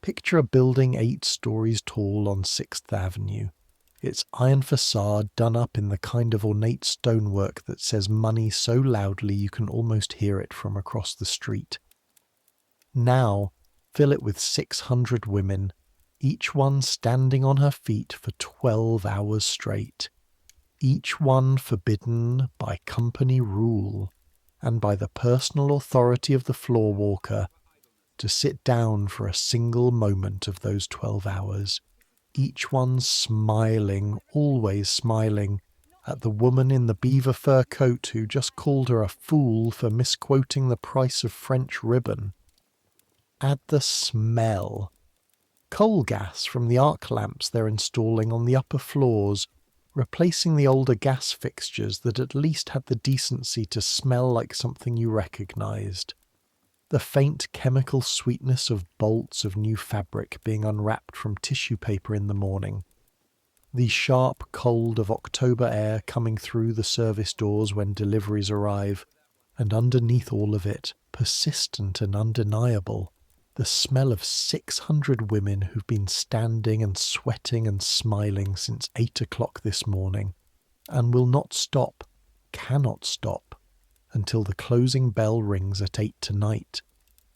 Picture a building 8 stories tall on Sixth Avenue, its iron facade done up in the kind of ornate stonework that says money so loudly you can almost hear it from across the street. Now, fill it with 600 women, each one standing on her feet for 12 hours straight, each one forbidden by company rule and by the personal authority of the floor walker to sit down for a single moment of those 12 hours, each one smiling, always smiling, at the woman in the beaver fur coat who just called her a fool for misquoting the price of French ribbon. Add the smell. Coal gas from the arc lamps they're installing on the upper floors, replacing the older gas fixtures that at least had the decency to smell like something you recognised. The faint chemical sweetness of bolts of new fabric being unwrapped from tissue paper in the morning. The sharp cold of October air coming through the service doors when deliveries arrive, and underneath all of it, persistent and undeniable, the smell of 600 women who've been standing and sweating and smiling since 8 o'clock this morning, and will not stop, cannot stop, until the closing bell rings at 8 tonight.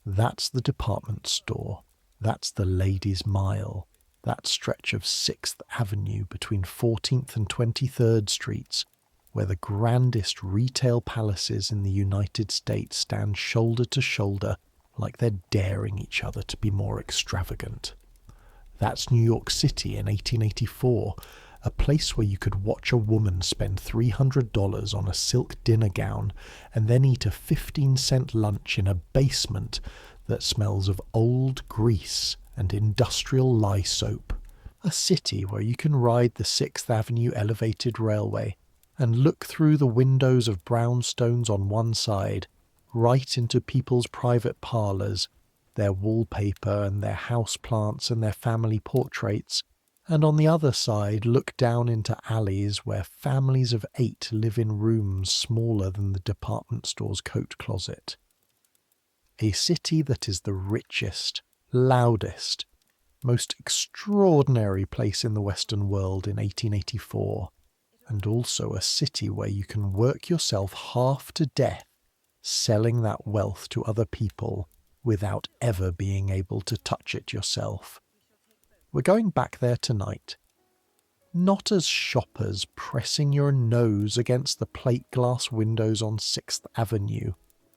That's the department store. That's the Ladies' Mile. That stretch of 6th Avenue between 14th and 23rd Streets, where the grandest retail palaces in the United States stand shoulder to shoulder like they're daring each other to be more extravagant. That's New York City in 1884, a place where you could watch a woman spend $300 on a silk dinner gown and then eat a 15-cent lunch in a basement that smells of old grease and industrial lye soap. A city where you can ride the 6th Avenue elevated railway and look through the windows of brownstones on one side right into people's private parlours, their wallpaper and their houseplants and their family portraits, and on the other side look down into alleys where families of 8 live in rooms smaller than the department store's coat closet. A city that is the richest, loudest, most extraordinary place in the Western world in 1884, and also a city where you can work yourself half to death selling that wealth to other people without ever being able to touch it yourself. We're going back there tonight, not as shoppers pressing your nose against the plate glass windows on 6th Avenue,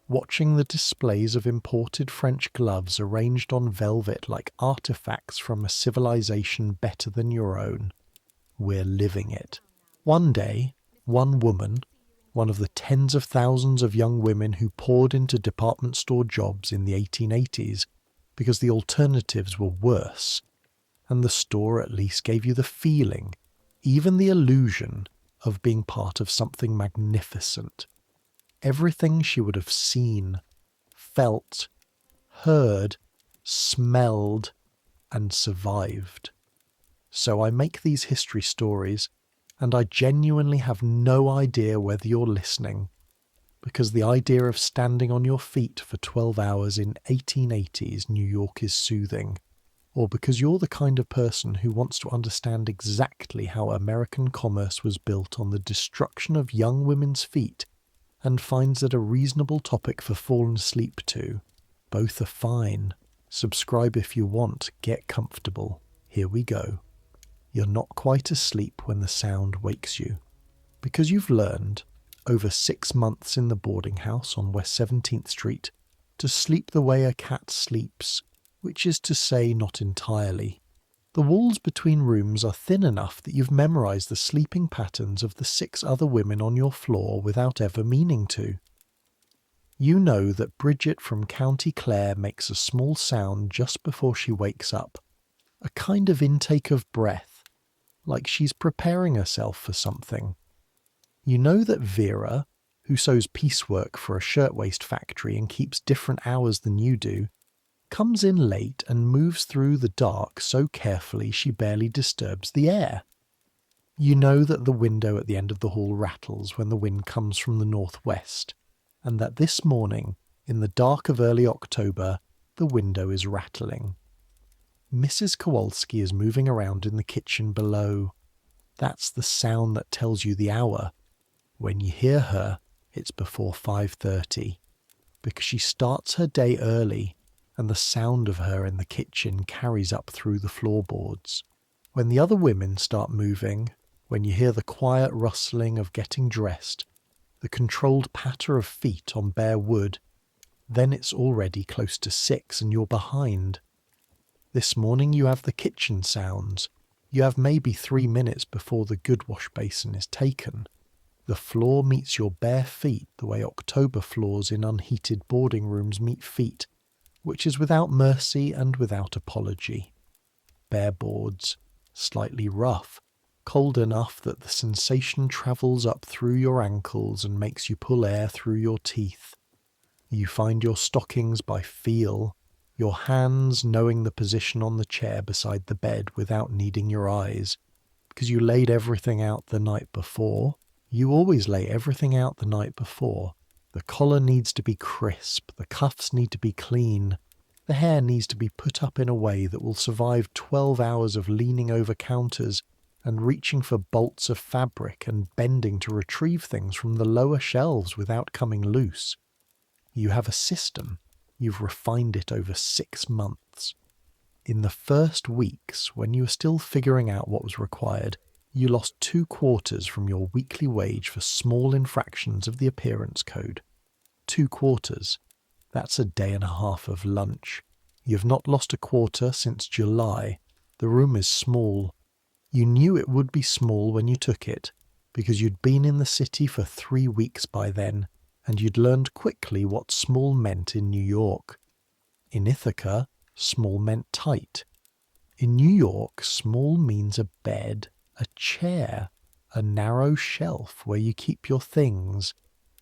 watching the displays of imported French gloves arranged on velvet like artifacts from a civilization better than your own. We're living it. One day, one woman, one of the tens of thousands of young women who poured into department store jobs in the 1880s because the alternatives were worse, and the store at least gave you the feeling, even the illusion, of being part of something magnificent. Everything she would have seen, felt, heard, smelled, and survived. So I make these history stories, and I genuinely have no idea whether you're listening, because the idea of standing on your feet for 12 hours in 1880s New York is soothing, or because you're the kind of person who wants to understand exactly how American commerce was built on the destruction of young women's feet and finds it a reasonable topic for fallen asleep to. Both are fine. Subscribe if you want. Get comfortable. Here we go. You're not quite asleep when the sound wakes you, because you've learned, over 6 months in the boarding house on West 17th Street, to sleep the way a cat sleeps, which is to say not entirely. The walls between rooms are thin enough that you've memorised the sleeping patterns of the 6 other women on your floor without ever meaning to. You know that Bridget from County Clare makes a small sound just before she wakes up, a kind of intake of breath, like she's preparing herself for something. You know that Vera, who sews piecework for a shirtwaist factory and keeps different hours than you do, comes in late and moves through the dark so carefully she barely disturbs the air. You know that the window at the end of the hall rattles when the wind comes from the northwest, and that this morning, in the dark of early October, the window is rattling. Mrs. Kowalski is moving around in the kitchen below. That's the sound that tells you the hour. When you hear her, it's before 5:30, because she starts her day early, and the sound of her in the kitchen carries up through the floorboards. When the other women start moving, when you hear the quiet rustling of getting dressed, the controlled patter of feet on bare wood, then it's already close to 6 and you're behind. This morning you have the kitchen sounds. You have maybe 3 minutes before the good wash basin is taken. The floor meets your bare feet the way October floors in unheated boarding rooms meet feet, which is without mercy and without apology. Bare boards, slightly rough, cold enough that the sensation travels up through your ankles and makes you pull air through your teeth. You find your stockings by feel, your hands knowing the position on the chair beside the bed without needing your eyes, because you laid everything out the night before. You always lay everything out the night before. The collar needs to be crisp, the cuffs need to be clean, the hair needs to be put up in a way that will survive 12 hours of leaning over counters and reaching for bolts of fabric and bending to retrieve things from the lower shelves without coming loose. You have a system. You've refined it over 6 months. In the first weeks, when you were still figuring out what was required, you lost 2 quarters from your weekly wage for small infractions of the appearance code. 2 quarters. That's a day and a half of lunch. You've not lost a quarter since July. The room is small. You knew it would be small when you took it, because you'd been in the city for 3 weeks by then, and you'd learned quickly what small meant in New York. In Ithaca, small meant tight. In New York, small means a bed, a chair, a narrow shelf where you keep your things,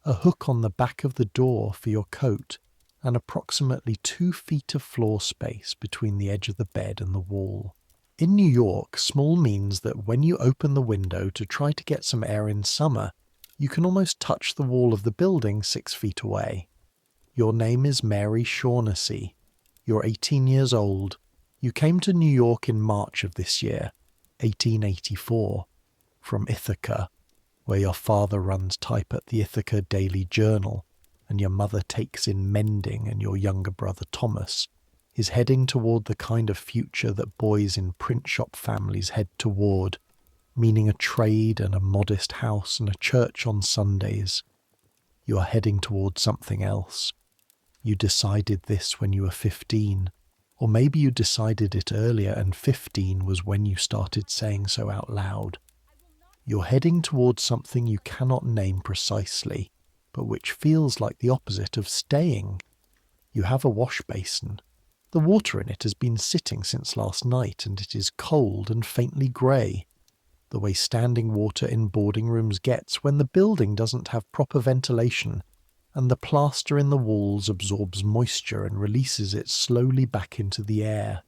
a hook on the back of the door for your coat, and approximately 2 feet of floor space between the edge of the bed and the wall. In New York, small means that when you open the window to try to get some air in summer, you can almost touch the wall of the building 6 feet away. Your name is Mary Shaughnessy. You're 18 years old. You came to New York in March of this year, 1884, from Ithaca, where your father runs type at the Ithaca Daily Journal, and your mother takes in mending, and your younger brother Thomas is heading toward the kind of future that boys in print shop families head toward, meaning a trade and a modest house and a church on Sundays. You are heading toward something else. You decided this when you were 15, or maybe you decided it earlier and 15 was when you started saying so out loud. You're heading towards something you cannot name precisely, but which feels like the opposite of staying. You have a wash basin. The water in it has been sitting since last night, and it is cold and faintly grey, the way standing water in boarding rooms gets when the building doesn't have proper ventilation, and the plaster in the walls absorbs moisture and releases it slowly back into the air.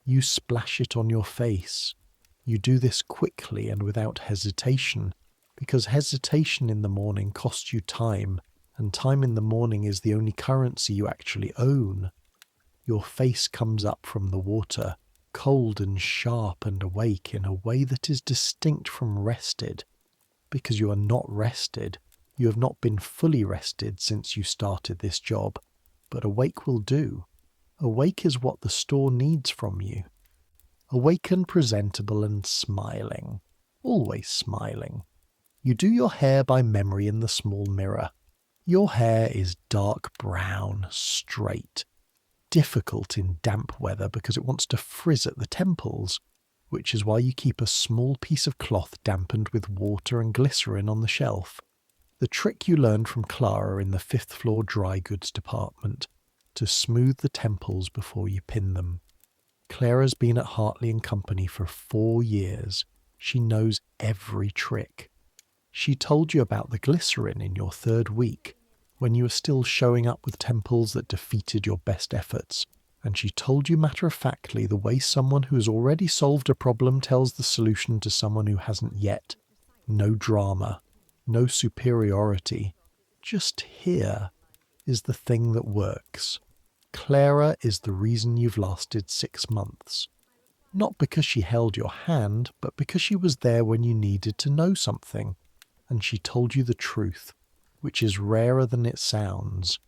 You splash it on your face. You do this quickly and without hesitation, because hesitation in the morning costs you time, and time in the morning is the only currency you actually own. Your face comes up from the water, cold and sharp and awake in a way that is distinct from rested, because you are not rested. You have not been fully rested since you started this job, but awake will do. Awake is what the store needs from you. Awake and presentable and smiling, always smiling. You do your hair by memory in the small mirror. Your hair is dark brown, straight, difficult in damp weather because it wants to frizz at the temples, which is why you keep a small piece of cloth dampened with water and glycerin on the shelf. The trick you learned from Clara in the 5th floor dry goods department, to smooth the temples before you pin them. Clara's been at Hartley and Company for 4 years. She knows every trick. She told you about the glycerin in your 3rd week, when you were still showing up with temples that defeated your best efforts, and she told you matter-of-factly the way someone who has already solved a problem tells the solution to someone who hasn't yet. No drama, no superiority. Just here is the thing that works. Clara is the reason you've lasted 6 months. Not because she held your hand, but because she was there when you needed to know something, and she told you the truth, which is rarer than it sounds.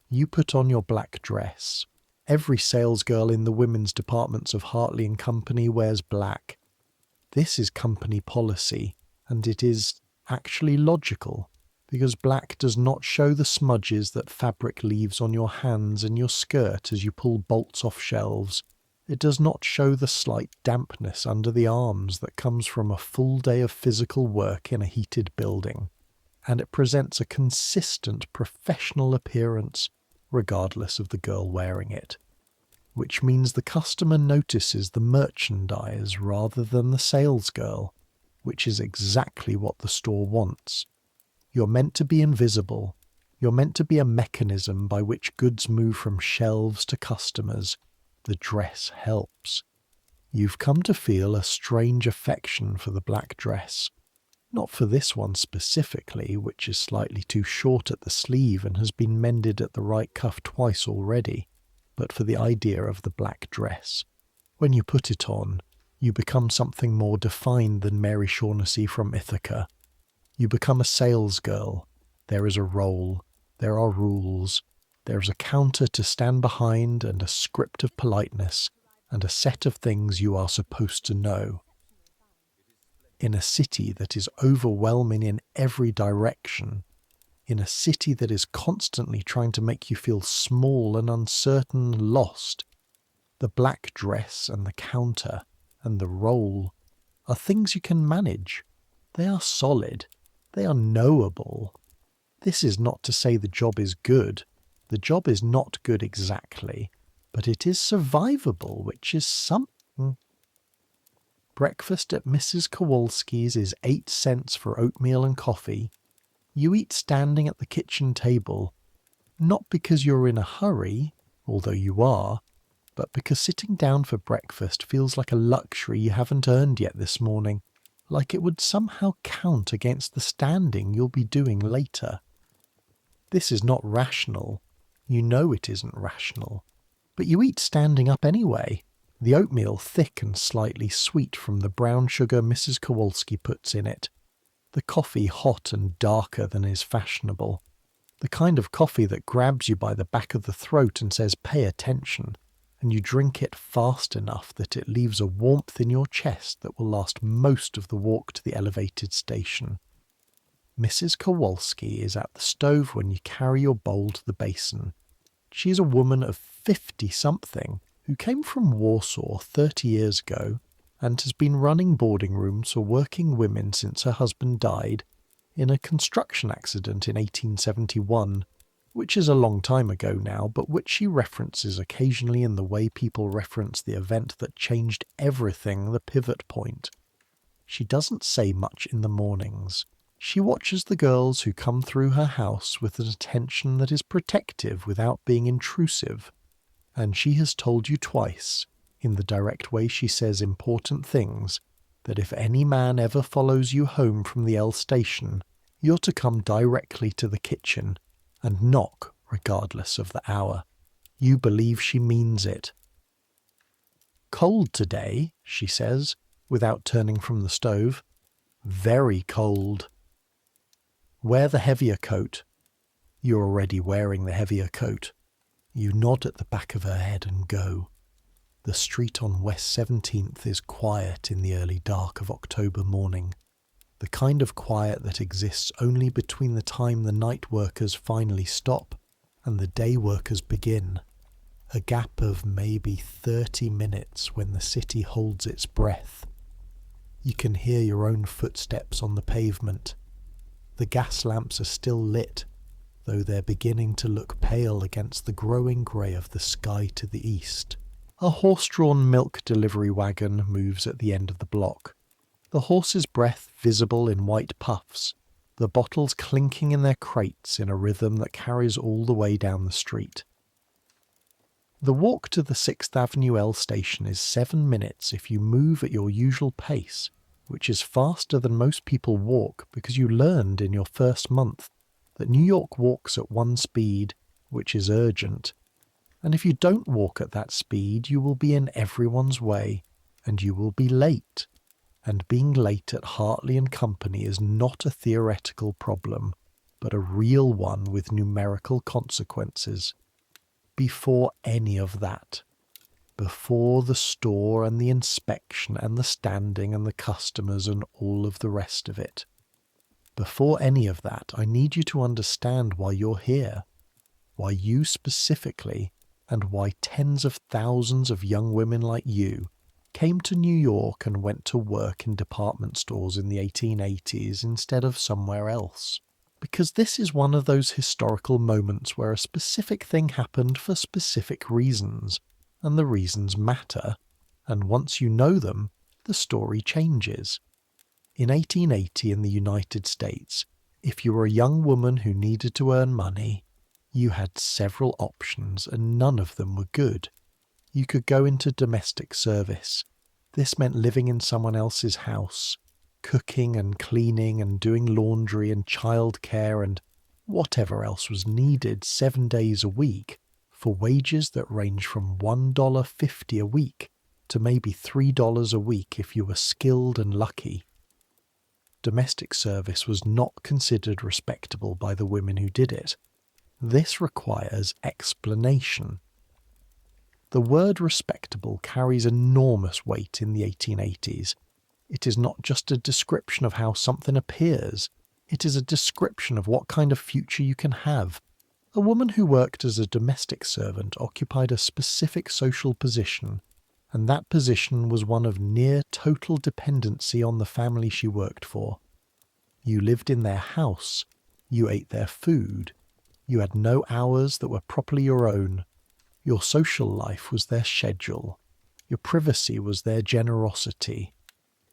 You put on your black dress. Every salesgirl in the women's departments of Hartley and Company wears black. This is company policy, and it is actually logical, because black does not show the smudges that fabric leaves on your hands and your skirt as you pull bolts off shelves. It does not show the slight dampness under the arms that comes from a full day of physical work in a heated building, and it presents a consistent professional appearance regardless of the girl wearing it, which means the customer notices the merchandise rather than the salesgirl, which is exactly what the store wants. You're meant to be invisible. You're meant to be a mechanism by which goods move from shelves to customers. The dress helps. You've come to feel a strange affection for the black dress. Not for this one specifically, which is slightly too short at the sleeve and has been mended at the right cuff twice already, but for the idea of the black dress. When you put it on, you become something more defined than Mary Shaughnessy from Ithaca. You become a salesgirl. There is a role. There are rules. There is a counter to stand behind and a script of politeness and a set of things you are supposed to know. In a city that is overwhelming in every direction, in a city that is constantly trying to make you feel small and uncertain, lost, the black dress and the counter and the role are things you can manage. They are solid. They are knowable. This is not to say the job is good. The job is not good exactly, but it is survivable, which is something. Breakfast at Mrs. Kowalski's is 8 cents for oatmeal and coffee. You eat standing at the kitchen table, not because you're in a hurry, although you are, but because sitting down for breakfast feels like a luxury you haven't earned yet this morning, like it would somehow count against the standing you'll be doing later. This is not rational. You know it isn't rational. But you eat standing up anyway. The oatmeal thick and slightly sweet from the brown sugar Mrs. Kowalski puts in it. The coffee hot and darker than is fashionable. The kind of coffee that grabs you by the back of the throat and says, "Pay attention," and you drink it fast enough that it leaves a warmth in your chest that will last most of the walk to the elevated station. Mrs. Kowalski is at the stove when you carry your bowl to the basin. She is a woman of 50-something who came from Warsaw 30 years ago and has been running boarding rooms for working women since her husband died in a construction accident in 1871, which is a long time ago now, but which she references occasionally in the way people reference the event that changed everything, the pivot point. She doesn't say much in the mornings. She watches the girls who come through her house with an attention that is protective without being intrusive, and she has told you twice, in the direct way she says important things, that if any man ever follows you home from the L station, you're to come directly to the kitchen and knock regardless of the hour. You believe she means it. "Cold today," she says, without turning from the stove. "Very cold." "Wear the heavier coat." You're already wearing the heavier coat. You nod at the back of her head and go. The street on West 17th is quiet in the early dark of October morning, the kind of quiet that exists only between the time the night workers finally stop and the day workers begin, a gap of maybe 30 minutes when the city holds its breath. You can hear your own footsteps on the pavement. The gas lamps are still lit, though they're beginning to look pale against the growing grey of the sky to the east. A horse-drawn milk delivery wagon moves at the end of the block, the horse's breath visible in white puffs, the bottles clinking in their crates in a rhythm that carries all the way down the street. The walk to the Sixth Avenue L station is 7 minutes if you move at your usual pace, which is faster than most people walk because you learned in your first month that New York walks at one speed, which is urgent, and if you don't walk at that speed, you will be in everyone's way. and you will be late. And being late at Hartley and Company is not a theoretical problem, but a real one with numerical consequences. Before any of that, before the store and the inspection and the standing and the customers and all of the rest of it, before any of that, I need you to understand why you're here, why you specifically, and why tens of thousands of young women like you came to New York and went to work in department stores in the 1880s instead of somewhere else. Because this is one of those historical moments where a specific thing happened for specific reasons, and the reasons matter, and once you know them, the story changes. In 1880 in the United States, if you were a young woman who needed to earn money, you had several options and none of them were good. You could go into domestic service. This meant living in someone else's house, cooking and cleaning and doing laundry and childcare and whatever else was needed 7 days a week for wages that range from $1.50 a week to maybe $3 a week if you were skilled and lucky. Domestic service was not considered respectable by the women who did it. This requires explanation. The word respectable carries enormous weight in the 1880s. It is not just a description of how something appears, it is a description of what kind of future you can have. A woman who worked as a domestic servant occupied a specific social position, and that position was one of near total dependency on the family she worked for. You lived in their house, you ate their food, you had no hours that were properly your own. Your social life was their schedule. Your privacy was their generosity.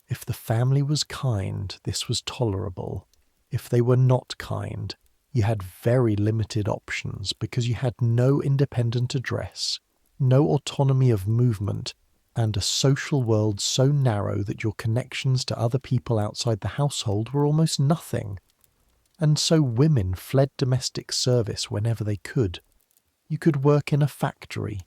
If the family was kind, this was tolerable. If they were not kind, you had very limited options because you had no independent address, no autonomy of movement, and a social world so narrow that your connections to other people outside the household were almost nothing. And so women fled domestic service whenever they could. You could work in a factory,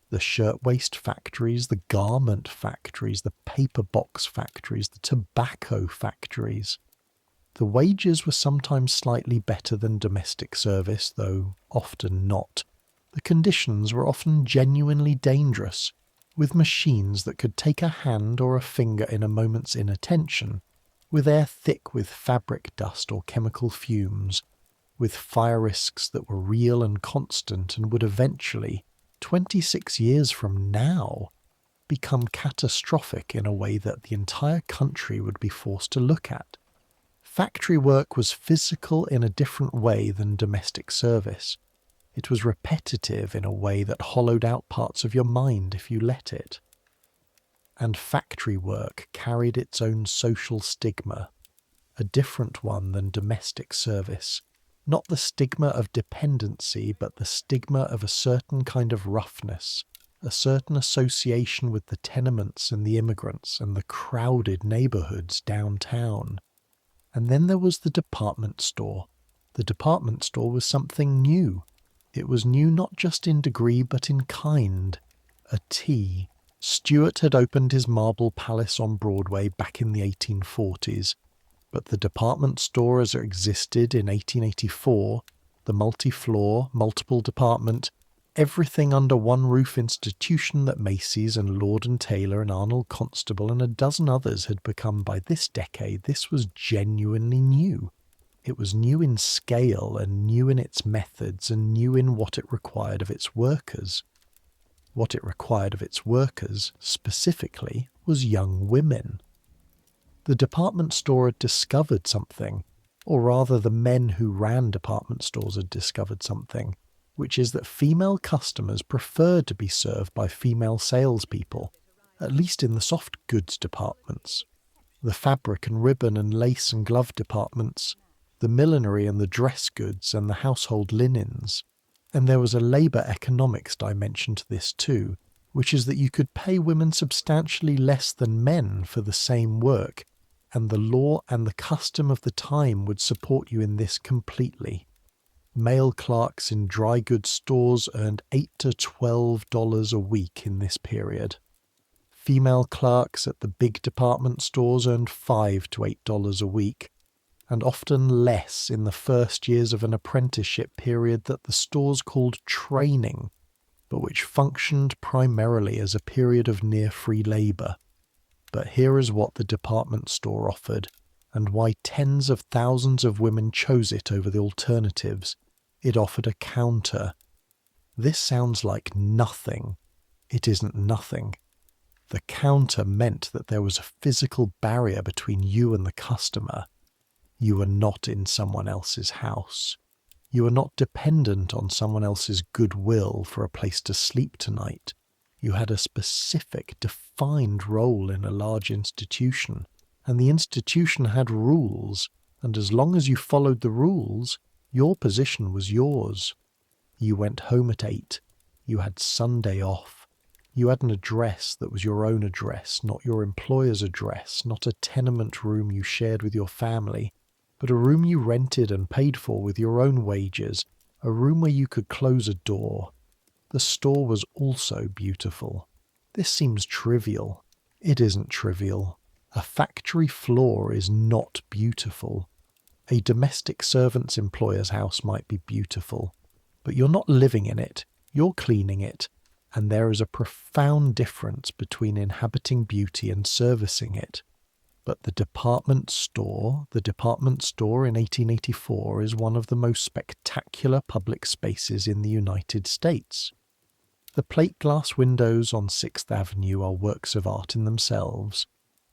the shirtwaist factories, the garment factories, the paper box factories, the tobacco factories. The wages were sometimes slightly better than domestic service, though often not. The conditions were often genuinely dangerous, with machines that could take a hand or a finger in a moment's inattention, with air thick with fabric dust or chemical fumes, with fire risks that were real and constant and would eventually, 26 years from now, become catastrophic in a way that the entire country would be forced to look at. Factory work was physical in a different way than domestic service. It was repetitive in a way that hollowed out parts of your mind if you let it. And factory work carried its own social stigma, a different one than domestic service. Not the stigma of dependency, but the stigma of a certain kind of roughness, a certain association with the tenements and the immigrants and the crowded neighborhoods downtown. And then there was the department store. The department store was something new. It was new not just in degree but in kind. A tea. Stuart had opened his marble palace on Broadway back in the 1840s, but the department store as it existed in 1884, the multi-floor, multiple department, everything under one roof institution that Macy's and Lord & Taylor and Arnold Constable and a dozen others had become by this decade, this was genuinely new. It was new in scale and new in its methods and new in what it required of its workers. What it required of its workers, specifically, was young women. The department store had discovered something, or rather the men who ran department stores had discovered something, which is that female customers preferred to be served by female salespeople, at least in the soft goods departments. The fabric and ribbon and lace and glove departments, the millinery and the dress goods and the household linens. And there was a labour economics dimension to this too, which is that you could pay women substantially less than men for the same work, and the law and the custom of the time would support you in this completely. Male clerks in dry goods stores earned $8 to $12 a week in this period. Female clerks at the big department stores earned $5 to $8 a week, and often less in the first years of an apprenticeship period that the stores called training, but which functioned primarily as a period of near-free labour. But here is what the department store offered, and why tens of thousands of women chose it over the alternatives. It offered a counter. This sounds like nothing. It isn't nothing. The counter meant that there was a physical barrier between you and the customer. You were not in someone else's house. You were not dependent on someone else's goodwill for a place to sleep tonight. You had a specific, defined role in a large institution, and the institution had rules, and as long as you followed the rules, your position was yours. You went home at 8. You had Sunday off. You had an address that was your own address, not your employer's address, not a tenement room you shared with your family, but a room you rented and paid for with your own wages, a room where you could close a door. The store was also beautiful. This seems trivial. It isn't trivial. A factory floor is not beautiful. A domestic servant's employer's house might be beautiful, but you're not living in it, you're cleaning it, and there is a profound difference between inhabiting beauty and servicing it. But the department store in 1884 is one of the most spectacular public spaces in the United States. The plate glass windows on Sixth Avenue are works of art in themselves.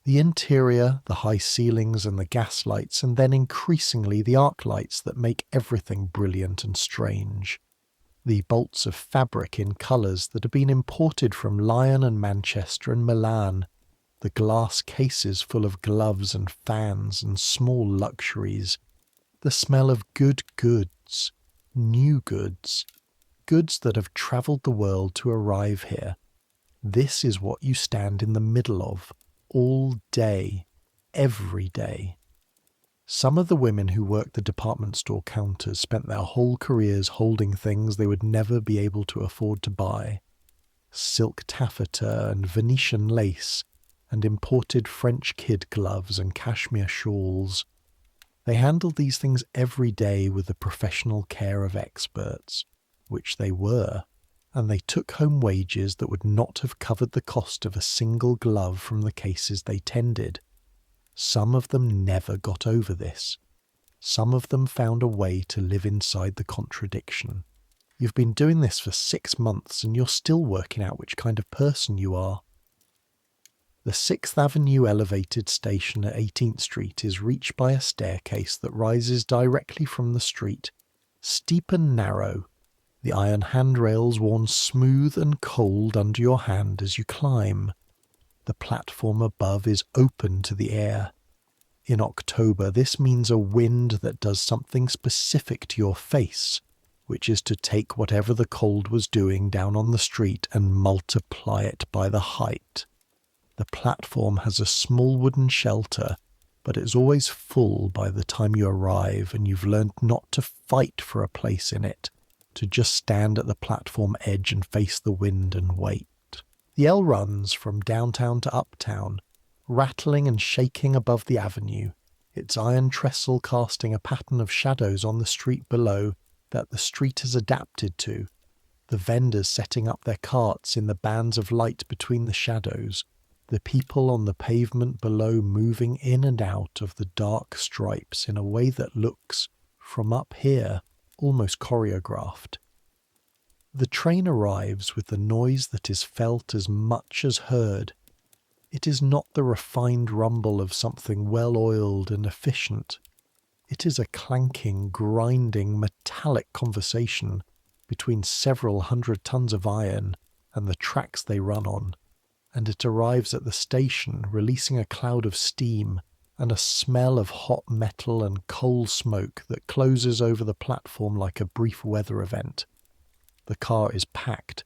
The interior, the high ceilings and the gas lights, and then increasingly the arc lights that make everything brilliant and strange. The bolts of fabric in colours that have been imported from Lyon and Manchester and Milan, the glass cases full of gloves and fans and small luxuries, the smell of good goods, new goods, goods that have travelled the world to arrive here. This is what you stand in the middle of, all day, every day. Some of the women who worked the department store counters spent their whole careers holding things they would never be able to afford to buy. Silk taffeta and Venetian lace, and imported French kid gloves and cashmere shawls. They handled these things every day with the professional care of experts, which they were, and they took home wages that would not have covered the cost of a single glove from the cases they tended. Some of them never got over this. Some of them found a way to live inside the contradiction. You've been doing this for 6 months and you're still working out which kind of person you are. The Sixth Avenue elevated station at 18th Street is reached by a staircase that rises directly from the street, steep and narrow, the iron handrails worn smooth and cold under your hand as you climb. The platform above is open to the air. In October, this means a wind that does something specific to your face, which is to take whatever the cold was doing down on the street and multiply it by the height. The platform has a small wooden shelter, but it's always full by the time you arrive, and you've learned not to fight for a place in it, to just stand at the platform edge and face the wind and wait. The L runs from downtown to uptown, rattling and shaking above the avenue, its iron trestle casting a pattern of shadows on the street below that the street has adapted to, the vendors setting up their carts in the bands of light between the shadows, the people on the pavement below moving in and out of the dark stripes in a way that looks, from up here, almost choreographed. The train arrives with the noise that is felt as much as heard. It is not the refined rumble of something well-oiled and efficient. It is a clanking, grinding, metallic conversation between several hundred tons of iron and the tracks they run on, and it arrives at the station releasing a cloud of steam and a smell of hot metal and coal smoke that closes over the platform like a brief weather event. The car is packed.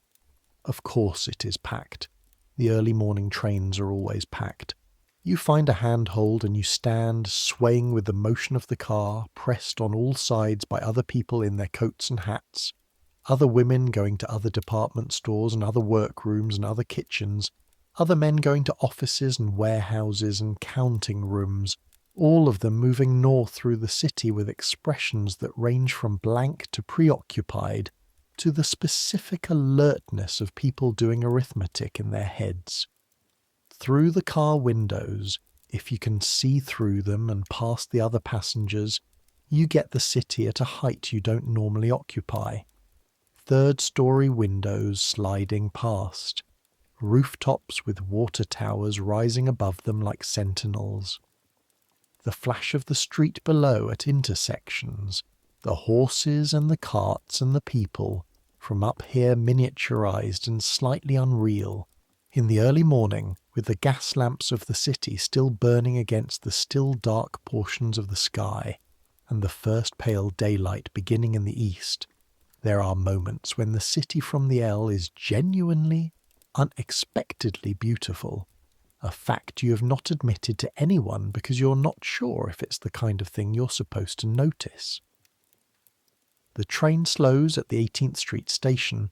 Of course it is packed. The early morning trains are always packed. You find a handhold and you stand, swaying with the motion of the car, pressed on all sides by other people in their coats and hats, other women going to other department stores and other workrooms and other kitchens, other men going to offices and warehouses and counting rooms, all of them moving north through the city with expressions that range from blank to preoccupied to the specific alertness of people doing arithmetic in their heads. Through the car windows, if you can see through them and past the other passengers, you get the city at a height you don't normally occupy. Third-story windows sliding past, rooftops with water towers rising above them like sentinels. The flash of the street below at intersections, the horses and the carts and the people, from up here miniaturized and slightly unreal, in the early morning, with the gas lamps of the city still burning against the still dark portions of the sky, and the first pale daylight beginning in the east, there are moments when the city from the L is genuinely, unexpectedly beautiful, a fact you have not admitted to anyone because you're not sure if it's the kind of thing you're supposed to notice. The train slows at the 18th Street station,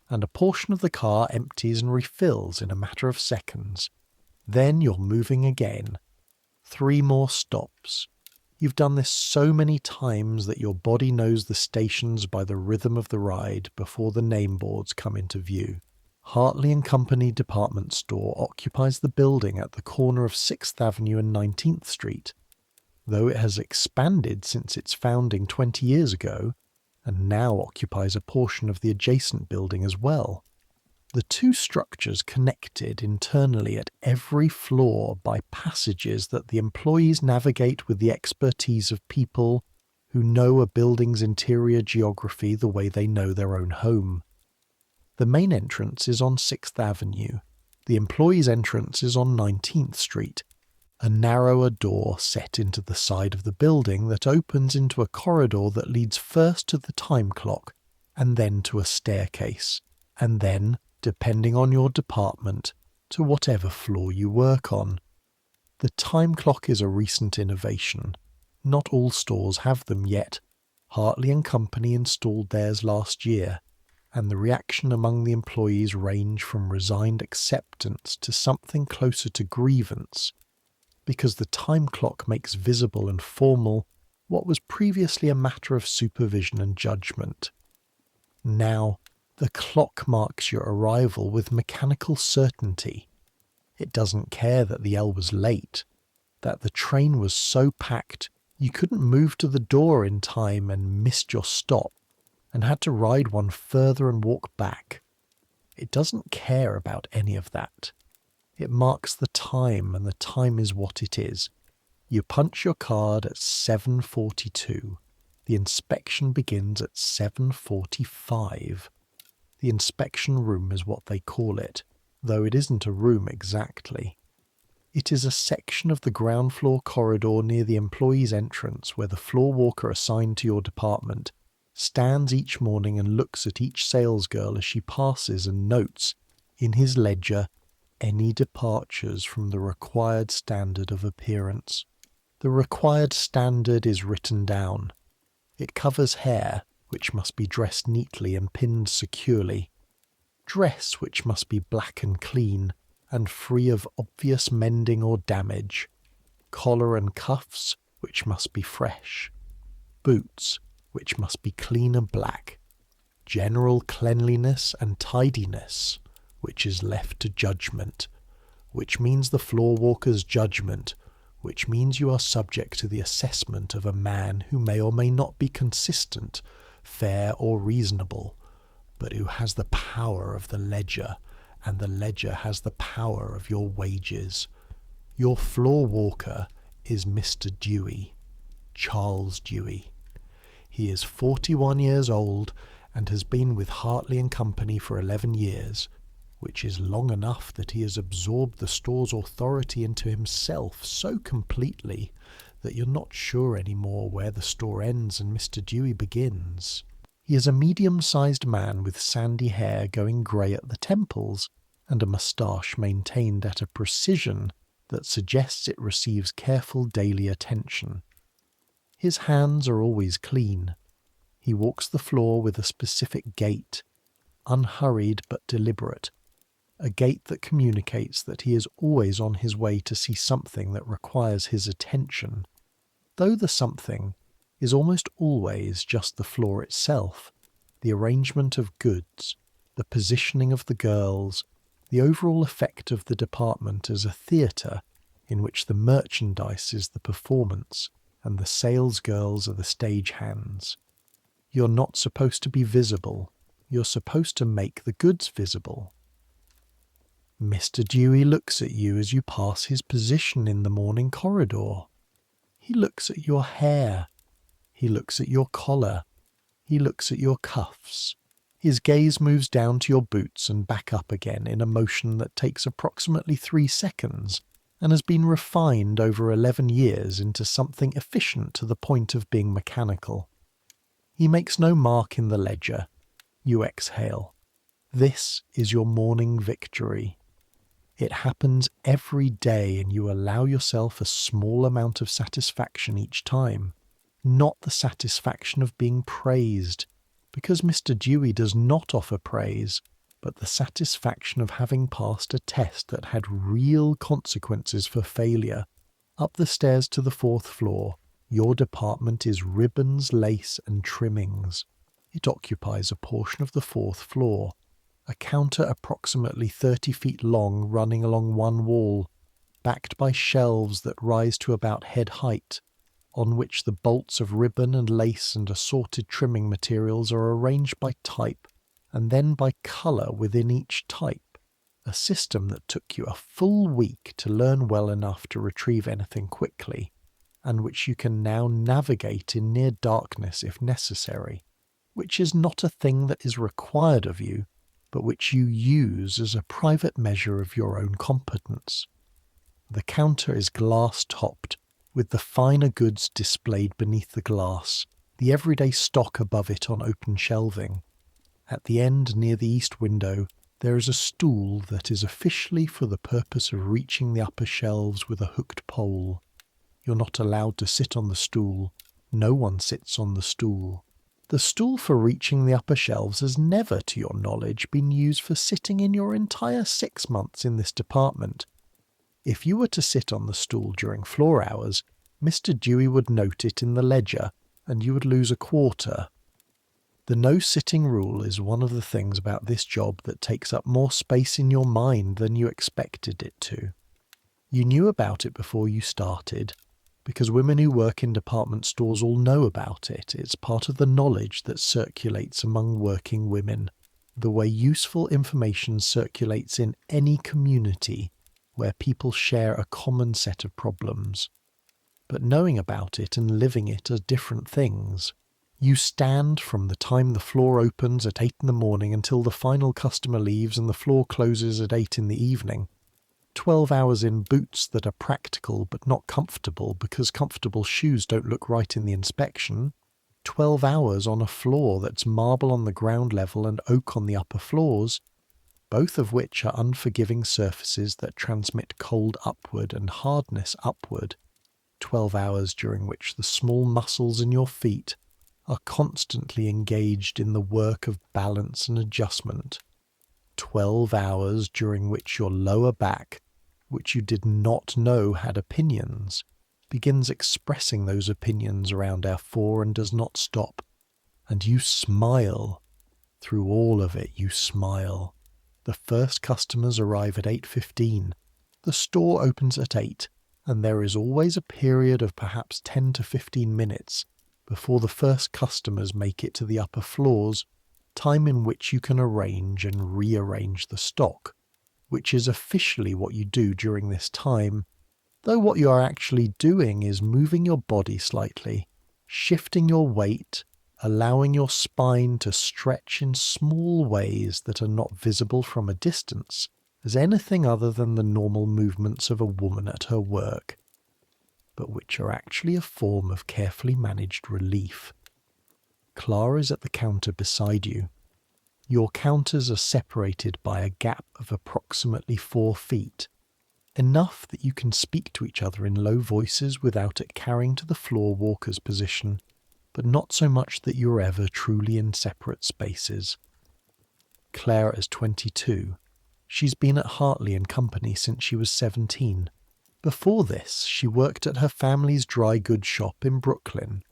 and a portion of the car empties and refills in a matter of seconds. Then you're moving again. 3 more stops. You've done this so many times that your body knows the stations by the rhythm of the ride before the name boards come into view. Hartley and Company department store occupies the building at the corner of Sixth Avenue and 19th Street. Though it has expanded since its founding 20 years ago, and now occupies a portion of the adjacent building as well. The two structures connected internally at every floor by passages that the employees navigate with the expertise of people who know a building's interior geography the way they know their own home. The main entrance is on 6th Avenue. The employees' entrance is on 19th Street, a narrower door set into the side of the building that opens into a corridor that leads first to the time clock and then to a staircase, and then, depending on your department, to whatever floor you work on. The time clock is a recent innovation. Not all stores have them yet. Hartley and Company installed theirs last year, and the reaction among the employees ranged from resigned acceptance to something closer to grievance, because the time clock makes visible and formal what was previously a matter of supervision and judgment. Now, the clock marks your arrival with mechanical certainty. It doesn't care that the L was late, that the train was so packed you couldn't move to the door in time and missed your stop and had to ride one further and walk back. It doesn't care about any of that. It marks the time, and the time is what it is. You punch your card at 7:42. The inspection begins at 7:45. The inspection room is what they call it, though it isn't a room exactly. It is a section of the ground floor corridor near the employee's entrance where the floor walker assigned to your department stands each morning and looks at each salesgirl as she passes and notes, in his ledger, any departures from the required standard of appearance. The required standard is written down. It covers hair, which must be dressed neatly and pinned securely, dress which must be black and clean and free of obvious mending or damage, collar and cuffs which must be fresh, boots which must be clean and black, general cleanliness and tidiness which is left to judgment, which means the floor walker's judgment, which means you are subject to the assessment of a man who may or may not be consistent, fair or reasonable, but who has the power of the ledger, and the ledger has the power of your wages. Your floor walker is Mr. Dewey, Charles Dewey. He is 41 years old and has been with Hartley and Company for 11 years, which is long enough that he has absorbed the store's authority into himself so completely that you're not sure anymore where the store ends and Mr. Dewey begins. He is a medium-sized man with sandy hair going grey at the temples and a moustache maintained at a precision that suggests it receives careful daily attention. His hands are always clean. He walks the floor with a specific gait, unhurried but deliberate, a gait that communicates that he is always on his way to see something that requires his attention, though the something is almost always just the floor itself, the arrangement of goods, the positioning of the girls, the overall effect of the department as a theatre in which the merchandise is the performance and the sales girls are the stage hands. You're not supposed to be visible. You're supposed to make the goods visible. Mr. Dewey looks at you as you pass his position in the morning corridor. He looks at your hair. He looks at your collar. He looks at your cuffs. His gaze moves down to your boots and back up again in a motion that takes approximately 3 seconds and has been refined over 11 years into something efficient to the point of being mechanical. He makes no mark in the ledger. You exhale. This is your morning victory. It happens every day and you allow yourself a small amount of satisfaction each time. Not the satisfaction of being praised, because Mr. Dewey does not offer praise, but the satisfaction of having passed a test that had real consequences for failure. Up the stairs to the 4th floor, your department is ribbons, lace and trimmings. It occupies a portion of the 4th floor, a counter approximately 30 feet long running along one wall, backed by shelves that rise to about head height, on which the bolts of ribbon and lace and assorted trimming materials are arranged by type and then by colour within each type, a system that took you a full week to learn well enough to retrieve anything quickly, and which you can now navigate in near darkness if necessary, which is not a thing that is required of you, but which you use as a private measure of your own competence. The counter is glass-topped, with the finer goods displayed beneath the glass, the everyday stock above it on open shelving. At the end near the east window, there is a stool that is officially for the purpose of reaching the upper shelves with a hooked pole. You're not allowed to sit on the stool. No one sits on the stool. The stool for reaching the upper shelves has never, to your knowledge, been used for sitting in your entire 6 months in this department. If you were to sit on the stool during floor hours, Mr. Dewey would note it in the ledger, and you would lose a quarter. The no-sitting rule is one of the things about this job that takes up more space in your mind than you expected it to. You knew about it before you started, because women who work in department stores all know about it. It's part of the knowledge that circulates among working women, the way useful information circulates in any community where people share a common set of problems. But knowing about it and living it are different things. You stand from the time the floor opens at 8 in the morning until the final customer leaves and the floor closes at 8 in the evening. 12 hours in boots that are practical but not comfortable because comfortable shoes don't look right in the inspection. 12 hours on a floor that's marble on the ground level and oak on the upper floors, both of which are unforgiving surfaces that transmit cold upward and hardness upward. 12 hours during which the small muscles in your feet are constantly engaged in the work of balance and adjustment. 12 hours during which your lower back, which you did not know had opinions, begins expressing those opinions around our fore and does not stop. And you smile. Through all of it, you smile. The first customers arrive at 8:15. The store opens at 8, and there is always a period of perhaps 10 to 15 minutes before the first customers make it to the upper floors, time in which you can arrange and rearrange the stock, which is officially what you do during this time, though what you are actually doing is moving your body slightly, shifting your weight, allowing your spine to stretch in small ways that are not visible from a distance as anything other than the normal movements of a woman at her work, but which are actually a form of carefully managed relief. Clara is at the counter beside you. Your counters are separated by a gap of approximately 4 feet, enough that you can speak to each other in low voices without it carrying to the floor walker's position, but not so much that you are ever truly in separate spaces. Claire is 22. She's been at Hartley and Company since she was 17. Before this, she worked at her family's dry goods shop in Brooklyn,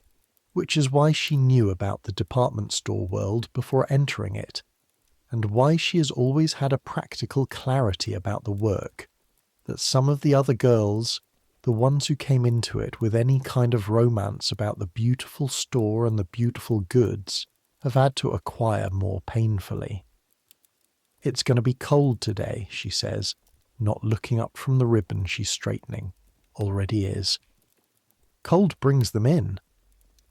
which is why she knew about the department store world before entering it, and why she has always had a practical clarity about the work that some of the other girls, the ones who came into it with any kind of romance about the beautiful store and the beautiful goods, have had to acquire more painfully. "It's going to be cold today," she says, not looking up from the ribbon she's straightening. Already is. Cold brings them in.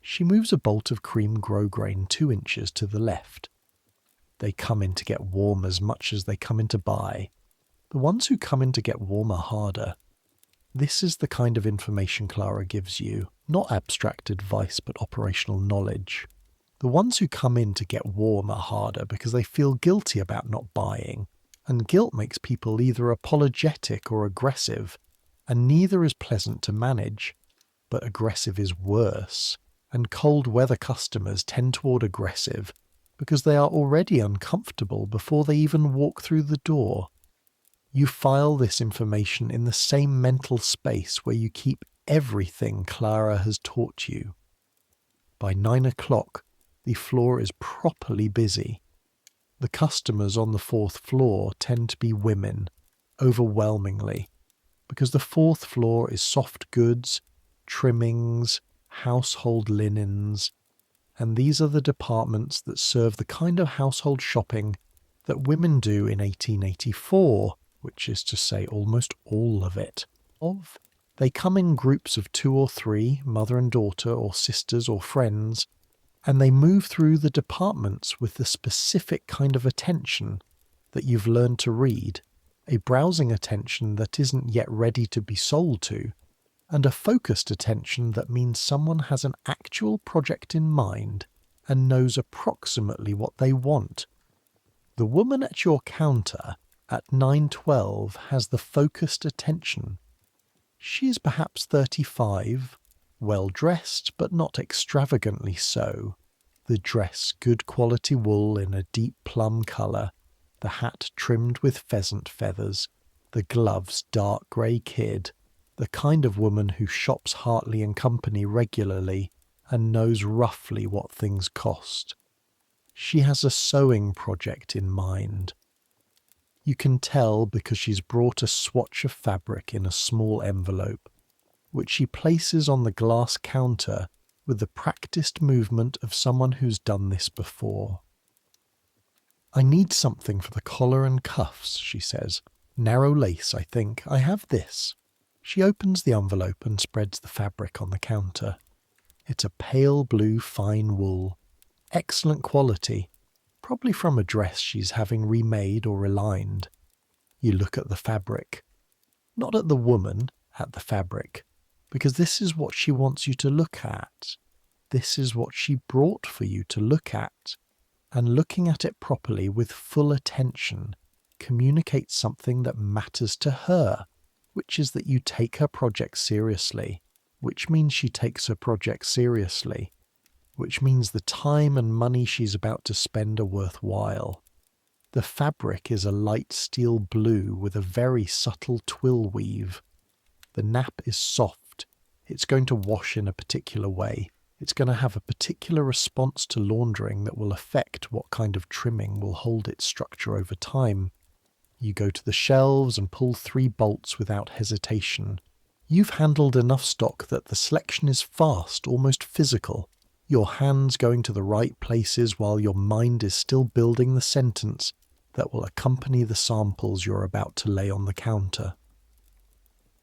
She moves a bolt of cream grosgrain 2 inches to the left. They come in to get warm as much as they come in to buy. The ones who come in to get warm are harder. This is the kind of information Clara gives you, not abstract advice but operational knowledge. The ones who come in to get warm are harder because they feel guilty about not buying, and guilt makes people either apologetic or aggressive, and neither is pleasant to manage, but aggressive is worse, and cold weather customers tend toward aggressive because they are already uncomfortable before they even walk through the door. You file this information in the same mental space where you keep everything Clara has taught you. By 9 o'clock, the floor is properly busy. The customers on the 4th floor tend to be women, overwhelmingly, because the 4th floor is soft goods, trimmings, household linens, and these are the departments that serve the kind of household shopping that women do in 1884, which is to say almost all of it. They come in groups of 2 or 3, mother and daughter or sisters or friends, and they move through the departments with the specific kind of attention that you've learned to read, a browsing attention that isn't yet ready to be sold to, and a focused attention that means someone has an actual project in mind and knows approximately what they want. The woman at your counter at 9:12 has the focused attention. She is perhaps 35, well-dressed but not extravagantly so, the dress good quality wool in a deep plum colour, the hat trimmed with pheasant feathers, the gloves dark grey kid, the kind of woman who shops Hartley and Company regularly and knows roughly what things cost. She has a sewing project in mind. You can tell because she's brought a swatch of fabric in a small envelope, which she places on the glass counter with the practiced movement of someone who's done this before. "I need something for the collar and cuffs," she says. "Narrow lace, I think. I have this." She opens the envelope and spreads the fabric on the counter. It's a pale blue fine wool. Excellent quality. Probably from a dress she's having remade or relined. You look at the fabric. Not at the woman, at the fabric. Because this is what she wants you to look at. This is what she brought for you to look at. And looking at it properly with full attention communicates something that matters to her, which is that you take her project seriously, which means she takes her project seriously, which means the time and money she's about to spend are worthwhile. The fabric is a light steel blue with a very subtle twill weave. The nap is soft. It's going to wash in a particular way. It's going to have a particular response to laundering that will affect what kind of trimming will hold its structure over time. You go to the shelves and pull 3 bolts without hesitation. You've handled enough stock that the selection is fast, almost physical. Your hands going to the right places while your mind is still building the sentence that will accompany the samples you're about to lay on the counter.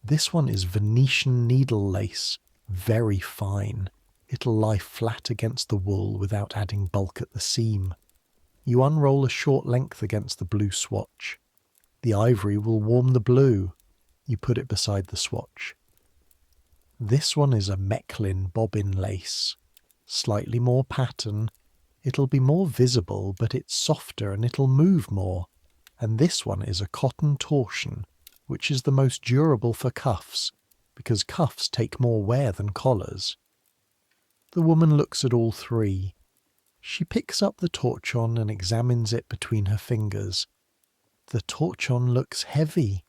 This one is Venetian needle lace, very fine. It'll lie flat against the wool without adding bulk at the seam. You unroll a short length against the blue swatch. The ivory will warm the blue. You put it beside the swatch. This one is a Mechlin bobbin lace. Slightly more pattern. It'll be more visible, but it's softer and it'll move more. And this one is a cotton torsion, which is the most durable for cuffs, because cuffs take more wear than collars. The woman looks at all 3. She picks up the torchon and examines it between her fingers. The torchon looks heavy.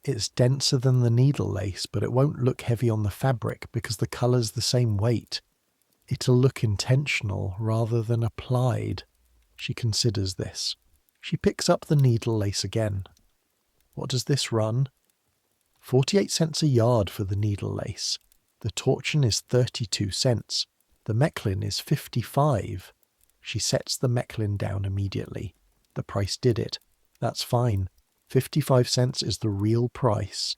It's denser than the needle lace, but it won't look heavy on the fabric because the colour's the same weight. It'll look intentional rather than applied. She considers this. She picks up the needle lace again. What does this run? 48 cents a yard for the needle lace. The torchon is 32 cents. The mechlin is 55. She sets the mechlin down immediately. The price did it. That's fine. 55 cents is the real price.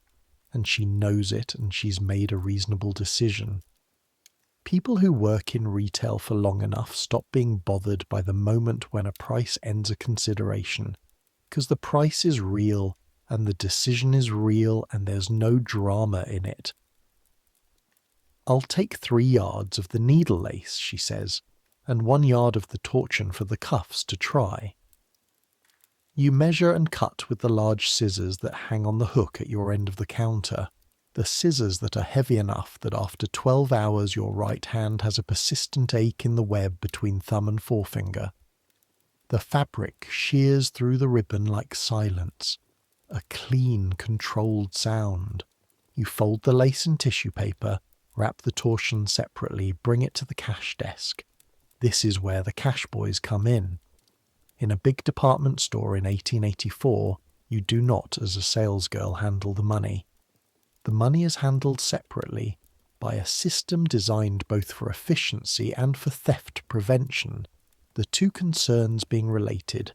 And she knows it, and she's made a reasonable decision. People who work in retail for long enough stop being bothered by the moment when a price ends a consideration, because the price is real, and the decision is real, and there's no drama in it. I'll take 3 yards of the needle lace, she says, and 1 yard of the torchon for the cuffs to try. You measure and cut with the large scissors that hang on the hook at your end of the counter, the scissors that are heavy enough that after 12 hours your right hand has a persistent ache in the web between thumb and forefinger. The fabric shears through the ribbon like silence, a clean, controlled sound. You fold the lace in tissue paper, wrap the torchon separately, bring it to the cash desk. This is where the cash boys come in. In a big department store in 1884, you do not, as a salesgirl, handle the money. The money is handled separately by a system designed both for efficiency and for theft prevention, the two concerns being related.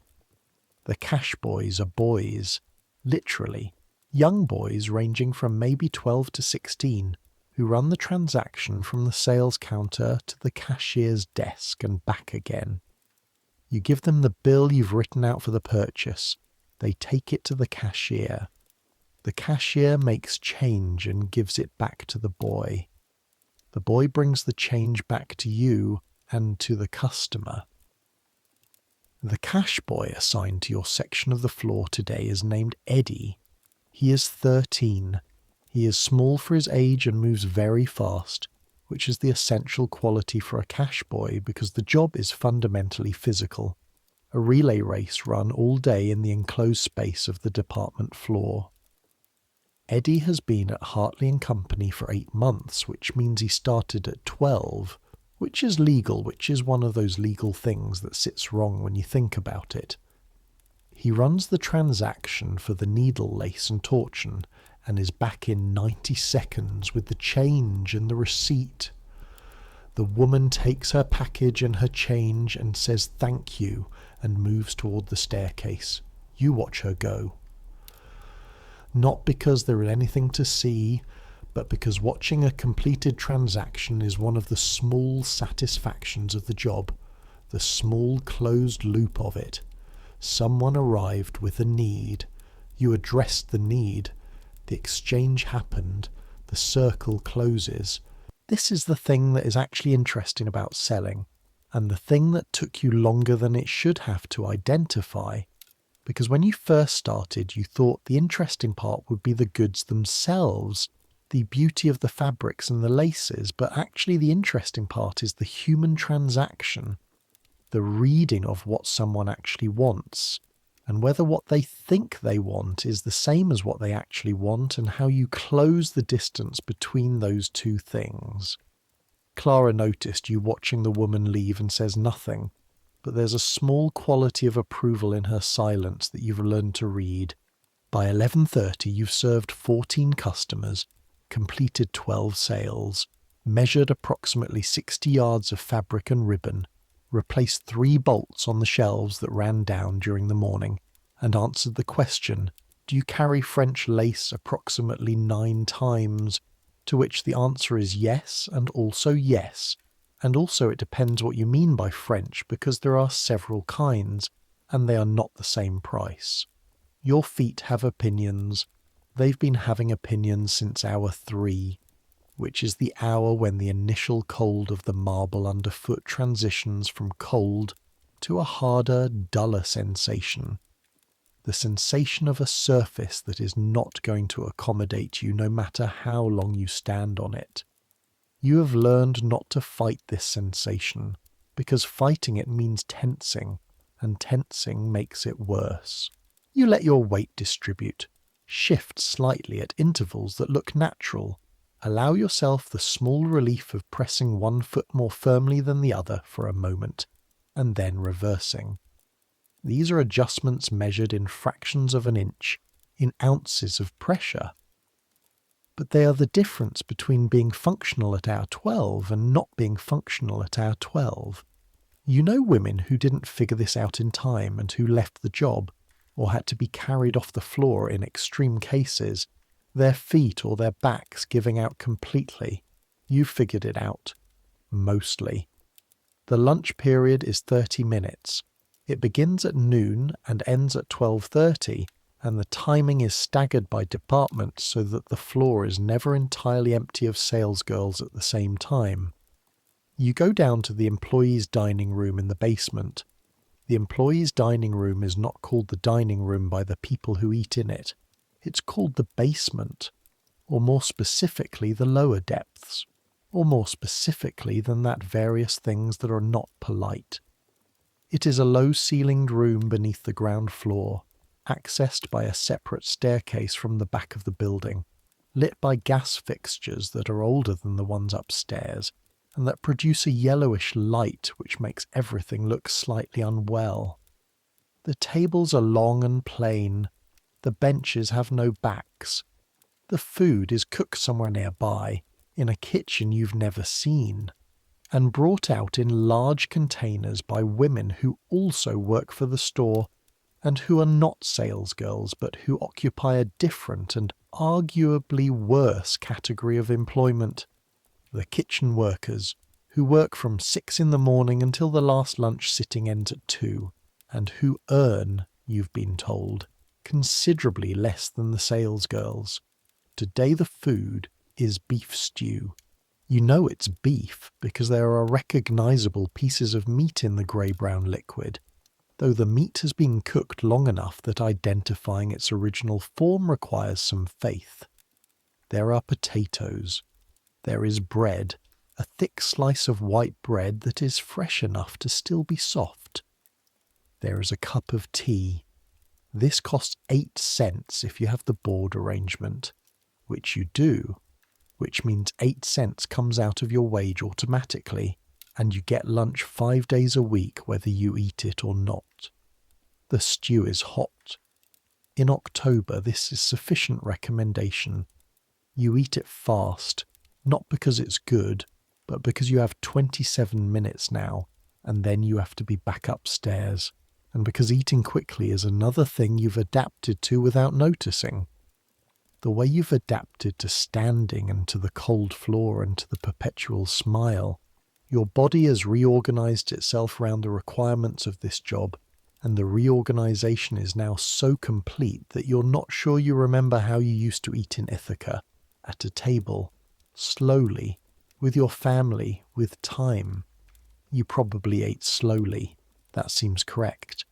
The cash boys are boys, literally, young boys ranging from maybe 12 to 16, who run the transaction from the sales counter to the cashier's desk and back again. You give them the bill you've written out for the purchase. They take it to the cashier. The cashier makes change and gives it back to the boy. The boy brings the change back to you and to the customer. The cash boy assigned to your section of the floor today is named Eddie. He is 13. He is small for his age and moves very fast, which is the essential quality for a cash boy because the job is fundamentally physical. A relay race run all day in the enclosed space of the department floor. Eddie has been at Hartley & Company for 8 months, which means he started at 12, which is legal, which is one of those legal things that sits wrong when you think about it. He runs the transaction for the needle lace and torchon and is back in 90 seconds with the change and the receipt. The woman takes her package and her change and says thank you and moves toward the staircase. You watch her go. Not because there is anything to see, but because watching a completed transaction is one of the small satisfactions of the job, the small closed loop of it. Someone arrived with a need. You addressed the need. The exchange happened. The circle closes. This is the thing that is actually interesting about selling, and the thing that took you longer than it should have to identify. Because when you first started, you thought the interesting part would be the goods themselves, the beauty of the fabrics and the laces, but actually the interesting part is the human transaction, the reading of what someone actually wants, and whether what they think they want is the same as what they actually want, and how you close the distance between those two things. Clara noticed you watching the woman leave and says nothing, but there's a small quality of approval in her silence that you've learned to read. By 11:30 you've served 14 customers, completed 12 sales, measured approximately 60 yards of fabric and ribbon, replaced 3 bolts on the shelves that ran down during the morning, and answered the question, do you carry French lace approximately 9 times? To which the answer is yes, and also yes. And also it depends what you mean by French, because there are several kinds, and they are not the same price. Your feet have opinions. They've been having opinions since hour 3, which is the hour when the initial cold of the marble underfoot transitions from cold to a harder, duller sensation. The sensation of a surface that is not going to accommodate you no matter how long you stand on it. You have learned not to fight this sensation, because fighting it means tensing, and tensing makes it worse. You let your weight distribute. Shift slightly at intervals that look natural. Allow yourself the small relief of pressing one foot more firmly than the other for a moment, and then reversing. These are adjustments measured in fractions of an inch, in ounces of pressure. But they are the difference between being functional at hour 12 and not being functional at hour 12. You know women who didn't figure this out in time and who left the job, or had to be carried off the floor in extreme cases, their feet or their backs giving out completely. You figured it out. Mostly. The lunch period is 30 minutes. It begins at noon and ends at 12:30, and the timing is staggered by department so that the floor is never entirely empty of salesgirls at the same time. You go down to the employees' dining room in the basement. The employees' dining room is not called the dining room by the people who eat in it. It's called the basement, or more specifically the lower depths, or more specifically than that various things that are not polite. It is a low-ceilinged room beneath the ground floor, accessed by a separate staircase from the back of the building, lit by gas fixtures that are older than the ones upstairs, and that produce a yellowish light which makes everything look slightly unwell. The tables are long and plain. The benches have no backs. The food is cooked somewhere nearby, in a kitchen you've never seen, and brought out in large containers by women who also work for the store and who are not salesgirls but who occupy a different and arguably worse category of employment. The kitchen workers, who work from 6 in the morning until the last lunch sitting ends at 2, and who earn, you've been told, considerably less than the salesgirls. Today the food is beef stew. You know it's beef because there are recognizable pieces of meat in the grey-brown liquid, though the meat has been cooked long enough that identifying its original form requires some faith. There are potatoes. There is bread, a thick slice of white bread that is fresh enough to still be soft. There is a cup of tea. This costs 8 cents if you have the board arrangement, which you do, which means 8 cents comes out of your wage automatically, and you get lunch 5 days a week whether you eat it or not. The stew is hot. In October this is sufficient recommendation. You eat it fast, not because it's good, but because you have 27 minutes now, and then you have to be back upstairs, and because eating quickly is another thing you've adapted to without noticing. The way you've adapted to standing and to the cold floor and to the perpetual smile. Your body has reorganized itself around the requirements of this job, and the reorganization is now so complete that you're not sure you remember how you used to eat in Ithaca, at a table, slowly, with your family, with time. You probably ate slowly. That seems correct.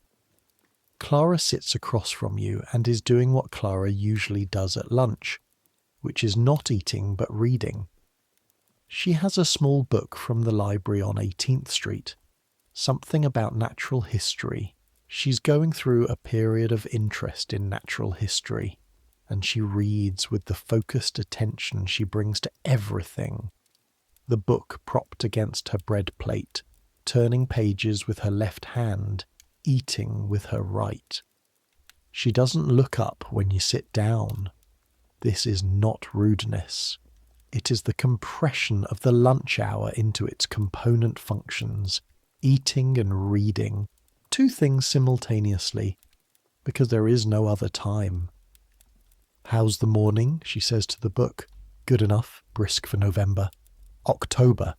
Clara sits across from you and is doing what Clara usually does at lunch, which is not eating but reading. She has a small book from the library on 18th Street, something about natural history. She's going through a period of interest in natural history, and she reads with the focused attention she brings to everything. The book propped against her bread plate, turning pages with her left hand, eating with her right. She doesn't look up when you sit down. This is not rudeness. It is the compression of the lunch hour into its component functions, eating and reading, 2 things simultaneously, because there is no other time. How's the morning? She says to the book. Good enough, brisk for November. October.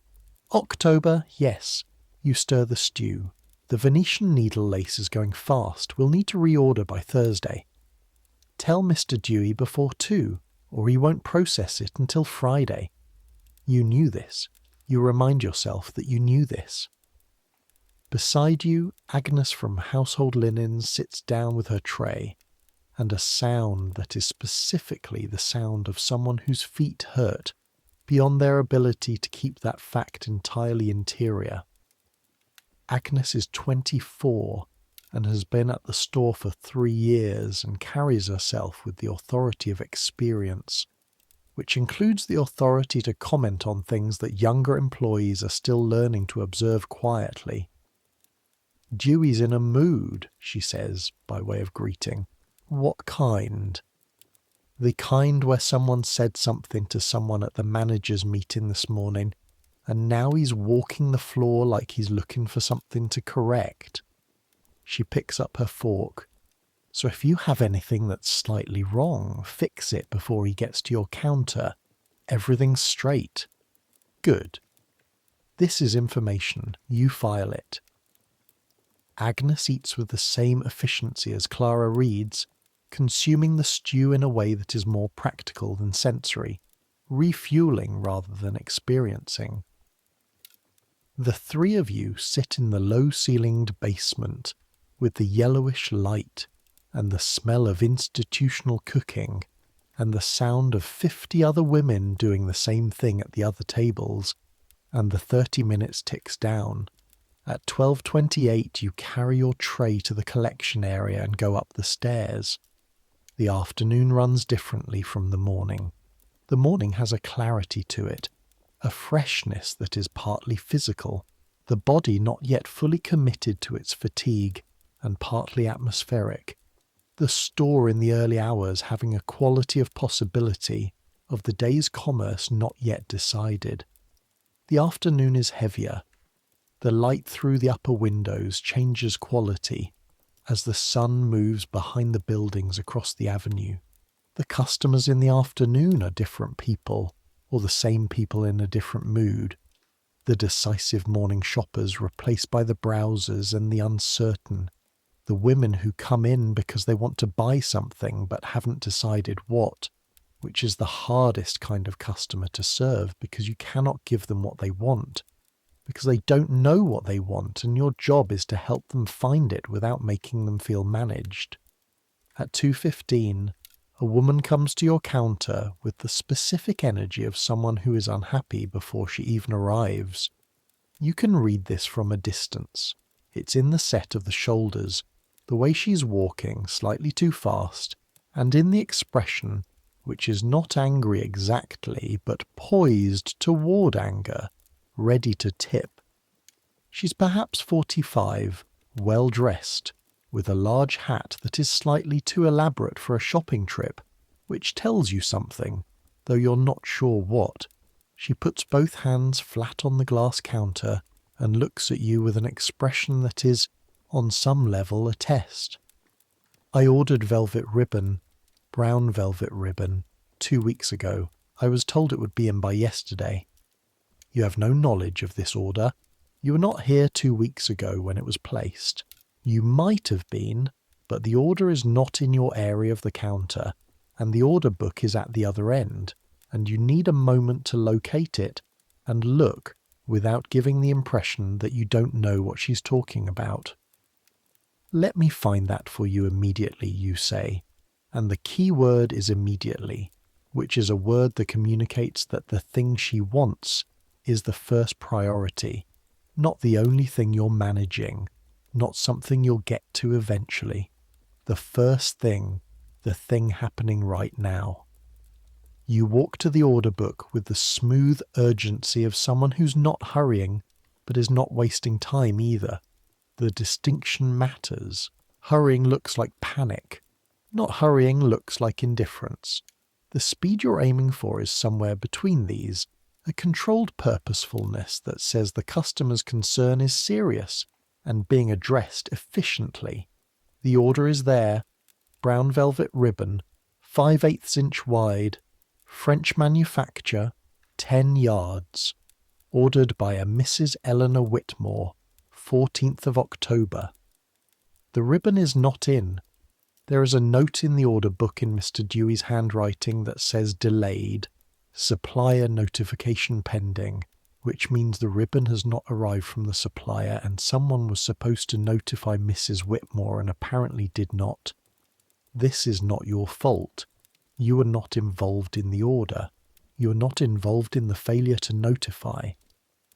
October, yes. You stir the stew. The Venetian needle lace is going fast. We'll need to reorder by Thursday. Tell Mr. Dewey before 2, or he won't process it until Friday. You knew this. You remind yourself that you knew this. Beside you, Agnes from Household Linens sits down with her tray, and a sound that is specifically the sound of someone whose feet hurt, beyond their ability to keep that fact entirely interior. Agnes is 24, and has been at the store for 3 years and carries herself with the authority of experience, which includes the authority to comment on things that younger employees are still learning to observe quietly. "Dewey's in a mood," she says, by way of greeting. "What kind?" "The kind where someone said something to someone at the managers' meeting this morning, and now he's walking the floor like he's looking for something to correct." She picks up her fork. "So if you have anything that's slightly wrong, fix it before he gets to your counter. Everything's straight." "Good. This is information. You file it." Agnes eats with the same efficiency as Clara reads, consuming the stew in a way that is more practical than sensory, refueling rather than experiencing. The three of you sit in the low-ceilinged basement with the yellowish light and the smell of institutional cooking and the sound of 50 other women doing the same thing at the other tables, and the 30 minutes ticks down. At 12:28 you carry your tray to the collection area and go up the stairs. The afternoon runs differently from the morning. The morning has a clarity to it, a freshness that is partly physical, the body not yet fully committed to its fatigue, and partly atmospheric. The store in the early hours having a quality of possibility, of the day's commerce not yet decided. The afternoon is heavier. The light through the upper windows changes quality as the sun moves behind the buildings across the avenue. The customers in the afternoon are different people, or the same people in a different mood. The decisive morning shoppers replaced by the browsers and the uncertain. The women who come in because they want to buy something but haven't decided what, which is the hardest kind of customer to serve because you cannot give them what they want, because they don't know what they want and your job is to help them find it without making them feel managed. At 2:15, a woman comes to your counter with the specific energy of someone who is unhappy before she even arrives. You can read this from a distance. It's in the set of the shoulders, the way she's walking slightly too fast, and in the expression, which is not angry exactly, but poised toward anger, ready to tip. She's perhaps 45, well dressed, with a large hat that is slightly too elaborate for a shopping trip, which tells you something, though you're not sure what. She puts both hands flat on the glass counter and looks at you with an expression that is, on some level, a test. "I ordered velvet ribbon, brown velvet ribbon, 2 weeks ago. I was told it would be in by yesterday." You have no knowledge of this order. You were not here 2 weeks ago when it was placed. You might have been, but the order is not in your area of the counter, and the order book is at the other end, and you need a moment to locate it and look without giving the impression that you don't know what she's talking about. "Let me find that for you immediately," you say, and the key word is immediately, which is a word that communicates that the thing she wants is the first priority, not the only thing you're managing, not something you'll get to eventually. The first thing, the thing happening right now. You walk to the order book with the smooth urgency of someone who's not hurrying, but is not wasting time either. The distinction matters. Hurrying looks like panic. Not hurrying looks like indifference. The speed you're aiming for is somewhere between these, a controlled purposefulness that says the customer's concern is serious and being addressed efficiently. The order is there, brown velvet ribbon, 5/8 inch wide, French manufacture, 10 yards, ordered by a Mrs. Eleanor Whitmore, 14th of October. The ribbon is not in. There is a note in the order book in Mr. Dewey's handwriting that says delayed, supplier notification pending, which means the ribbon has not arrived from the supplier and someone was supposed to notify Mrs. Whitmore and apparently did not. This is not your fault. You are not involved in the order. You are not involved in the failure to notify.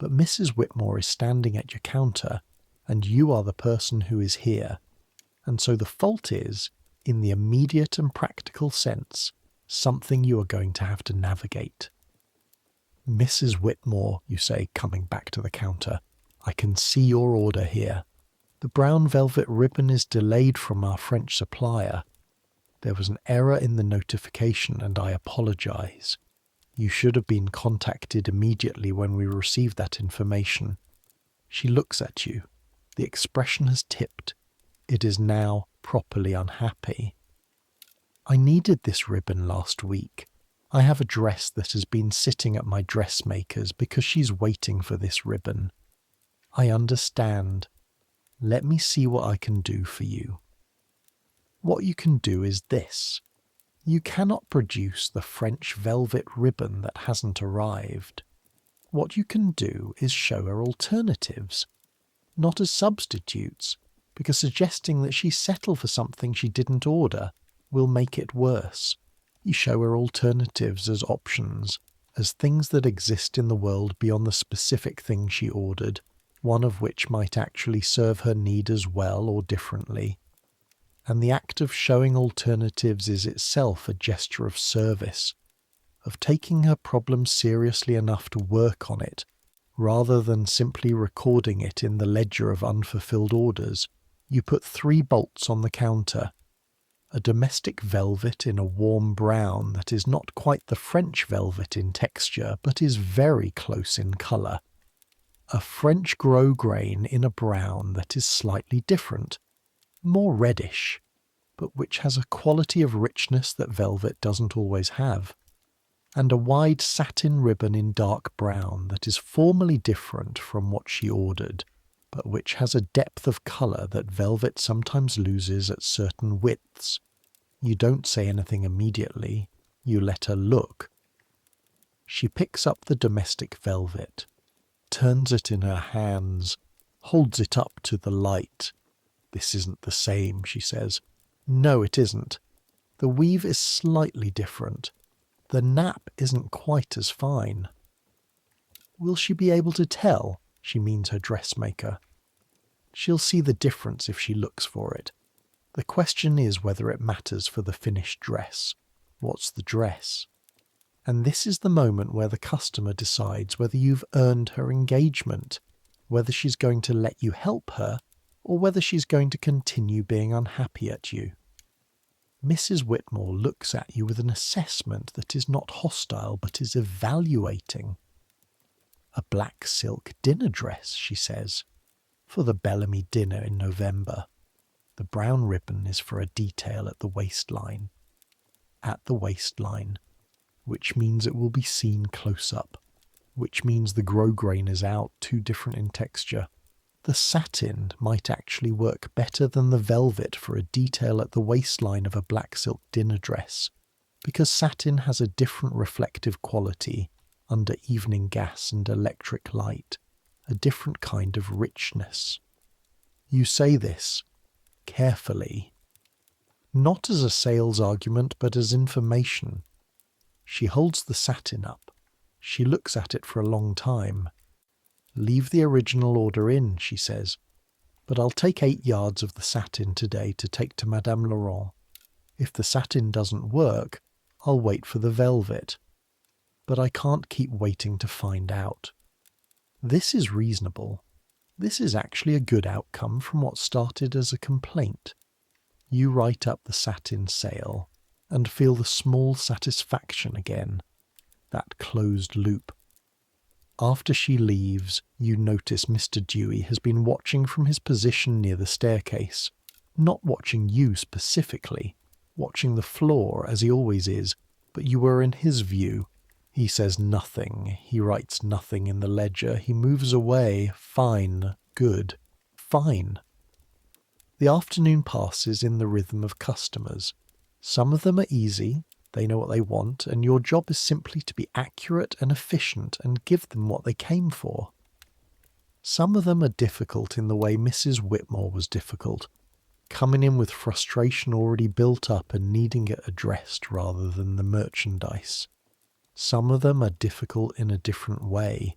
But Mrs. Whitmore is standing at your counter, and you are the person who is here. And so the fault is, in the immediate and practical sense, something you are going to have to navigate. "Mrs. Whitmore," you say, coming back to the counter, "I can see your order here. The brown velvet ribbon is delayed from our French supplier. There was an error in the notification and I apologize. You should have been contacted immediately when we received that information." She looks at you. The expression has tipped. It is now properly unhappy. "I needed this ribbon last week. I have a dress that has been sitting at my dressmaker's because she's waiting for this ribbon. I understand. Let me see what I can do for you." What you can do is this. You cannot produce the French velvet ribbon that hasn't arrived. What you can do is show her alternatives, not as substitutes, because suggesting that she settle for something she didn't order will make it worse. You show her alternatives as options, as things that exist in the world beyond the specific thing she ordered, one of which might actually serve her need as well or differently. And the act of showing alternatives is itself a gesture of service, of taking her problem seriously enough to work on it, rather than simply recording it in the ledger of unfulfilled orders. You put 3 bolts on the counter. A domestic velvet in a warm brown that is not quite the French velvet in texture, but is very close in colour. A French grosgrain in a brown that is slightly different, more reddish, but which has a quality of richness that velvet doesn't always have. And a wide satin ribbon in dark brown that is formally different from what she ordered, but which has a depth of colour that velvet sometimes loses at certain widths. You don't say anything immediately. You let her look. She picks up the domestic velvet, turns it in her hands, holds it up to the light. "This isn't the same," she says. "No, it isn't. The weave is slightly different. The nap isn't quite as fine." Will she be able to tell? She means her dressmaker. She'll see the difference if she looks for it. The question is whether it matters for the finished dress. What's the dress? And this is the moment where the customer decides whether you've earned her engagement, whether she's going to let you help her, or whether she's going to continue being unhappy at you. Mrs. Whitmore looks at you with an assessment that is not hostile but is evaluating. "A black silk dinner dress," she says, "for the Bellamy dinner in November. The brown ribbon is for a detail at the waistline." At the waistline, which means it will be seen close up, which means the grosgrain is out, too different in texture. The satin might actually work better than the velvet for a detail at the waistline of a black silk dinner dress, because satin has a different reflective quality under evening gas and electric light, a different kind of richness. You say this carefully, not as a sales argument but as information. She holds the satin up. She looks at it for a long time. "Leave the original order in," she says, "but I'll take 8 yards of the satin today to take to Madame Laurent. If the satin doesn't work, I'll wait for the velvet. But I can't keep waiting to find out." This is reasonable. This is actually a good outcome from what started as a complaint. You write up the satin sale and feel the small satisfaction again, that closed loop. After she leaves, you notice Mr. Dewey has been watching from his position near the staircase, not watching you specifically, watching the floor as he always is, but you were in his view. He says nothing, he writes nothing in the ledger, he moves away. Fine, good, fine. The afternoon passes in the rhythm of customers. Some of them are easy, they know what they want, and your job is simply to be accurate and efficient and give them what they came for. Some of them are difficult in the way Mrs. Whitmore was difficult, coming in with frustration already built up and needing it addressed rather than the merchandise. Some of them are difficult in a different way,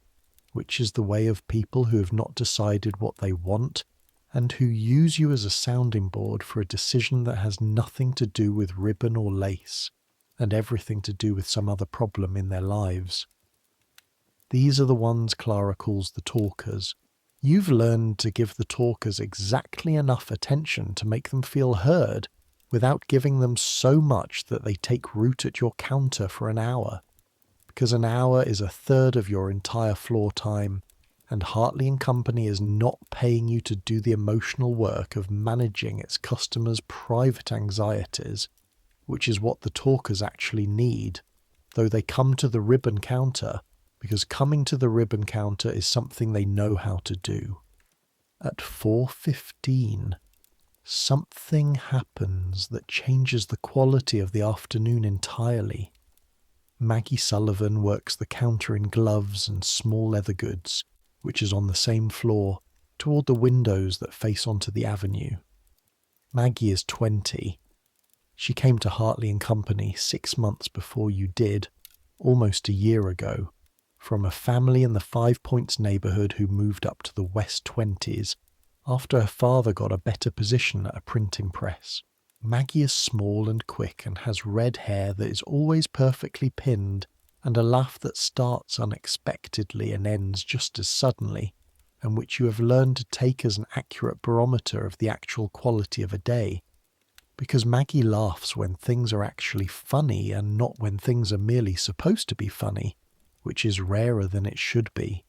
which is the way of people who have not decided what they want and who use you as a sounding board for a decision that has nothing to do with ribbon or lace, and everything to do with some other problem in their lives. These are the ones Clara calls the talkers. You've learned to give the talkers exactly enough attention to make them feel heard, without giving them so much that they take root at your counter for an hour. Because an hour is a third of your entire floor time, and Hartley and Company is not paying you to do the emotional work of managing its customers' private anxieties, which is what the talkers actually need, though they come to the ribbon counter because coming to the ribbon counter is something they know how to do. At 4:15, something happens that changes the quality of the afternoon entirely. Maggie Sullivan works the counter in gloves and small leather goods, which is on the same floor, toward the windows that face onto the avenue. Maggie is 20. She came to Hartley and Company 6 months before you did, almost a year ago, from a family in the Five Points neighbourhood who moved up to the West 20s after her father got a better position at a printing press. Maggie is small and quick and has red hair that is always perfectly pinned and a laugh that starts unexpectedly and ends just as suddenly, and which you have learned to take as an accurate barometer of the actual quality of a day. Because Maggie laughs when things are actually funny and not when things are merely supposed to be funny, which is rarer than it should be.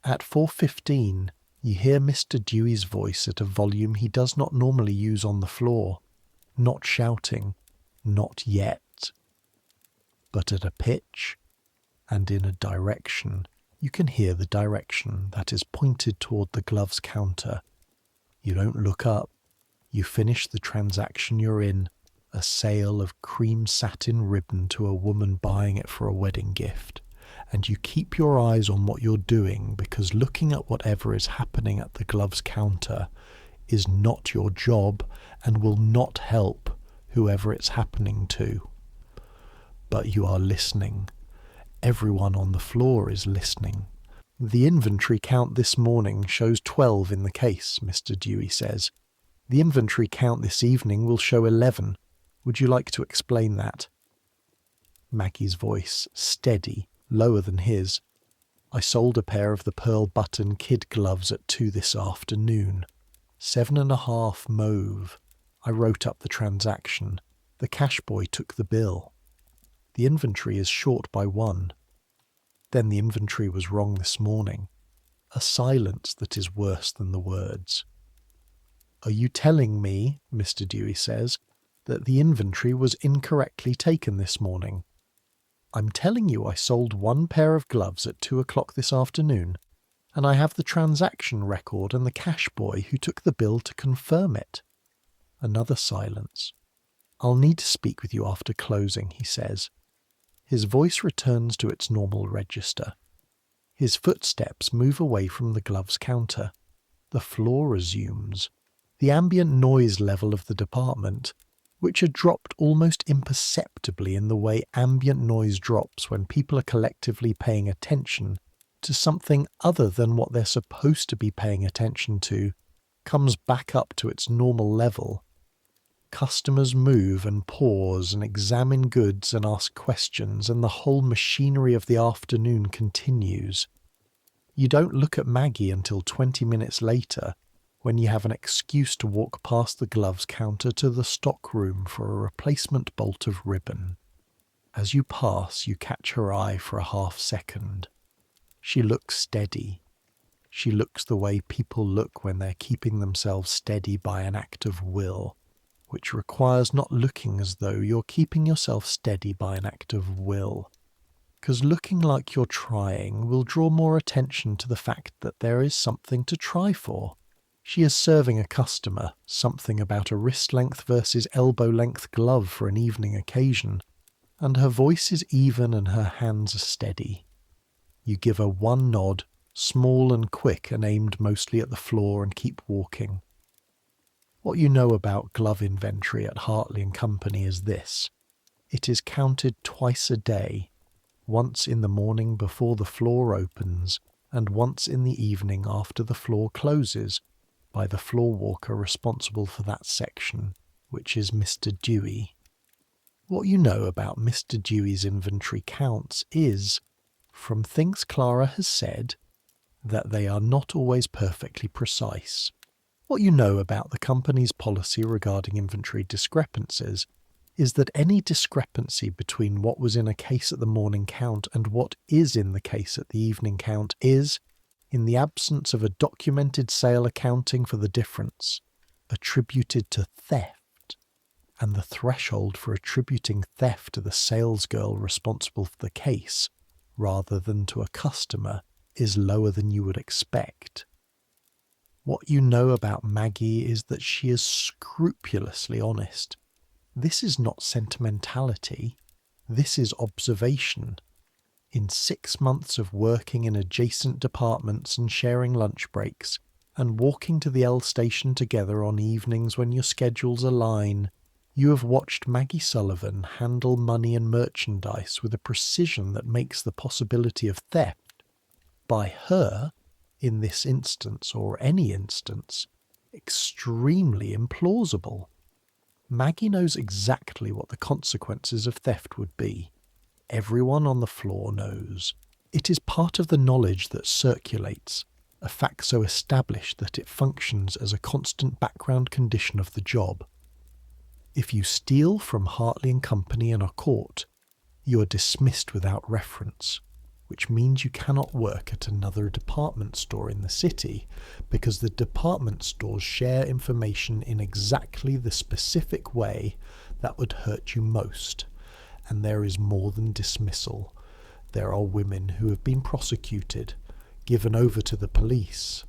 At 4:15, you hear Mr. Dewey's voice at a volume he does not normally use on the floor, not shouting, not yet, but at a pitch and in a direction. You can hear the direction that is pointed toward the gloves counter. You don't look up. You finish the transaction you're in, a sale of cream satin ribbon to a woman buying it for a wedding gift, and you keep your eyes on what you're doing because looking at whatever is happening at the gloves counter is not your job and will not help whoever it's happening to. But you are listening. Everyone on the floor is listening. The inventory count this morning shows 12 in the case, Mr. Dewey says. The inventory count this evening will show 11. Would you like to explain that? Maggie's voice, steady, lower than his. I sold a pair of the pearl button kid gloves at 2 this afternoon. 7.5 mauve. I wrote up the transaction. The cash boy took the bill. The inventory is short by 1. Then the inventory was wrong this morning. A silence that is worse than the words. Are you telling me, Mr. Dewey says, that the inventory was incorrectly taken this morning? I'm telling you I sold 1 pair of gloves at 2 o'clock this afternoon, and I have the transaction record and the cash boy who took the bill to confirm it. Another silence. I'll need to speak with you after closing, he says. His voice returns to its normal register. His footsteps move away from the gloves counter. The floor resumes. The ambient noise level of the department, which had dropped almost imperceptibly in the way ambient noise drops when people are collectively paying attention to something other than what they're supposed to be paying attention to, comes back up to its normal level. Customers move and pause and examine goods and ask questions, and the whole machinery of the afternoon continues. You don't look at Maggie until 20 minutes later, when you have an excuse to walk past the gloves counter to the stock room for a replacement bolt of ribbon. As you pass, you catch her eye for a half-second. She looks steady. She looks the way people look when they're keeping themselves steady by an act of will, which requires not looking as though you're keeping yourself steady by an act of will. Because looking like you're trying will draw more attention to the fact that there is something to try for. She is serving a customer something about a wrist-length versus elbow-length glove for an evening occasion, and her voice is even and her hands are steady. You give her one nod, small and quick and aimed mostly at the floor, and keep walking. What you know about glove inventory at Hartley and Company is this. It is counted twice a day, once in the morning before the floor opens, and once in the evening after the floor closes. by the floor walker responsible for that section, which is Mr. Dewey. What you know about Mr. Dewey's inventory counts is, from things Clara has said, that they are not always perfectly precise. What you know about the company's policy regarding inventory discrepancies is that any discrepancy between what was in a case at the morning count and what is in the case at the evening count is, in the absence of a documented sale accounting for the difference, attributed to theft. And the threshold for attributing theft to the salesgirl responsible for the case, rather than to a customer, is lower than you would expect. What you know about Maggie is that she is scrupulously honest. This is not sentimentality, this is observation. In 6 months of working in adjacent departments and sharing lunch breaks, and walking to the L station together on evenings when your schedules align, you have watched Maggie Sullivan handle money and merchandise with a precision that makes the possibility of theft, by her, in this instance or any instance, extremely implausible. Maggie knows exactly what the consequences of theft would be. Everyone on the floor knows. It is part of the knowledge that circulates, a fact so established that it functions as a constant background condition of the job. If you steal from Hartley and Company and are caught, you are dismissed without reference, which means you cannot work at another department store in the city because the department stores share information in exactly the specific way that would hurt you most. And there is more than dismissal. There are women who have been prosecuted, given over to the police.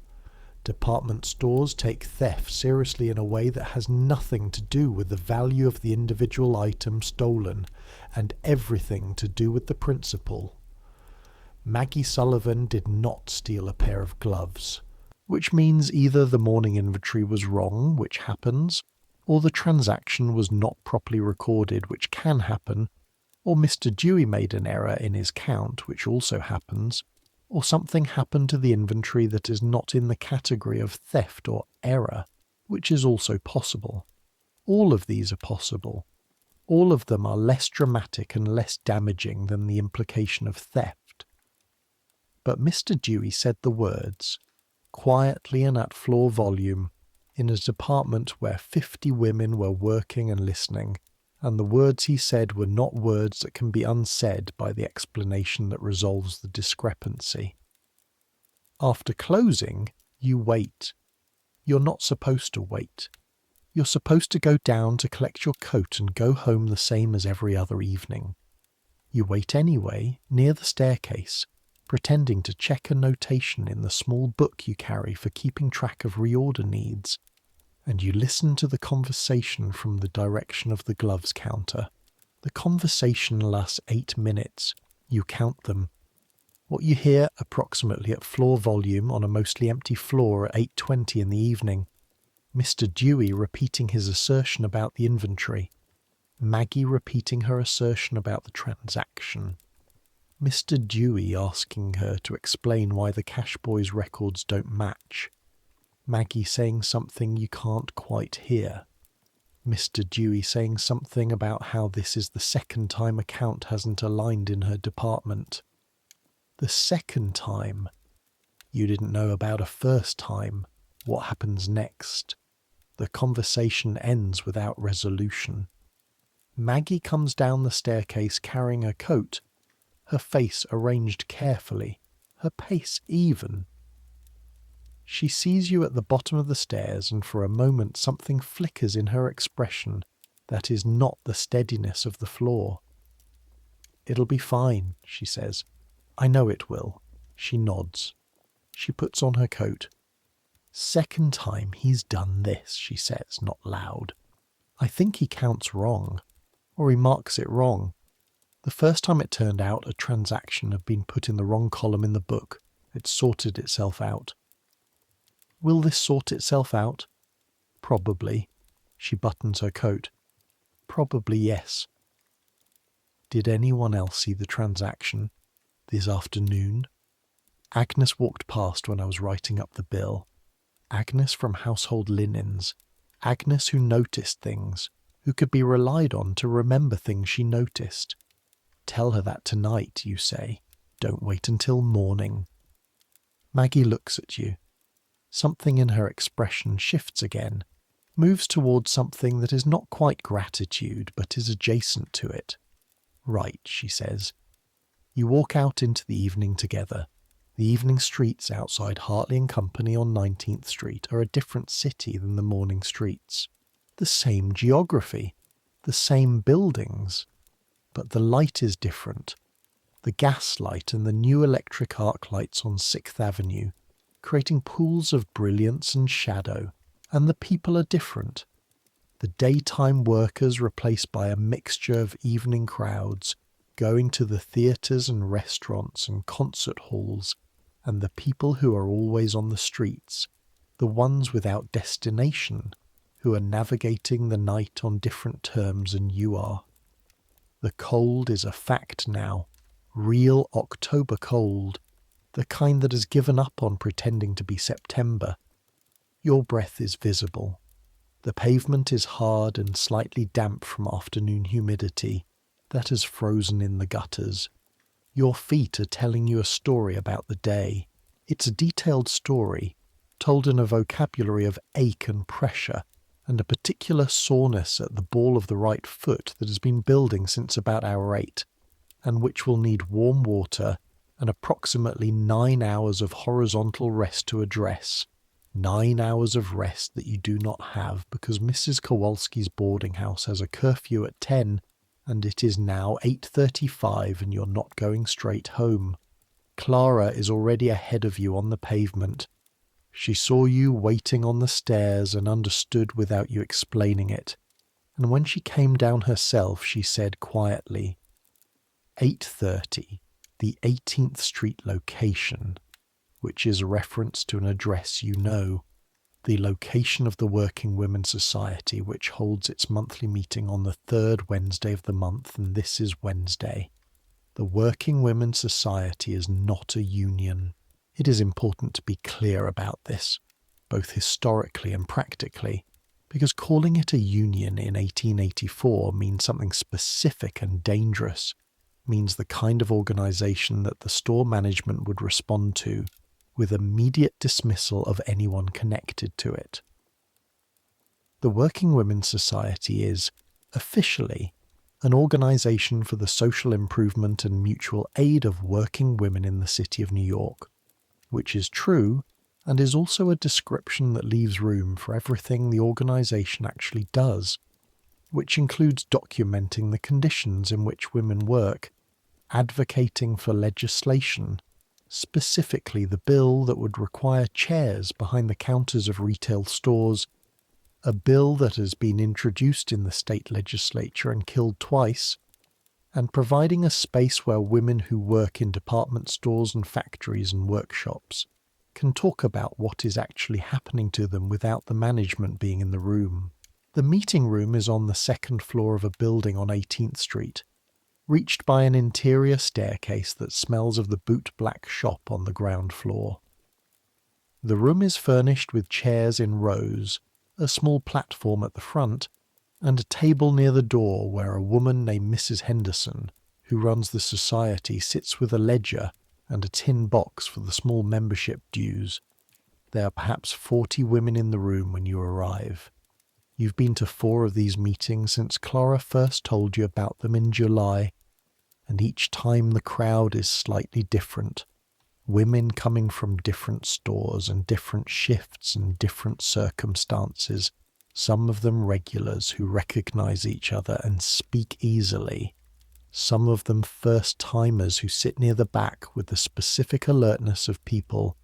Department stores take theft seriously in a way that has nothing to do with the value of the individual item stolen and everything to do with the principle. Maggie Sullivan did not steal a pair of gloves, which means either the morning inventory was wrong, which happens, or the transaction was not properly recorded, which can happen, or Mr. Dewey made an error in his count, which also happens, or something happened to the inventory that is not in the category of theft or error, which is also possible. All of these are possible. All of them are less dramatic and less damaging than the implication of theft. But Mr. Dewey said the words, quietly and at floor volume, in a department where 50 women were working and listening, and the words he said were not words that can be unsaid by the explanation that resolves the discrepancy. After closing, you wait. You're not supposed to wait. You're supposed to go down to collect your coat and go home the same as every other evening. You wait anyway, near the staircase, pretending to check a notation in the small book you carry for keeping track of reorder needs, and you listen to the conversation from the direction of the gloves counter. The conversation lasts 8 minutes. You count them. What you hear approximately at floor volume on a mostly empty floor at 8:20 in the evening. Mr. Dewey repeating his assertion about the inventory. Maggie repeating her assertion about the transaction. Mr. Dewey asking her to explain why the cash boy's records don't match. Maggie saying something you can't quite hear. Mr. Dewey saying something about how this is the second time a count hasn't aligned in her department. The second time. You didn't know about a first time. What happens next? The conversation ends without resolution. Maggie comes down the staircase carrying her coat, her face arranged carefully, her pace even. She sees you at the bottom of the stairs, and for a moment something flickers in her expression that is not the steadiness of the floor. "It'll be fine," she says. "I know it will." She nods. She puts on her coat. "Second time he's done this," she says, not loud. "I think he counts wrong, or he marks it wrong. The first time it turned out a transaction had been put in the wrong column in the book. It sorted itself out. Will this sort itself out? Probably." She buttons her coat. "Probably yes." "Did anyone else see the transaction this afternoon?" "Agnes walked past when I was writing up the bill." Agnes from Household Linens. Agnes who noticed things, who could be relied on to remember things she noticed. Tell her that tonight, you say. Don't wait until morning. Maggie looks at you. Something in her expression shifts again, moves towards something that is not quite gratitude, but is adjacent to it. Right, she says. You walk out into the evening together. The evening streets outside Hartley and Company on 19th Street are a different city than the morning streets. The same geography, the same buildings, but the light is different. The gas light and the new electric arc lights on Sixth Avenue, creating pools of brilliance and shadow, and the people are different. The daytime workers replaced by a mixture of evening crowds, going to the theatres and restaurants and concert halls, and the people who are always on the streets, the ones without destination, who are navigating the night on different terms than you are. The cold is a fact now, real October cold, the kind that has given up on pretending to be September. Your breath is visible. The pavement is hard and slightly damp from afternoon humidity that has frozen in the gutters. Your feet are telling you a story about the day. It's a detailed story, told in a vocabulary of ache and pressure, and a particular soreness at the ball of the right foot that has been building since about hour 8, and which will need warm water and approximately 9 hours of horizontal rest to address. 9 hours of rest that you do not have because Mrs. Kowalski's boarding house has a curfew at 10, and it is now 8:35 and you're not going straight home. Clara is already ahead of you on the pavement. She saw you waiting on the stairs and understood without you explaining it, and when she came down herself she said quietly, 8:30, the 18th Street location, which is a reference to an address you know, the location of the Working Women's Society, which holds its monthly meeting on the third Wednesday of the month, and this is Wednesday. The Working Women's Society is not a union. It is important to be clear about this, both historically and practically, because calling it a union in 1884 means something specific and dangerous, means the kind of organisation that the store management would respond to with immediate dismissal of anyone connected to it. The Working Women's Society is, officially, an organisation for the social improvement and mutual aid of working women in the city of New York, which is true and is also a description that leaves room for everything the organisation actually does, which includes documenting the conditions in which women work, advocating for legislation, specifically the bill that would require chairs behind the counters of retail stores, a bill that has been introduced in the state legislature and killed twice, and providing a space where women who work in department stores and factories and workshops can talk about what is actually happening to them without the management being in the room. The meeting room is on the second floor of a building on 18th Street, reached by an interior staircase that smells of the boot-black shop on the ground floor. The room is furnished with chairs in rows, a small platform at the front, and a table near the door where a woman named Mrs. Henderson, who runs the society, sits with a ledger and a tin box for the small membership dues. There are perhaps 40 women in the room when you arrive. You've been to 4 of these meetings since Clara first told you about them in July, and each time the crowd is slightly different. Women coming from different stores and different shifts and different circumstances, some of them regulars who recognize each other and speak easily, some of them first-timers who sit near the back with the specific alertness of people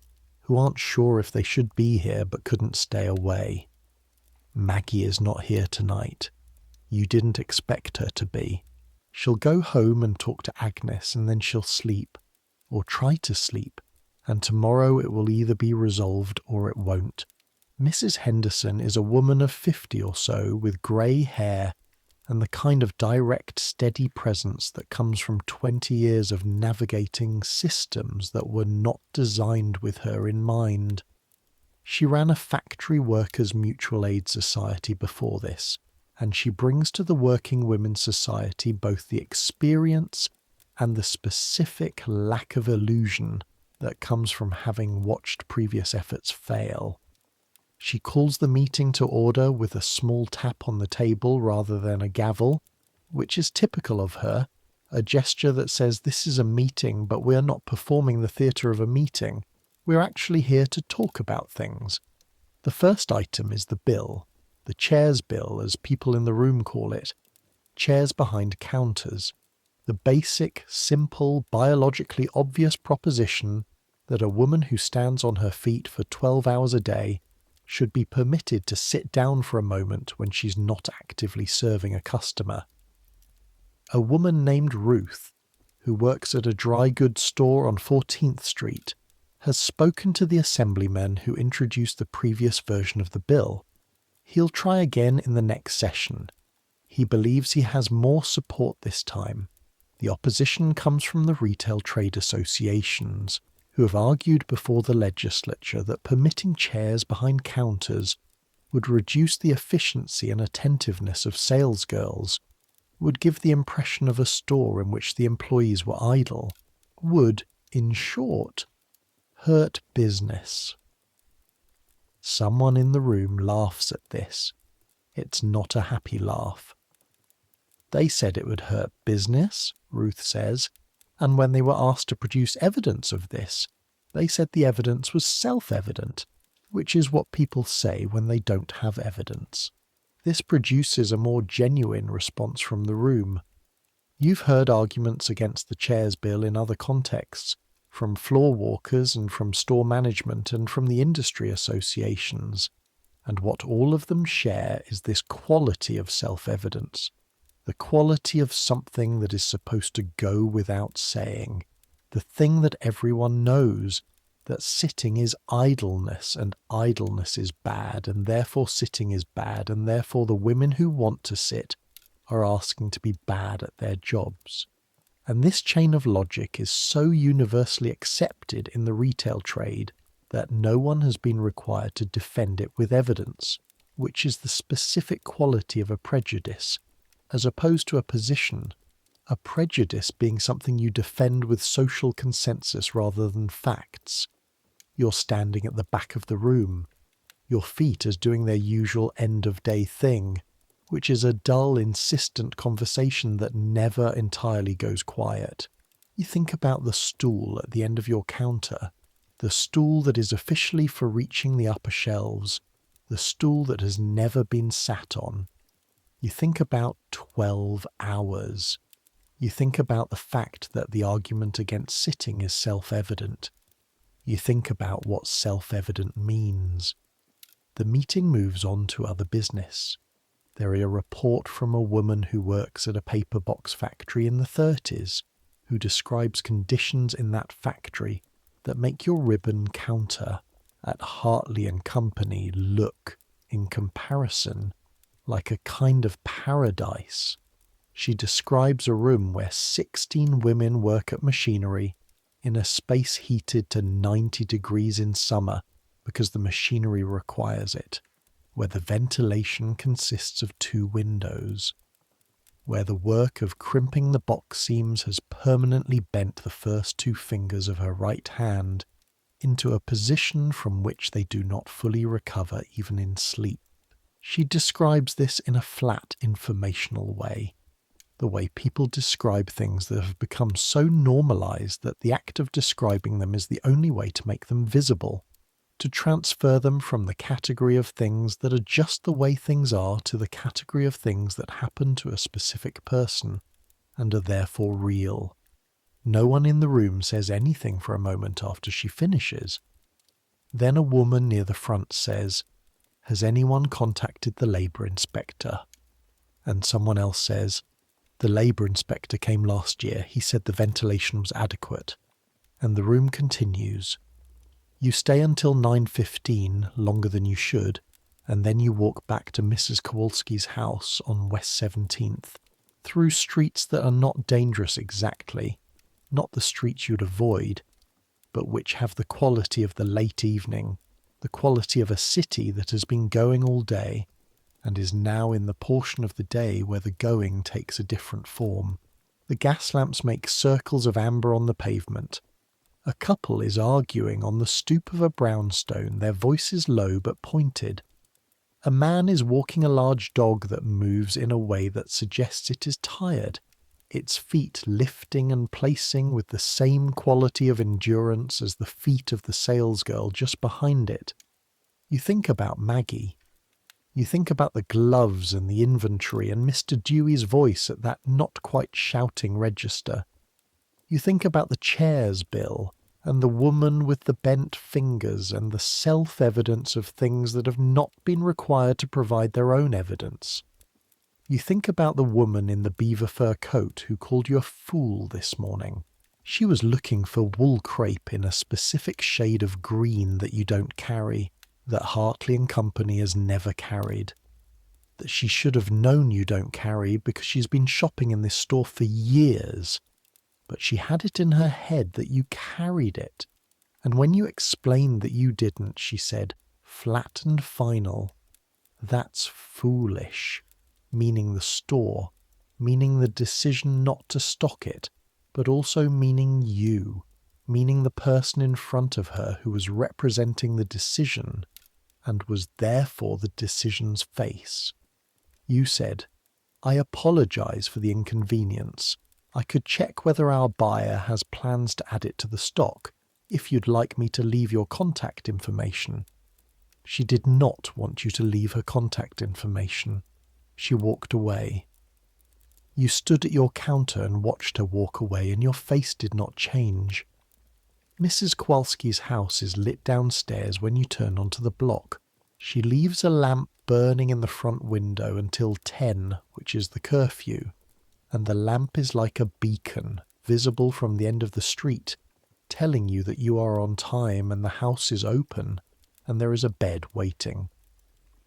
who aren't sure if they should be here but couldn't stay away. Maggie is not here tonight. You didn't expect her to be. She'll go home and talk to Agnes and then she'll sleep, or try to sleep, and tomorrow it will either be resolved or it won't. Mrs. Henderson is a woman of 50 or so with grey hair and the kind of direct, steady presence that comes from 20 years of navigating systems that were not designed with her in mind. She ran a factory workers' mutual aid society before this, and she brings to the Working Women's Society both the experience and the specific lack of illusion that comes from having watched previous efforts fail. She calls the meeting to order with a small tap on the table rather than a gavel, which is typical of her, a gesture that says this is a meeting, but we are not performing the theatre of a meeting. We're actually here to talk about things. The first item is the bill, the chairs bill as people in the room call it, chairs behind counters, the basic, simple, biologically obvious proposition that a woman who stands on her feet for 12 hours a day should be permitted to sit down for a moment when she's not actively serving a customer. A woman named Ruth, who works at a dry goods store on 14th Street, has spoken to the assemblyman who introduced the previous version of the bill. He'll try again in the next session. He believes he has more support this time. The opposition comes from the retail trade associations, who have argued before the legislature that permitting chairs behind counters would reduce the efficiency and attentiveness of salesgirls, would give the impression of a store in which the employees were idle, would, in short, hurt business. Someone in the room laughs at this. It's not a happy laugh. They said it would hurt business, Ruth says, and when they were asked to produce evidence of this, they said the evidence was self-evident, which is what people say when they don't have evidence. This produces a more genuine response from the room. You've heard arguments against the chairs bill in other contexts, from floor walkers and from store management and from the industry associations, and what all of them share is this quality of self-evidence, the quality of something that is supposed to go without saying, the thing that everyone knows, that sitting is idleness and idleness is bad and therefore sitting is bad and therefore the women who want to sit are asking to be bad at their jobs. And this chain of logic is so universally accepted in the retail trade that no one has been required to defend it with evidence, which is the specific quality of a prejudice, as opposed to a position, a prejudice being something you defend with social consensus rather than facts. You're standing at the back of the room, your feet as doing their usual end-of-day thing, which is a dull, insistent conversation that never entirely goes quiet. You think about the stool at the end of your counter, the stool that is officially for reaching the upper shelves, the stool that has never been sat on. You think about 12 hours. You think about the fact that the argument against sitting is self-evident. You think about what self-evident means. The meeting moves on to other business. There is a report from a woman who works at a paper box factory in the 30s, who describes conditions in that factory that make your ribbon counter at Hartley and Company look, in comparison, like a kind of paradise. She describes a room where 16 women work at machinery in a space heated to 90 degrees in summer because the machinery requires it, where the ventilation consists of 2 windows, where the work of crimping the box seams has permanently bent the first 2 fingers of her right hand into a position from which they do not fully recover even in sleep. She describes this in a flat, informational way, the way people describe things that have become so normalized that the act of describing them is the only way to make them visible, to transfer them from the category of things that are just the way things are to the category of things that happen to a specific person and are therefore real. No one in the room says anything for a moment after she finishes. Then a woman near the front says, "Has anyone contacted the labour inspector?" And someone else says, "The labour inspector came last year. He said the ventilation was adequate." And the room continues. You stay until 9:15, longer than you should, and then you walk back to Mrs. Kowalski's house on West 17th, through streets that are not dangerous exactly, not the streets you'd avoid, but which have the quality of the late evening, the quality of a city that has been going all day and is now in the portion of the day where the going takes a different form. The gas lamps make circles of amber on the pavement. A couple is arguing on the stoop of a brownstone, their voices low but pointed. A man is walking a large dog that moves in a way that suggests it is tired, its feet lifting and placing with the same quality of endurance as the feet of the salesgirl just behind it. You think about Maggie. You think about the gloves and the inventory and Mr. Dewey's voice at that not quite shouting register. You think about the chairs bill and the woman with the bent fingers and the self-evidence of things that have not been required to provide their own evidence. You think about the woman in the beaver fur coat who called you a fool this morning. She was looking for wool crepe in a specific shade of green that you don't carry, that Hartley and Company has never carried, that she should have known you don't carry because she's been shopping in this store for years. But she had it in her head that you carried it, and when you explained that you didn't, she said, flat and final, "That's foolish," meaning the store, meaning the decision not to stock it, but also meaning you, meaning the person in front of her who was representing the decision and was therefore the decision's face. You said, "I apologize for the inconvenience. I could check whether our buyer has plans to add it to the stock, if you'd like me to leave your contact information." She did not want you to leave her contact information. She walked away. You stood at your counter and watched her walk away, and your face did not change. Mrs. Kowalski's house is lit downstairs when you turn onto the block. She leaves a lamp burning in the front window until 10, which is the curfew, and the lamp is like a beacon, visible from the end of the street, telling you that you are on time and the house is open, and there is a bed waiting.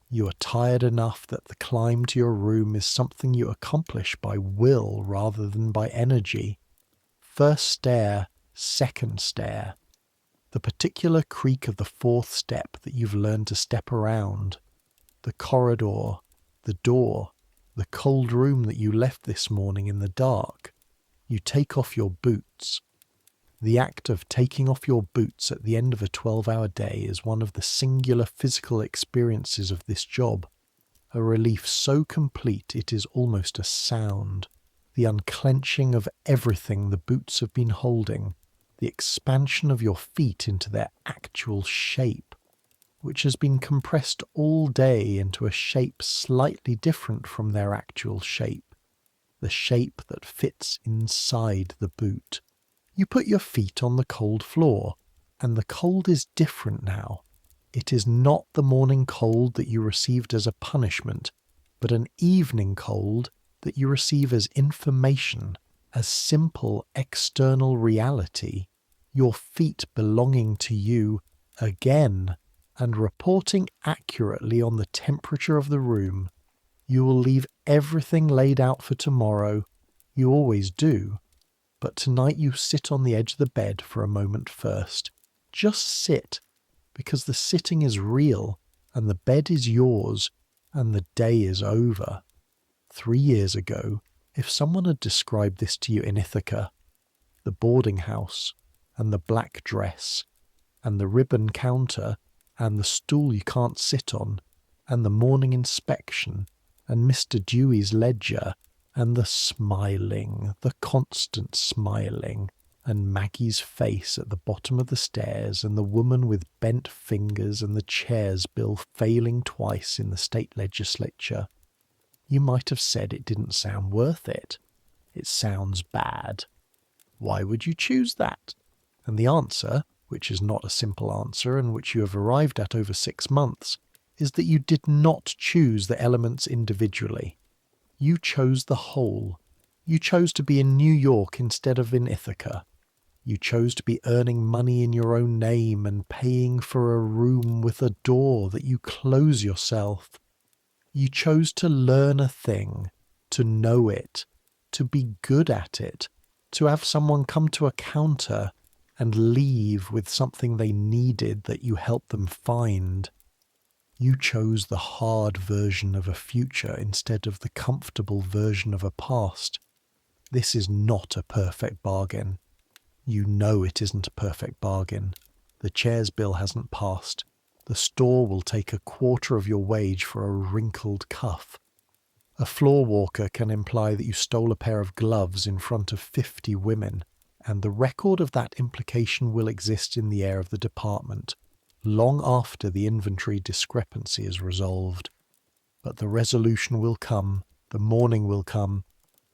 You are tired enough that the climb to your room is something you accomplish by will rather than by energy. First stair, second stair. The particular creak of the fourth step that you've learned to step around. The corridor, the door, the cold room that you left this morning in the dark. You take off your boots. The act of taking off your boots at the end of a 12-hour day is one of the singular physical experiences of this job, a relief so complete it is almost a sound, the unclenching of everything the boots have been holding, the expansion of your feet into their actual shape, which has been compressed all day into a shape slightly different from their actual shape, the shape that fits inside the boot. You put your feet on the cold floor, and the cold is different now. It is not the morning cold that you received as a punishment, but an evening cold that you receive as information, as simple external reality, your feet belonging to you again, and reporting accurately on the temperature of the room. You will leave everything laid out for tomorrow. You always do. But tonight you sit on the edge of the bed for a moment first. Just sit, because the sitting is real, and the bed is yours, and the day is over. 3 years ago, if someone had described this to you in Ithaca, the boarding house, and the black dress, and the ribbon counter, and the stool you can't sit on, and the morning inspection, and Mr. Dewey's ledger, and the smiling, the constant smiling, and Maggie's face at the bottom of the stairs, and the woman with bent fingers, and the chairs bill failing twice in the state legislature, you might have said it didn't sound worth it. It sounds bad. Why would you choose that? And the answer, which is not a simple answer and which you have arrived at over 6 months, is that you did not choose the elements individually. You chose the whole. You chose to be in New York instead of in Ithaca. You chose to be earning money in your own name and paying for a room with a door that you close yourself. You chose to learn a thing, to know it, to be good at it, to have someone come to a counter and leave with something they needed that you helped them find. You chose the hard version of a future instead of the comfortable version of a past. This is not a perfect bargain. You know it isn't a perfect bargain. The chairs bill hasn't passed. The store will take a quarter of your wage for a wrinkled cuff. A floor walker can imply that you stole a pair of gloves in front of 50 women, and the record of that implication will exist in the air of the department, long after the inventory discrepancy is resolved. But the resolution will come, the morning will come,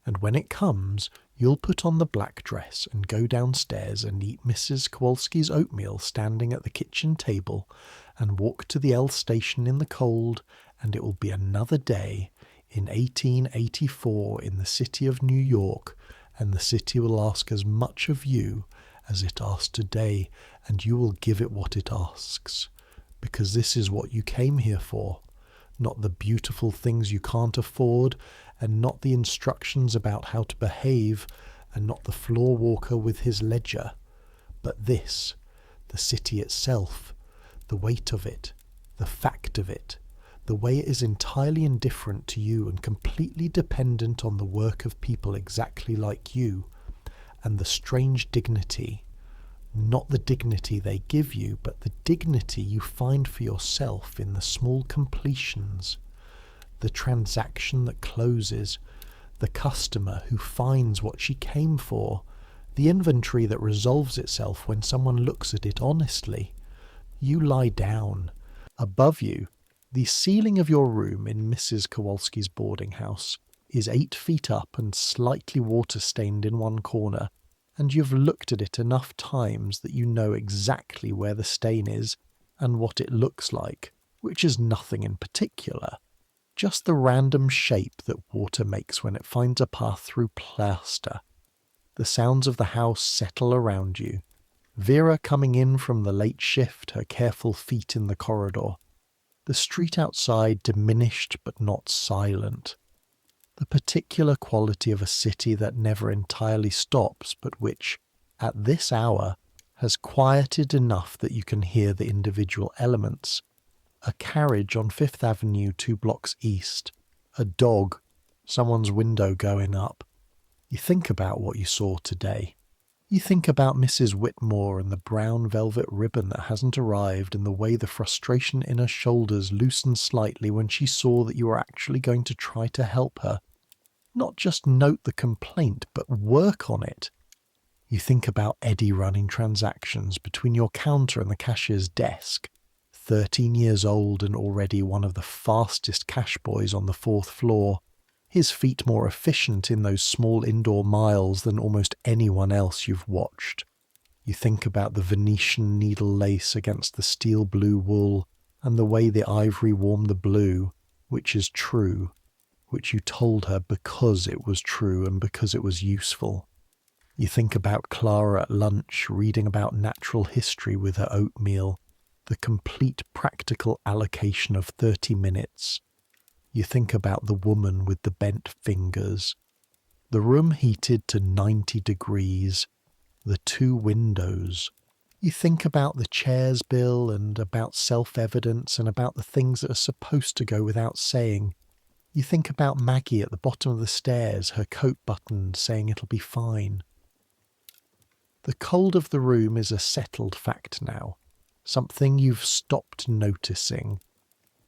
and when it comes, you'll put on the black dress and go downstairs and eat Mrs. Kowalski's oatmeal standing at the kitchen table and walk to the L station in the cold, and it will be another day in 1884 in the city of New York, and the city will ask as much of you as it asks today, and you will give it what it asks, because this is what you came here for, not the beautiful things you can't afford, and not the instructions about how to behave, and not the floor walker with his ledger, but this, the city itself, the weight of it, the fact of it, the way it is entirely indifferent to you and completely dependent on the work of people exactly like you, and the strange dignity, not the dignity they give you, but the dignity you find for yourself in the small completions, the transaction that closes, the customer who finds what she came for, the inventory that resolves itself when someone looks at it honestly. You lie down. Above you, the ceiling of your room in Mrs. Kowalski's boarding house is 8 feet up and slightly water-stained in one corner, and you've looked at it enough times that you know exactly where the stain is and what it looks like, which is nothing in particular, just the random shape that water makes when it finds a path through plaster. The sounds of the house settle around you. Vera coming in from the late shift, her careful feet in the corridor. The street outside diminished but not silent. The particular quality of a city that never entirely stops, but which, at this hour, has quieted enough that you can hear the individual elements. A carriage on Fifth Avenue 2 blocks east. A dog. Someone's window going up. You think about what you saw today. You think about Mrs. Whitmore and the brown velvet ribbon that hasn't arrived, and the way the frustration in her shoulders loosened slightly when she saw that you were actually going to try to help her. Not just note the complaint, but work on it. You think about Eddie running transactions between your counter and the cashier's desk. 13 years old and already one of the fastest cash boys on the 4th floor. His feet more efficient in those small indoor miles than almost anyone else you've watched. You think about the Venetian needle lace against the steel blue wool, and the way the ivory warmed the blue, which is true, which you told her because it was true and because it was useful. You think about Clara at lunch reading about natural history with her oatmeal, the complete practical allocation of 30 minutes. You think about the woman with the bent fingers, the room heated to 90 degrees, the 2 windows. You think about the chairs bill and about self-evidence and about the things that are supposed to go without saying. You think about Maggie at the bottom of the stairs, her coat buttoned, saying it'll be fine. The cold of the room is a settled fact now, something you've stopped noticing,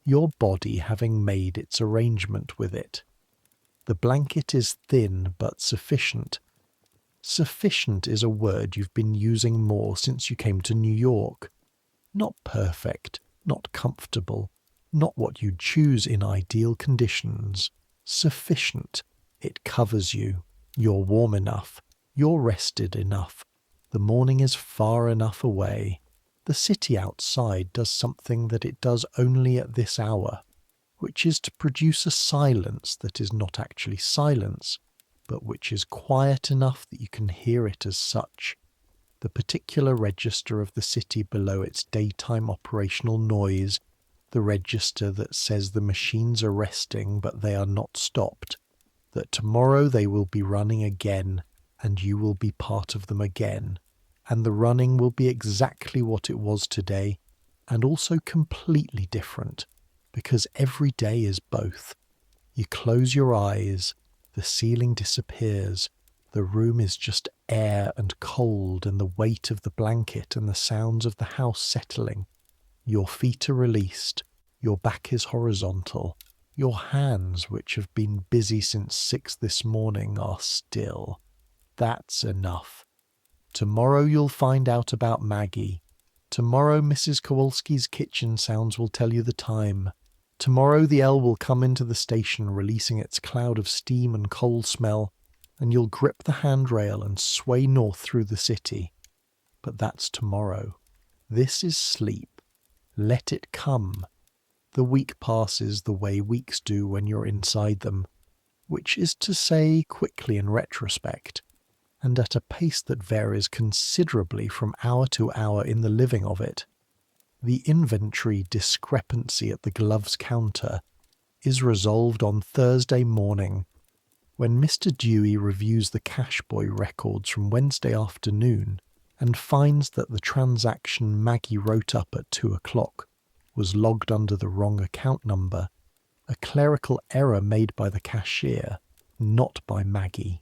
your body having made its arrangement with it. The blanket is thin but sufficient. Sufficient is a word you've been using more since you came to New York. Not perfect, not comfortable, not what you'd choose in ideal conditions. Sufficient. It covers you. You're warm enough. You're rested enough. The morning is far enough away. The city outside does something that it does only at this hour, which is to produce a silence that is not actually silence, but which is quiet enough that you can hear it as such. The particular register of the city below its daytime operational noise, the register that says the machines are resting but they are not stopped, that tomorrow they will be running again and you will be part of them again, and the running will be exactly what it was today, and also completely different, because every day is both. You close your eyes, the ceiling disappears, the room is just air and cold and the weight of the blanket and the sounds of the house settling. Your feet are released, your back is horizontal, your hands, which have been busy since 6 this morning, are still. That's enough. Tomorrow you'll find out about Maggie. Tomorrow Mrs. Kowalski's kitchen sounds will tell you the time. Tomorrow the L will come into the station releasing its cloud of steam and coal smell, and you'll grip the handrail and sway north through the city. But that's tomorrow. This is sleep. Let it come. The week passes the way weeks do when you're inside them, which is to say quickly in retrospect, and at a pace that varies considerably from hour to hour in the living of it. The inventory discrepancy at the gloves counter is resolved on Thursday morning, when Mr. Dewey reviews the cash boy records from Wednesday afternoon and finds that the transaction Maggie wrote up at 2 o'clock was logged under the wrong account number, a clerical error made by the cashier, not by Maggie,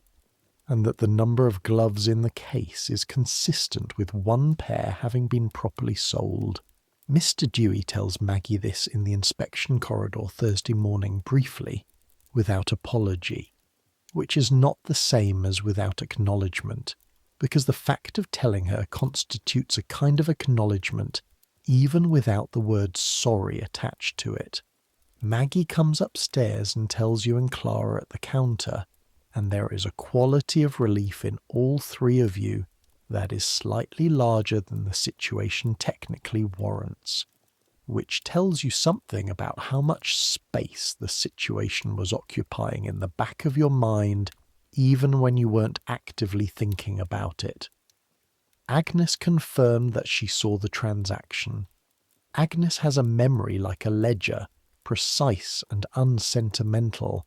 and that the number of gloves in the case is consistent with one pair having been properly sold. Mr. Dewey tells Maggie this in the inspection corridor Thursday morning briefly, without apology, which is not the same as without acknowledgement, because the fact of telling her constitutes a kind of acknowledgement even without the word sorry attached to it. Maggie comes upstairs and tells you and Clara at the counter, and there is a quality of relief in all three of you that is slightly larger than the situation technically warrants, which tells you something about how much space the situation was occupying in the back of your mind even when you weren't actively thinking about it. Agnes confirmed that she saw the transaction. Agnes has a memory like a ledger, precise and unsentimental,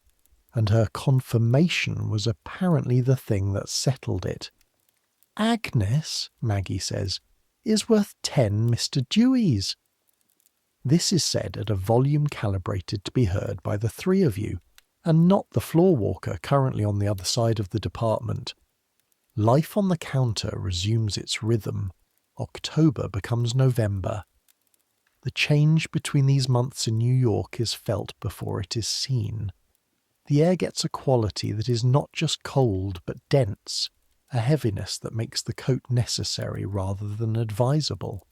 and her confirmation was apparently the thing that settled it. Agnes, Maggie says, is worth 10 Mr. Deweys. This is said at a volume calibrated to be heard by the three of you, and not the floor walker currently on the other side of the department. Life on the counter resumes its rhythm. October becomes November. The change between these months in New York is felt before it is seen. The air gets a quality that is not just cold but dense, a heaviness that makes the coat necessary rather than advisable.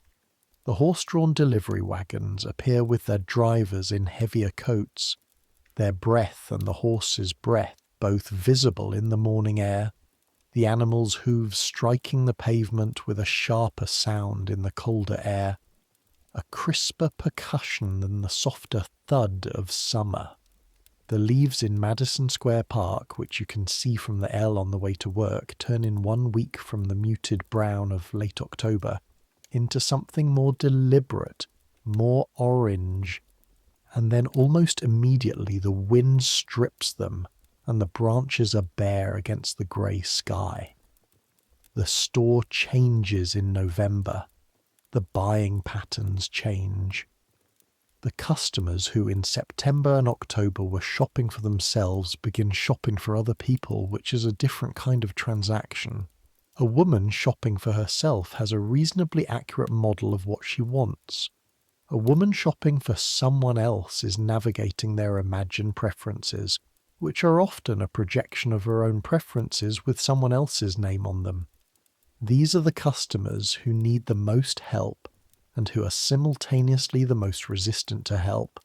The horse-drawn delivery wagons appear with their drivers in heavier coats, their breath and the horse's breath both visible in the morning air, the animals' hooves striking the pavement with a sharper sound in the colder air, a crisper percussion than the softer thud of summer. The leaves in Madison Square Park, which you can see from the L on the way to work, turn in 1 week from the muted brown of late October into something more deliberate, more orange, and then almost immediately the wind strips them and the branches are bare against the grey sky. The store changes in November. The buying patterns change. The customers who in September and October were shopping for themselves begin shopping for other people, which is a different kind of transaction. A woman shopping for herself has a reasonably accurate model of what she wants. A woman shopping for someone else is navigating their imagined preferences, which are often a projection of her own preferences with someone else's name on them. These are the customers who need the most help and who are simultaneously the most resistant to help,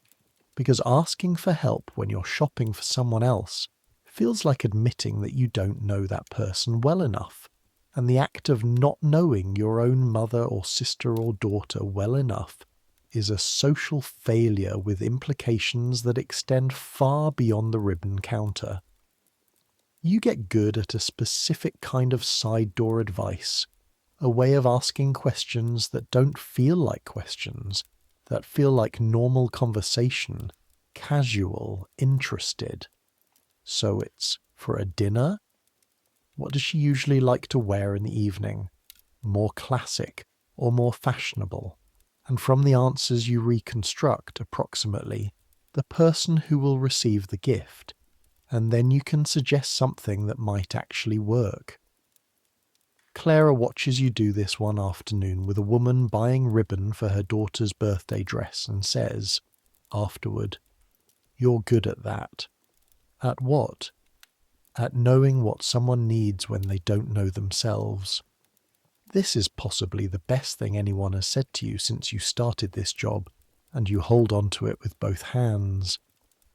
because asking for help when you're shopping for someone else feels like admitting that you don't know that person well enough, and the act of not knowing your own mother or sister or daughter well enough is a social failure with implications that extend far beyond the ribbon counter. You get good at a specific kind of side door advice, a way of asking questions that don't feel like questions, that feel like normal conversation, casual, interested. So it's for a dinner? What does she usually like to wear in the evening? more classic, or more fashionable? And from the answers you reconstruct, approximately, the person who will receive the gift, and then you can suggest something that might actually work. Clara watches you do this one afternoon with a woman buying ribbon for her daughter's birthday dress and says, afterward, "You're good at that." At what? At knowing what someone needs when they don't know themselves. This is possibly the best thing anyone has said to you since you started this job, and you hold on to it with both hands.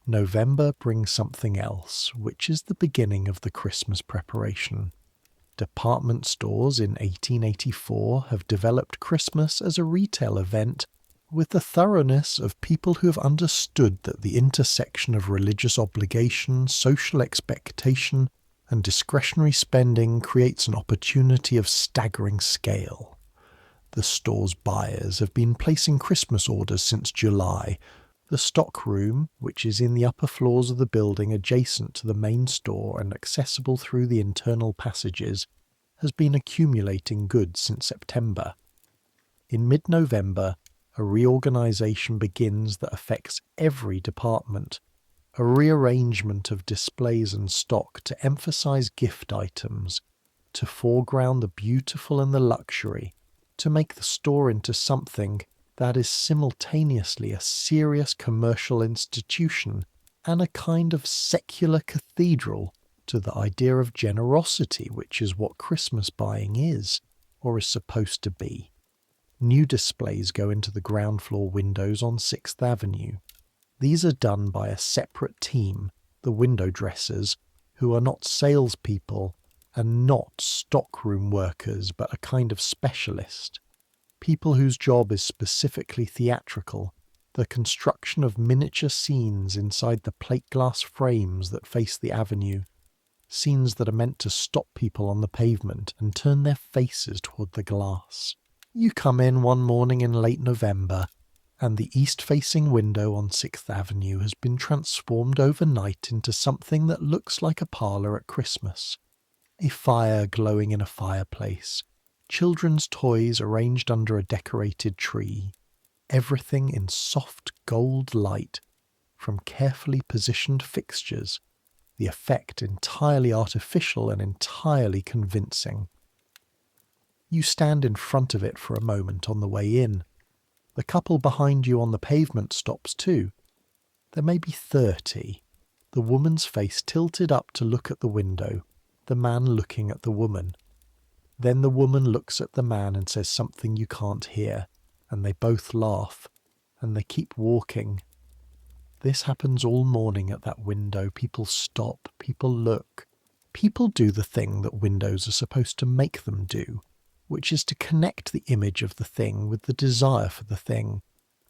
November brings something else, which is the beginning of the Christmas preparation. Department stores in 1884 have developed Christmas as a retail event with the thoroughness of people who have understood that the intersection of religious obligation, social expectation, and discretionary spending creates an opportunity of staggering scale. The store's buyers have been placing Christmas orders since July. The stock room, which is in the upper floors of the building adjacent to the main store and accessible through the internal passages, has been accumulating goods since September. In mid-November, a reorganization begins that affects every department, a rearrangement of displays and stock to emphasize gift items, to foreground the beautiful and the luxury, to make the store into something that is simultaneously a serious commercial institution and a kind of secular cathedral to the idea of generosity, which is what Christmas buying is, or is supposed to be. New displays go into the ground floor windows on Sixth Avenue. These are done by a separate team, the window dressers, who are not salespeople and not stockroom workers, but a kind of specialist. People whose job is specifically theatrical, the construction of miniature scenes inside the plate glass frames that face the avenue, scenes that are meant to stop people on the pavement and turn their faces toward the glass. You come in one morning in late November, and the east-facing window on Sixth Avenue has been transformed overnight into something that looks like a parlour at Christmas. A fire glowing in a fireplace, children's toys arranged under a decorated tree, everything in soft gold light from carefully positioned fixtures, the effect entirely artificial and entirely convincing. You stand in front of it for a moment on the way in. The couple behind you on the pavement stops too. There may be 30, the woman's face tilted up to look at the window, the man looking at the woman. Then the woman looks at the man and says something you can't hear, and they both laugh, and they keep walking. This happens all morning at that window. People stop, people look. People do the thing that windows are supposed to make them do, which is to connect the image of the thing with the desire for the thing,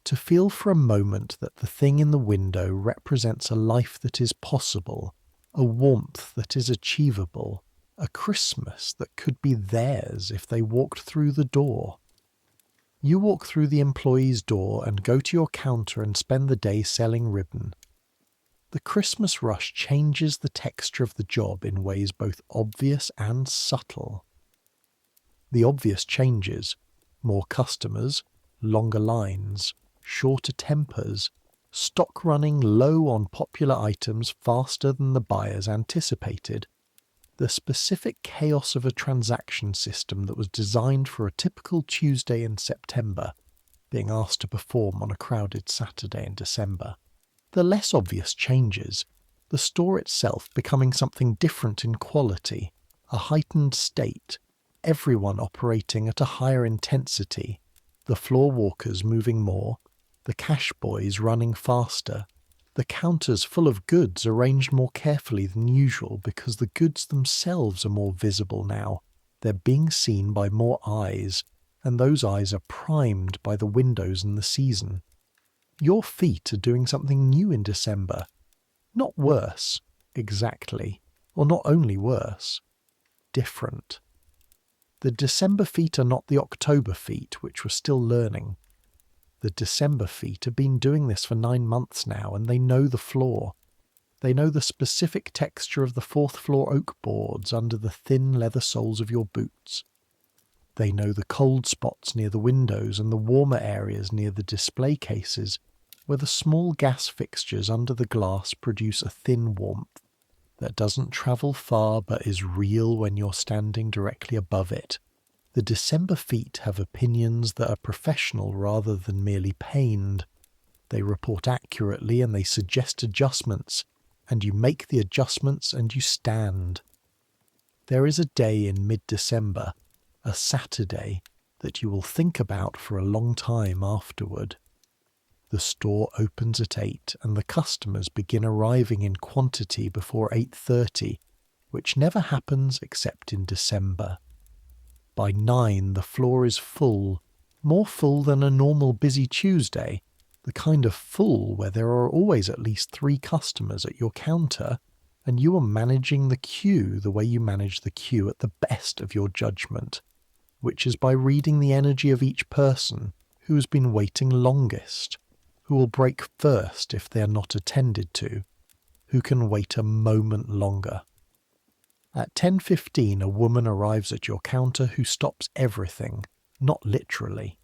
to feel for a moment that the thing in the window represents a life that is possible, a warmth that is achievable, a Christmas that could be theirs if they walked through the door. You walk through the employee's door and go to your counter and spend the day selling ribbon. The Christmas rush changes the texture of the job in ways both obvious and subtle. The obvious changes: more customers, longer lines, shorter tempers, stock running low on popular items faster than the buyers anticipated. The specific chaos of a transaction system that was designed for a typical Tuesday in September, being asked to perform on a crowded Saturday in December. The less obvious changes: the store itself becoming something different in quality, a heightened state, everyone operating at a higher intensity, the floor walkers moving more, the cash boys running faster, the counters full of goods arranged more carefully than usual because the goods themselves are more visible now. They're being seen by more eyes, and those eyes are primed by the windows and the season. Your feet are doing something new in December. Not worse, exactly, or not only worse, different. The December feet are not the October feet, which were still learning. The December feet have been doing this for 9 months now, and they know the floor. They know the specific texture of the fourth floor oak boards under the thin leather soles of your boots. They know the cold spots near the windows and the warmer areas near the display cases, where the small gas fixtures under the glass produce a thin warmth that doesn't travel far but is real when you're standing directly above it. The December feet have opinions that are professional rather than merely pained. They report accurately and they suggest adjustments, and you make the adjustments and you stand. There is a day in mid-December, a Saturday, that you will think about for a long time afterward. The store opens at 8 and the customers begin arriving in quantity before 8:30, which never happens except in December. By 9 the floor is full, more full than a normal busy Tuesday, the kind of full where there are always at least 3 customers at your counter, and you are managing the queue the way you manage the queue at the best of your judgment, which is by reading the energy of each person who has been waiting longest, who will break first if they are not attended to, who can wait a moment longer. At 10:15 a woman arrives at your counter who stops everything, not literally.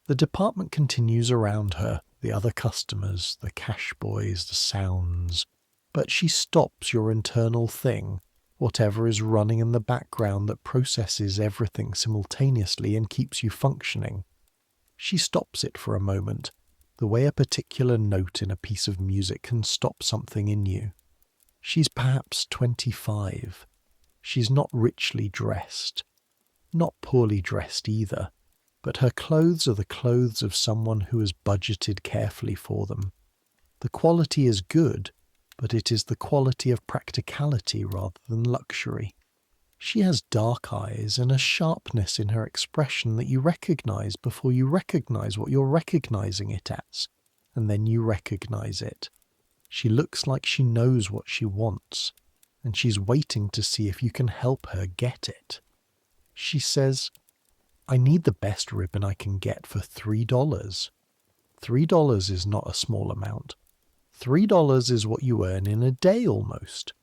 The department continues around her, the other customers, the cash boys, the sounds, but she stops your internal thing, whatever is running in the background that processes everything simultaneously and keeps you functioning. She stops it for a moment, the way a particular note in a piece of music can stop something in you. She's perhaps 25. She's not richly dressed, not poorly dressed either, but her clothes are the clothes of someone who has budgeted carefully for them. The quality is good, but it is the quality of practicality rather than luxury. She has dark eyes and a sharpness in her expression that you recognize before you recognize what you're recognizing it as, and then you recognize it. She looks like she knows what she wants, and she's waiting to see if you can help her get it. She says, "I need the best ribbon I can get for $3. $3 is not a small amount. $3 is what you earn in a day almost.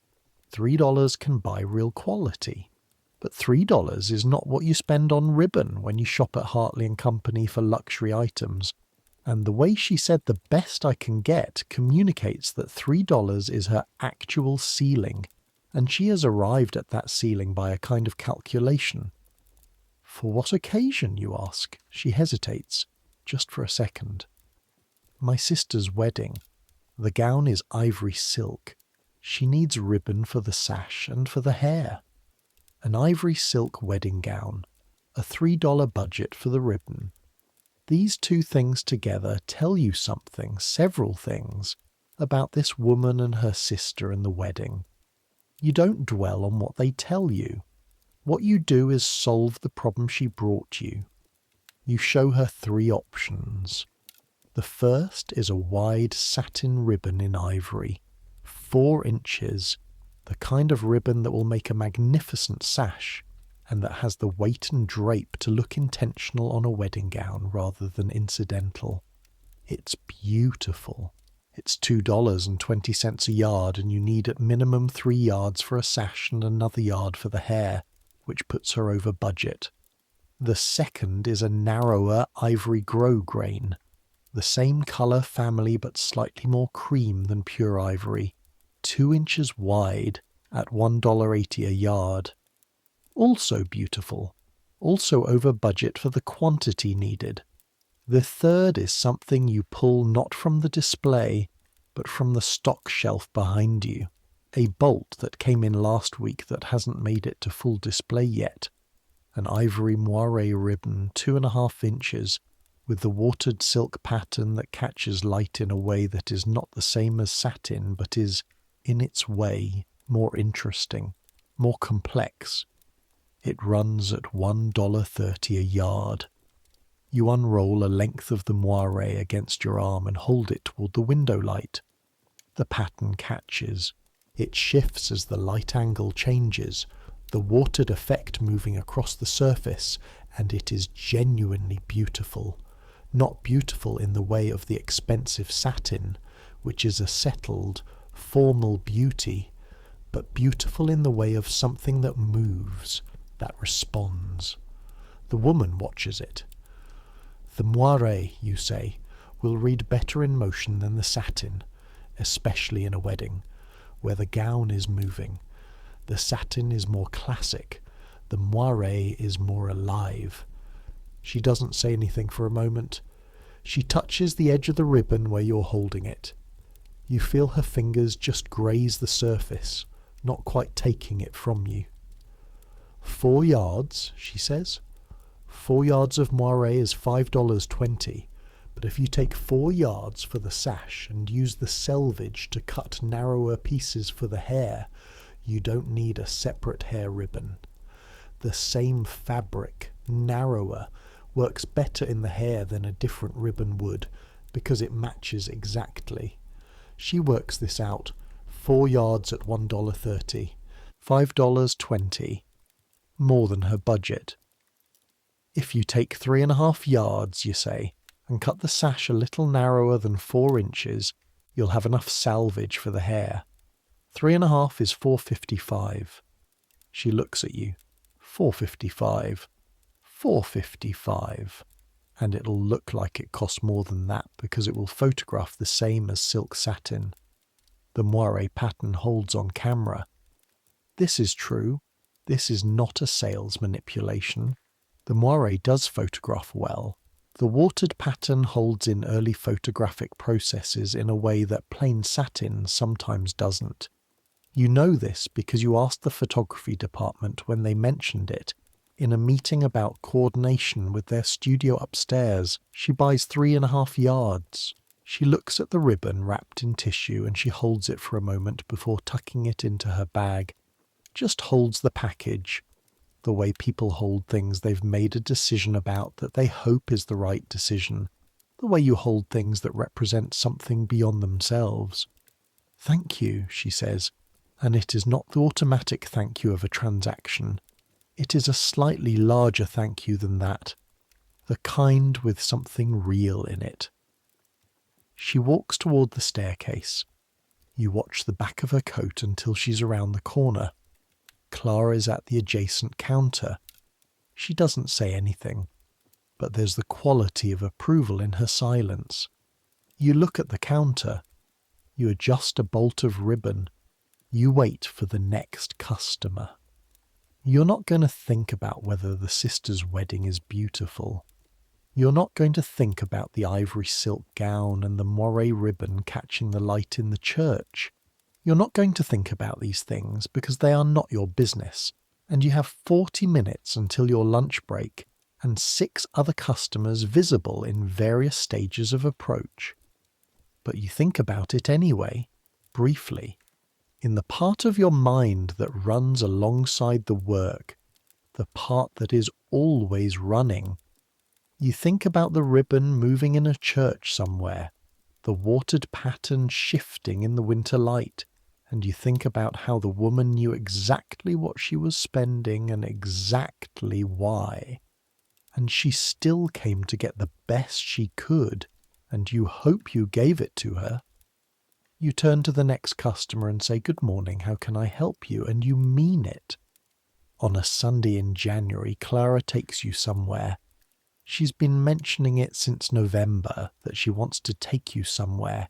$3 can buy real quality. But $3 is not what you spend on ribbon when you shop at Hartley & Company for luxury items." And the way she said the best I can get communicates that $3 is her actual ceiling, and she has arrived at that ceiling by a kind of calculation. For what occasion, you ask? She hesitates, just for a second. My sister's wedding. The gown is ivory silk. She needs ribbon for the sash and for the hair. An ivory silk wedding gown, a $3 budget for the ribbon. These two things together tell you something, several things, about this woman and her sister and the wedding. You don't dwell on what they tell you. What you do is solve the problem she brought you. You show her 3 options. The first is a wide satin ribbon in ivory, 4 inches, the kind of ribbon that will make a magnificent sash, and that has the weight and drape to look intentional on a wedding gown rather than incidental. It's beautiful. It's $2.20 a yard, and you need at minimum 3 yards for a sash and another yard for the hair, which puts her over budget. The second is a narrower ivory grosgrain, the same colour family but slightly more cream than pure ivory, 2 inches wide at $1.80 a yard. Also beautiful, also over budget for the quantity needed. The third is something you pull not from the display, but from the stock shelf behind you. A bolt that came in last week that hasn't made it to full display yet. An ivory moiré ribbon, 2.5 inches, with the watered silk pattern that catches light in a way that is not the same as satin, but is, in its way, more interesting, more complex. It runs at $1.30 a yard. You unroll a length of the moiré against your arm and hold it toward the window light. The pattern catches. It shifts as the light angle changes, the watered effect moving across the surface, and it is genuinely beautiful. Not beautiful in the way of the expensive satin, which is a settled, formal beauty, but beautiful in the way of something that moves, that responds. The woman watches it. The moire, you say, will read better in motion than the satin, especially in a wedding, where the gown is moving. The satin is more classic. The moire is more alive. She doesn't say anything for a moment. She touches the edge of the ribbon where you're holding it. You feel her fingers just graze the surface, not quite taking it from you. 4 yards, she says. 4 yards of moire is $5.20, but if you take 4 yards for the sash and use the selvage to cut narrower pieces for the hair, you don't need a separate hair ribbon. The same fabric, narrower, works better in the hair than a different ribbon would, because it matches exactly. She works this out. 4 yards at $1.30. $5.20. More than her budget. If you take 3.5 yards, you say, and cut the sash a little narrower than 4 inches, you'll have enough salvage for the hair. 3.5 is $4.55. She looks at you. $4.55. $4.55. And it'll look like it costs more than that because it will photograph the same as silk satin. The moire pattern holds on camera. This is true. This is not a sales manipulation. The moire does photograph well. The watered pattern holds in early photographic processes in a way that plain satin sometimes doesn't. You know this because you asked the photography department when they mentioned it. In a meeting about coordination with their studio upstairs, she buys 3.5 yards. She looks at the ribbon wrapped in tissue and she holds it for a moment before tucking it into her bag. Just holds the package, the way people hold things they've made a decision about that they hope is the right decision, the way you hold things that represent something beyond themselves. Thank you, she says, and it is not the automatic thank you of a transaction. It is a slightly larger thank you than that, the kind with something real in it. She walks toward the staircase. You watch the back of her coat until she's around the corner. Clara is at the adjacent counter. She doesn't say anything, but there's the quality of approval in her silence. You look at the counter. You adjust a bolt of ribbon. You wait for the next customer. You're not going to think about whether the sister's wedding is beautiful. You're not going to think about the ivory silk gown and the moire ribbon catching the light in the church. You're not going to think about these things because they are not your business, and you have 40 minutes until your lunch break and 6 other customers visible in various stages of approach. But you think about it anyway, briefly. In the part of your mind that runs alongside the work, the part that is always running, you think about the ribbon moving in a church somewhere, the watered pattern shifting in the winter light, and you think about how the woman knew exactly what she was spending and exactly why, and she still came to get the best she could, and you hope you gave it to her. You turn to the next customer and say, "Good morning, how can I help you?" And you mean it. On a Sunday in January, Clara takes you somewhere. She's been mentioning it since November, that she wants to take you somewhere,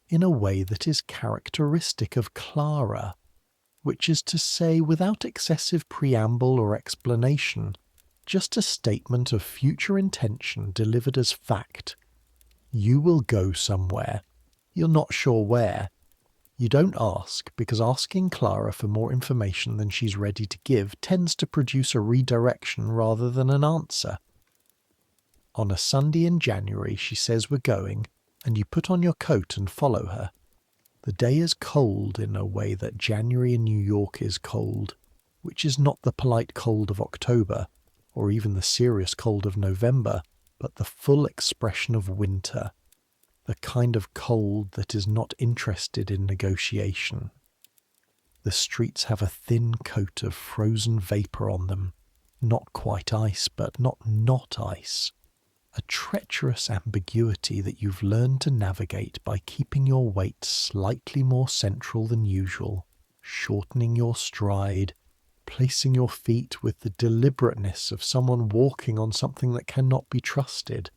in a way that is characteristic of Clara, which is to say, without excessive preamble or explanation, just a statement of future intention delivered as fact. You will go somewhere. You're not sure where. You don't ask, because asking Clara for more information than she's ready to give tends to produce a redirection rather than an answer. On a Sunday in January, she says we're going, and you put on your coat and follow her. The day is cold in a way that January in New York is cold, which is not the polite cold of October, or even the serious cold of November, but the full expression of winter. The kind of cold that is not interested in negotiation. The streets have a thin coat of frozen vapour on them, not quite ice, but not ice. A treacherous ambiguity that you've learned to navigate by keeping your weight slightly more central than usual, shortening your stride, placing your feet with the deliberateness of someone walking on something that cannot be trusted.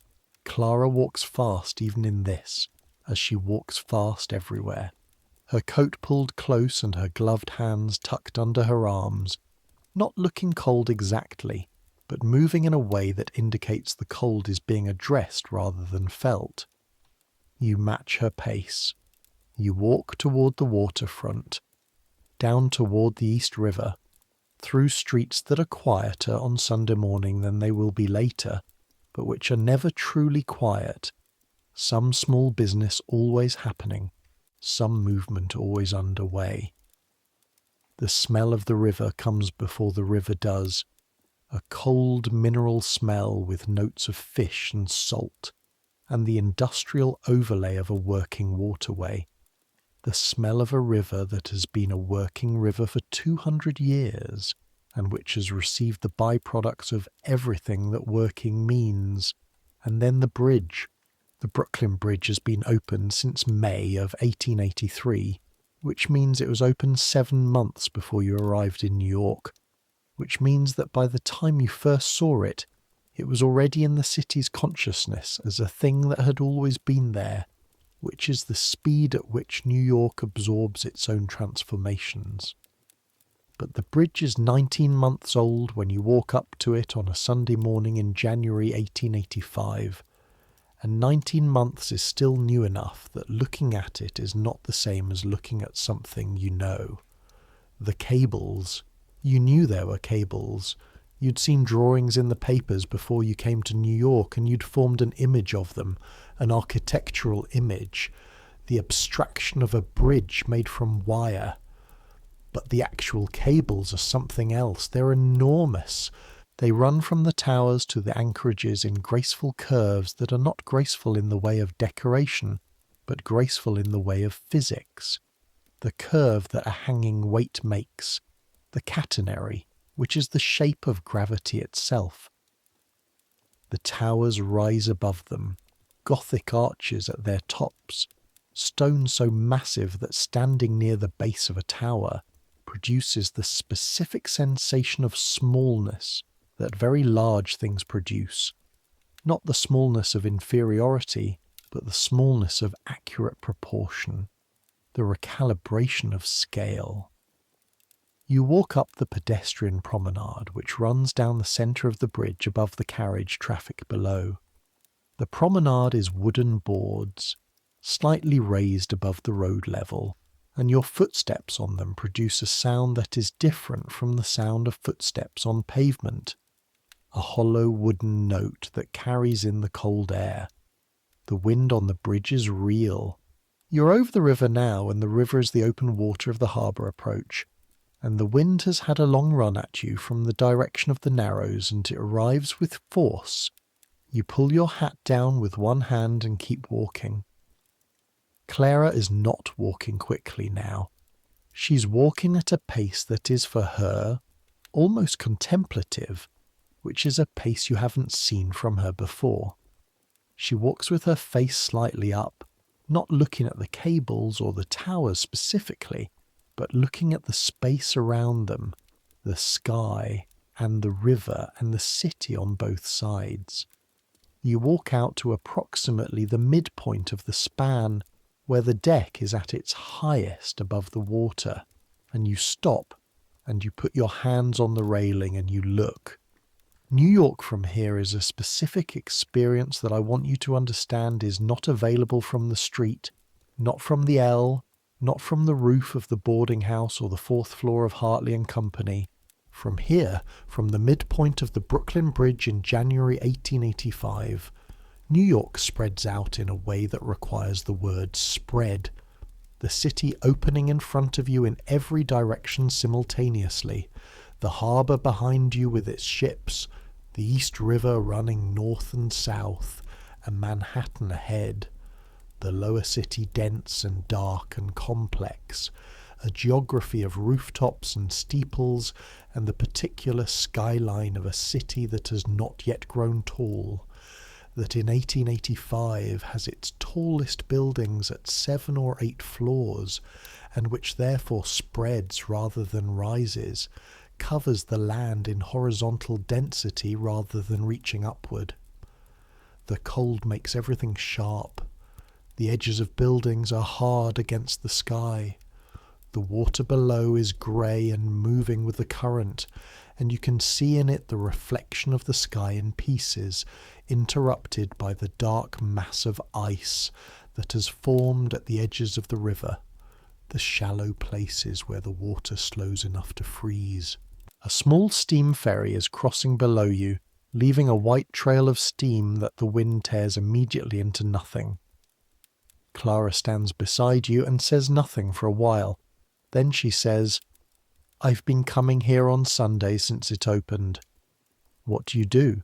Clara walks fast even in this, as she walks fast everywhere. Her coat pulled close and her gloved hands tucked under her arms, not looking cold exactly, but moving in a way that indicates the cold is being addressed rather than felt. You match her pace. You walk toward the waterfront, down toward the East River, through streets that are quieter on Sunday morning than they will be later, but which are never truly quiet. Some small business always happening, some movement always underway. The smell of the river comes before the river does, a cold mineral smell with notes of fish and salt, and the industrial overlay of a working waterway. The smell of a river that has been a working river for 200 years, and which has received the byproducts of everything that working means. And then the bridge. The Brooklyn Bridge has been opened since May of 1883, which means it was opened 7 months before you arrived in New York, which means that by the time you first saw it, it was already in the city's consciousness as a thing that had always been there, which is the speed at which New York absorbs its own transformations. But the bridge is 19 months old when you walk up to it on a Sunday morning in January 1885, and 19 months is still new enough that looking at it is not the same as looking at something you know. The cables. You knew there were cables. You'd seen drawings in the papers before you came to New York, and you'd formed an image of them, an architectural image, the abstraction of a bridge made from wire. But the actual cables are something else. They're enormous. They run from the towers to the anchorages in graceful curves that are not graceful in the way of decoration, but graceful in the way of physics. The curve that a hanging weight makes, the catenary, which is the shape of gravity itself. The towers rise above them, Gothic arches at their tops, stone so massive that standing near the base of a tower produces the specific sensation of smallness that very large things produce. Not the smallness of inferiority, but the smallness of accurate proportion, the recalibration of scale. You walk up the pedestrian promenade which runs down the centre of the bridge above the carriage traffic below. The promenade is wooden boards, slightly raised above the road level, and your footsteps on them produce a sound that is different from the sound of footsteps on pavement, a hollow wooden note that carries in the cold air. The wind on the bridge is real. You're over the river now, and the river is the open water of the harbour approach, and the wind has had a long run at you from the direction of the Narrows, and it arrives with force. You pull your hat down with one hand and keep walking. Clara is not walking quickly now. She's walking at a pace that is for her almost contemplative, which is a pace you haven't seen from her before. She walks with her face slightly up, not looking at the cables or the towers specifically, but looking at the space around them, the sky and the river and the city on both sides. You walk out to approximately the midpoint of the span, where the deck is at its highest above the water, and you stop, and you put your hands on the railing and you look. New York from here is a specific experience that I want you to understand is not available from the street, not from the L, not from the roof of the boarding house or the 4th floor of Hartley and Company. From here, from the midpoint of the Brooklyn Bridge in January 1885, New York spreads out in a way that requires the word spread. The city opening in front of you in every direction simultaneously, the harbour behind you with its ships, the East River running north and south, and Manhattan ahead. The lower city dense and dark and complex, a geography of rooftops and steeples, and the particular skyline of a city that has not yet grown tall, that in 1885 has its tallest buildings at 7 or 8 floors, and which therefore spreads rather than rises, covers the land in horizontal density rather than reaching upward. The cold makes everything sharp. The edges of buildings are hard against the sky. The water below is grey and moving with the current, and you can see in it the reflection of the sky in pieces, interrupted by the dark mass of ice that has formed at the edges of the river, the shallow places where the water slows enough to freeze. A small steam ferry is crossing below you, leaving a white trail of steam that the wind tears immediately into nothing. Clara stands beside you and says nothing for a while. Then she says, "I've been coming here on Sunday since it opened." "What do you do?"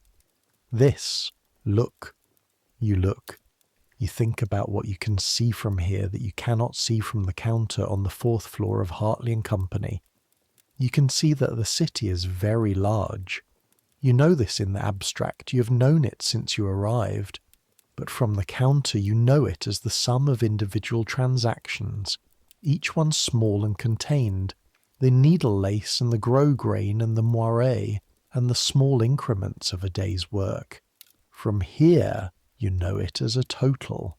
"This. Look." You look. You think about what you can see from here that you cannot see from the counter on the 4th floor of Hartley and Company. You can see that the city is very large. You know this in the abstract. You have known it since you arrived. But from the counter you know it as the sum of individual transactions, each one small and contained, the needle lace and the grosgrain and the moiré and the small increments of a day's work. From here you know it as a total.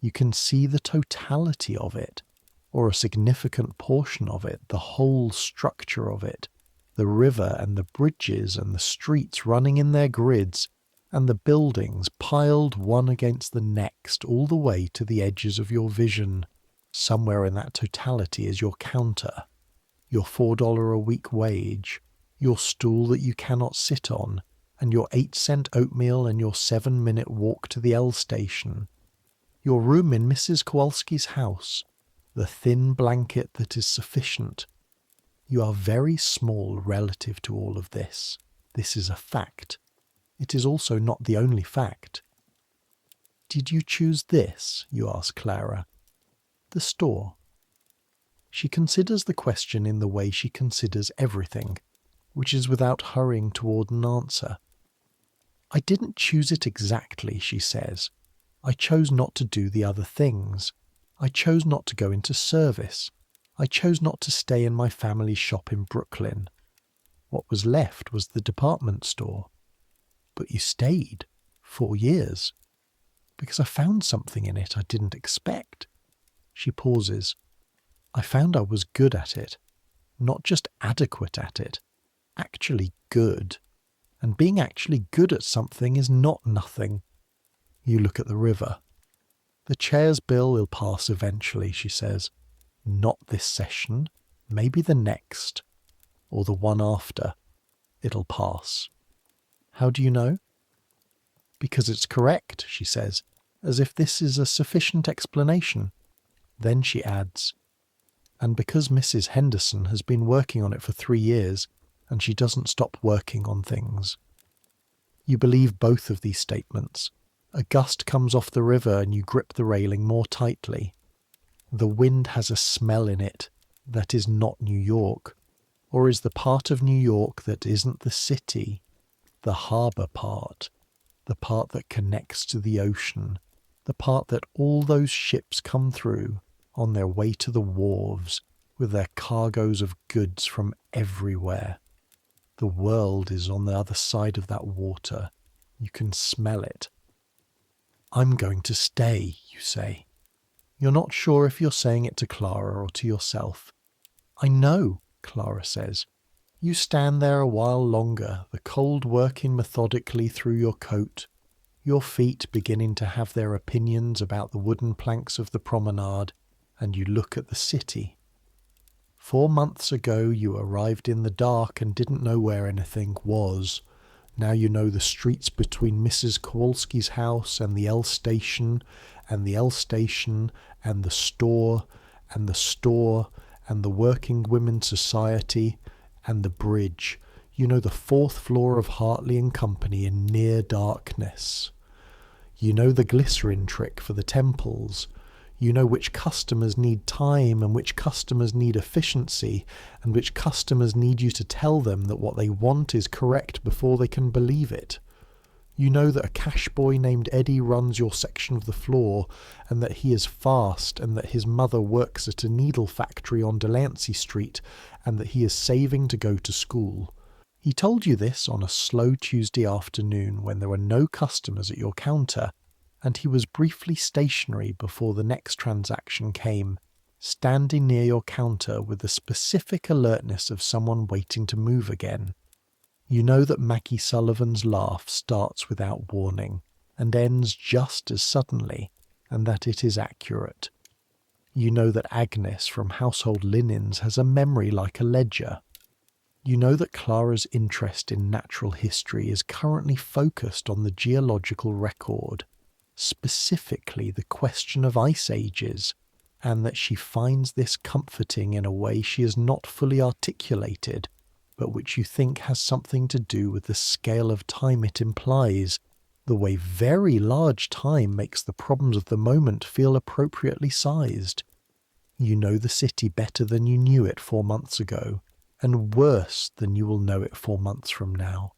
You can see the totality of it, or a significant portion of it, the whole structure of it, the river and the bridges and the streets running in their grids, and the buildings piled one against the next all the way to the edges of your vision. Somewhere in that totality is your counter, your $4 a week wage, your stool that you cannot sit on, and your 8-cent oatmeal and your 7-minute walk to the L station, your room in Mrs. Kowalski's house, the thin blanket that is sufficient. You are very small relative to all of this. This is a fact. It is also not the only fact. "Did you choose this?" you ask Clara. "The store." She considers the question in the way she considers everything, which is without hurrying toward an answer. "I didn't choose it exactly," she says. "I chose not to do the other things. I chose not to go into service. I chose not to stay in my family's shop in Brooklyn. What was left was the department store." "But you stayed 4 years." "Because I found something in it I didn't expect." She pauses. "I found I was good at it. Not just adequate at it. Actually good. And being actually good at something is not nothing." You look at the river. "The chair's bill will pass eventually," she says. "Not this session. Maybe the next. Or the one after. It'll pass." "How do you know?" "Because it's correct," she says, as if this is a sufficient explanation. Then she adds, "And because Mrs. Henderson has been working on it for 3 years, and she doesn't stop working on things." You believe both of these statements. A gust comes off the river and you grip the railing more tightly. The wind has a smell in it that is not New York, or is the part of New York that isn't the city, the harbour part, the part that connects to the ocean, the part that all those ships come through on their way to the wharves with their cargoes of goods from everywhere. The world is on the other side of that water. You can smell it. "I'm going to stay," you say. You're not sure if you're saying it to Clara or to yourself. "I know," Clara says. You stand there a while longer, the cold working methodically through your coat, your feet beginning to have their opinions about the wooden planks of the promenade, and you look at the city. 4 months ago you arrived in the dark and didn't know where anything was. Now you know the streets between Mrs. Kowalski's house and the L station, and the L station, and the store, and the store, and the Working Women's Society, and the bridge. You know the 4th floor of Hartley and Company in near darkness. You know the glycerin trick for the temples. You know which customers need time and which customers need efficiency and which customers need you to tell them that what they want is correct before they can believe it. You know that a cash boy named Eddie runs your section of the floor, and that he is fast, and that his mother works at a needle factory on Delancey Street, and that he is saving to go to school. He told you this on a slow Tuesday afternoon when there were no customers at your counter, and he was briefly stationary before the next transaction came, standing near your counter with the specific alertness of someone waiting to move again. You know that Maggie Sullivan's laugh starts without warning and ends just as suddenly, and that it is accurate. You know that Agnes from Household Linens has a memory like a ledger. You know that Clara's interest in natural history is currently focused on the geological record, specifically the question of ice ages, and that she finds this comforting in a way she has not fully articulated, but which you think has something to do with the scale of time it implies, the way very large time makes the problems of the moment feel appropriately sized. You know the city better than you knew it 4 months ago, and worse than you will know it 4 months from now.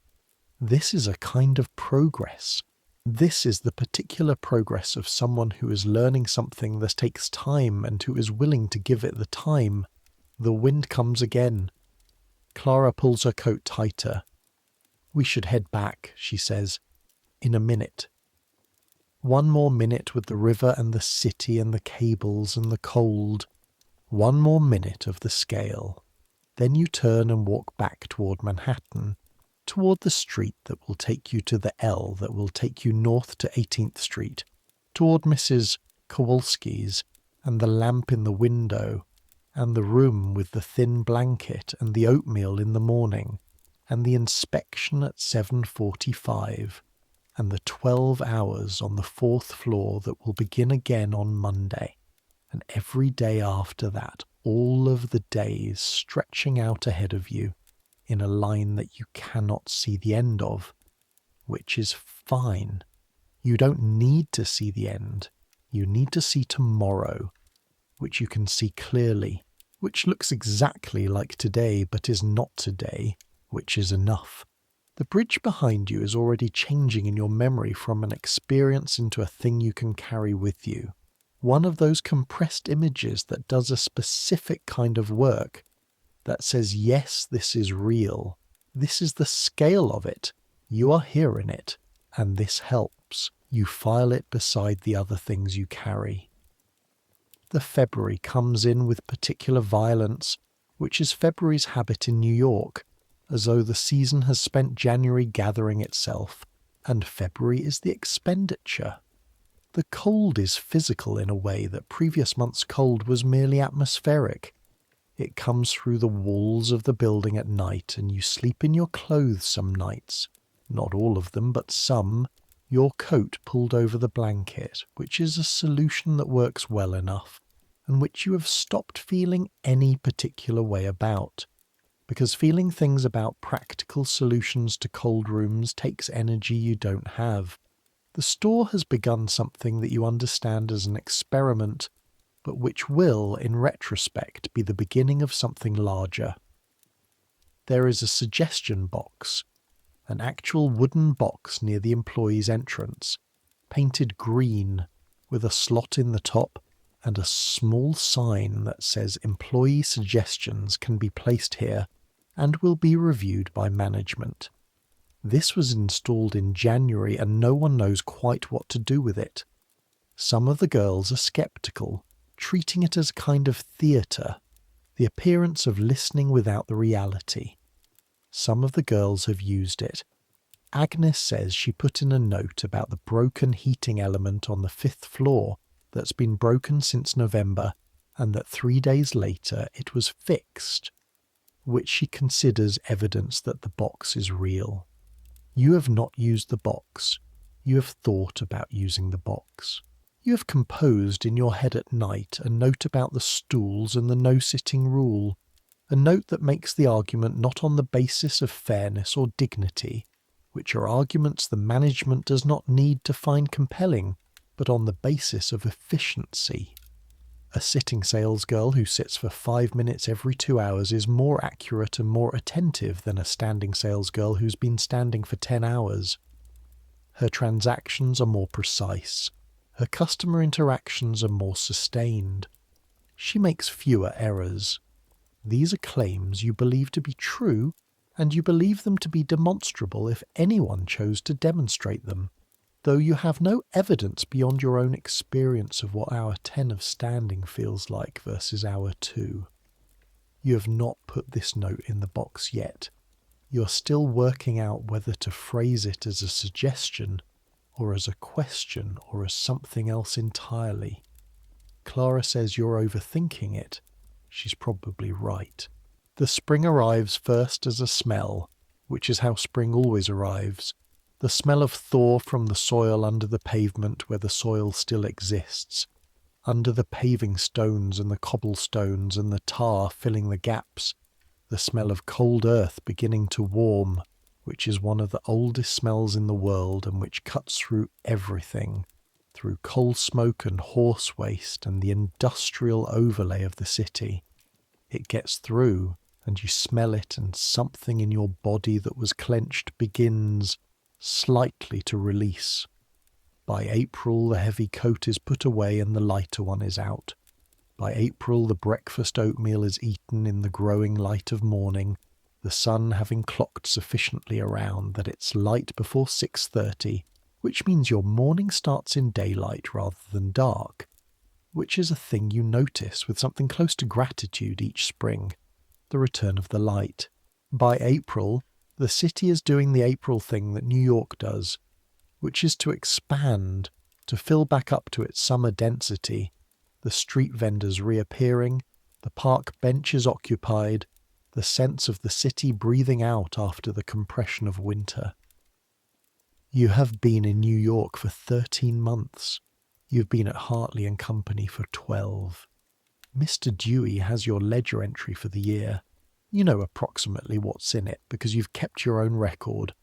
This is a kind of progress. This is the particular progress of someone who is learning something that takes time and who is willing to give it the time. The wind comes again. Clara pulls her coat tighter. "We should head back," she says. "In a minute." One more minute with the river and the city and the cables and the cold. One more minute of the scale. Then you turn and walk back toward Manhattan, toward the street that will take you to the L that will take you north to 18th Street, toward Mrs. Kowalski's, and the lamp in the window, and the room with the thin blanket and the oatmeal in the morning, and the inspection at 7:45, and the 12 hours on the 4th floor that will begin again on Monday, and every day after that, all of the days stretching out ahead of you in a line that you cannot see the end of, which is fine. You don't need to see the end. You need to see tomorrow, which you can see clearly, which looks exactly like today but is not today, which is enough. The bridge behind you is already changing in your memory from an experience into a thing you can carry with you. One of those compressed images that does a specific kind of work, that says, yes, this is real. This is the scale of it. You are here in it, and this helps. You file it beside the other things you carry. The February comes in with particular violence, which is February's habit in New York, as though the season has spent January gathering itself, and February is the expenditure. The cold is physical in a way that previous month's cold was merely atmospheric. It comes through the walls of the building at night, and you sleep in your clothes some nights. Not all of them, but some. Your coat pulled over the blanket, which is a solution that works well enough, and which you have stopped feeling any particular way about. Because feeling things about practical solutions to cold rooms takes energy you don't have. The store has begun something that you understand as an experiment, but which will, in retrospect, be the beginning of something larger. There is a suggestion box, an actual wooden box near the employee's entrance, painted green, with a slot in the top and a small sign that says employee suggestions can be placed here and will be reviewed by management. This was installed in January and no one knows quite what to do with it. Some of the girls are skeptical, treating it as a kind of theatre, the appearance of listening without the reality. Some of the girls have used it. Agnes says she put in a note about the broken heating element on the 5th floor that's been broken since November, and that 3 days later it was fixed, which she considers evidence that the box is real. You have not used the box. You have thought about using the box. You have composed in your head at night a note about the stools and the no-sitting rule, a note that makes the argument not on the basis of fairness or dignity, which are arguments the management does not need to find compelling, but on the basis of efficiency. A sitting salesgirl who sits for 5 minutes every 2 hours is more accurate and more attentive than a standing salesgirl who's been standing for 10 hours. Her transactions are more precise. Her customer interactions are more sustained. She makes fewer errors. These are claims you believe to be true, and you believe them to be demonstrable if anyone chose to demonstrate them, though you have no evidence beyond your own experience of what hour 10 of standing feels like versus hour 2. You have not put this note in the box yet. You're still working out whether to phrase it as a suggestion, or as a question, or as something else entirely. Clara says you're overthinking it. She's probably right. The spring arrives first as a smell, which is how spring always arrives. The smell of thaw from the soil under the pavement where the soil still exists, under the paving stones and the cobblestones and the tar filling the gaps. The smell of cold earth beginning to warm, which is one of the oldest smells in the world and which cuts through everything, through coal smoke and horse waste and the industrial overlay of the city. It gets through, and you smell it, and something in your body that was clenched begins slightly to release. By April, the heavy coat is put away and the lighter one is out. By April, the breakfast oatmeal is eaten in the growing light of morning, the sun having clocked sufficiently around that it's light before 6:30, which means your morning starts in daylight rather than dark, which is a thing you notice with something close to gratitude each spring, the return of the light. By April, the city is doing the April thing that New York does, which is to expand, to fill back up to its summer density, the street vendors reappearing, the park benches occupied, the sense of the city breathing out after the compression of winter. You have been in New York for 13 months. You've been at Hartley and Company for 12. Mr. Dewey has your ledger entry for the year. You know approximately what's in it because you've kept your own record,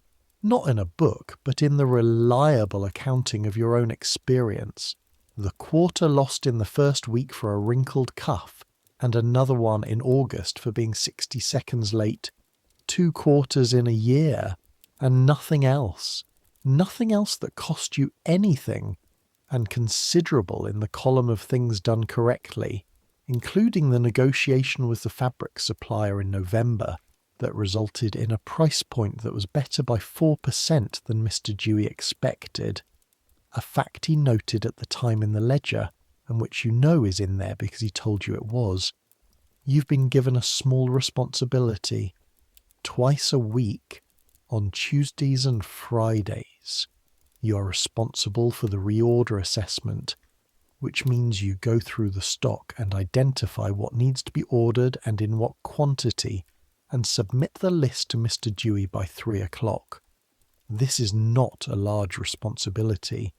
not in a book, but in the reliable accounting of your own experience. The quarter lost in the first week for a wrinkled cuff, and another one in August for being 60 seconds late. 2 quarters in a year, and nothing else. Nothing else that cost you anything, and considerable in the column of things done correctly, including the negotiation with the fabric supplier in November that resulted in a price point that was better by 4% than Mr. Dewey expected. A fact he noted at the time in the ledger, and which you know is in there because he told you it was. You've been given a small responsibility. Twice a week, on Tuesdays and Fridays, you are responsible for the reorder assessment, which means you go through the stock and identify what needs to be ordered and in what quantity, and submit the list to Mr. Dewey by 3 o'clock. This is not a large responsibility.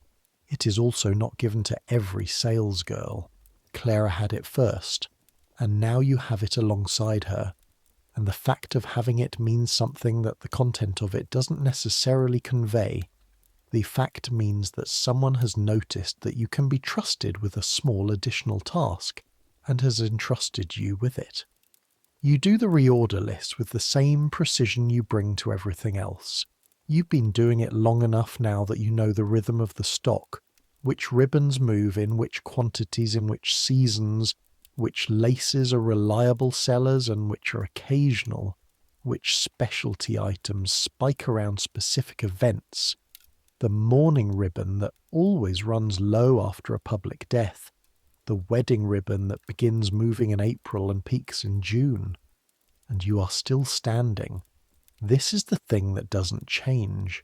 It is also not given to every sales girl. Clara had it first, and now you have it alongside her, and the fact of having it means something that the content of it doesn't necessarily convey. The fact means that someone has noticed that you can be trusted with a small additional task, and has entrusted you with it. You do the reorder list with the same precision you bring to everything else. You've been doing it long enough now that you know the rhythm of the stock, which ribbons move in which quantities in which seasons, which laces are reliable sellers and which are occasional, which specialty items spike around specific events, the mourning ribbon that always runs low after a public death, the wedding ribbon that begins moving in April and peaks in June. And you are still standing. This is the thing that doesn't change.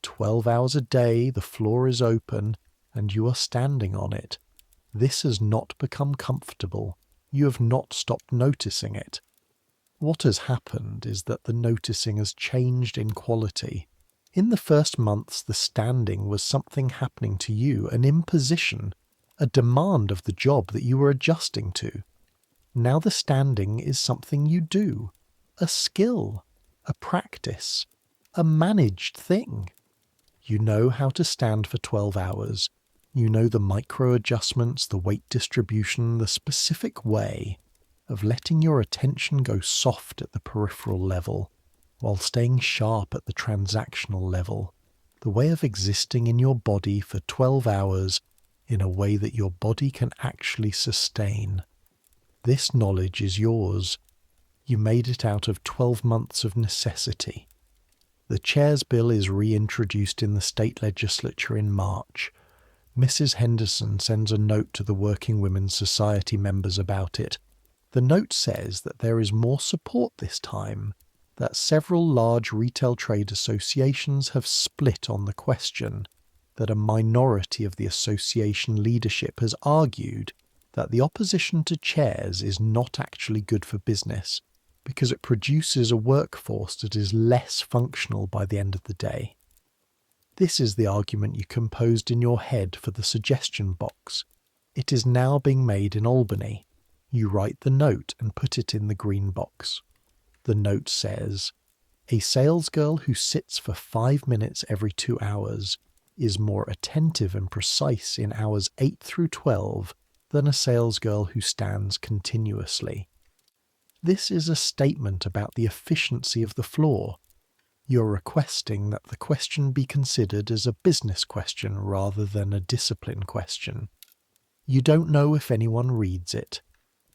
12 hours a day, the floor is open, and you are standing on it. This has not become comfortable. You have not stopped noticing it. What has happened is that the noticing has changed in quality. In the first months, the standing was something happening to you, an imposition, a demand of the job that you were adjusting to. Now the standing is something you do, a skill, a practice, a managed thing. You know how to stand for 12 hours. You know the micro adjustments, the weight distribution, the specific way of letting your attention go soft at the peripheral level while staying sharp at the transactional level. the way of existing in your body for 12 hours in a way that your body can actually sustain. This knowledge is yours. You made it out of 12 months of necessity. The Chairs Bill is reintroduced in the state legislature in March. Mrs. Henderson sends a note to the Working Women's Society members about it. The note says that there is more support this time, that several large retail trade associations have split on the question, that a minority of the association leadership has argued that the opposition to chairs is not actually good for business because it produces a workforce that is less functional by the end of the day. This is the argument you composed in your head for the suggestion box. It is now being made in Albany. You write the note and put it in the green box. The note says, "A salesgirl who sits for 5 minutes every 2 hours is more attentive and precise in hours 8 through 12 than a salesgirl who stands continuously." This is a statement about the efficiency of the floor. You're requesting that the question be considered as a business question rather than a discipline question. You don't know if anyone reads it.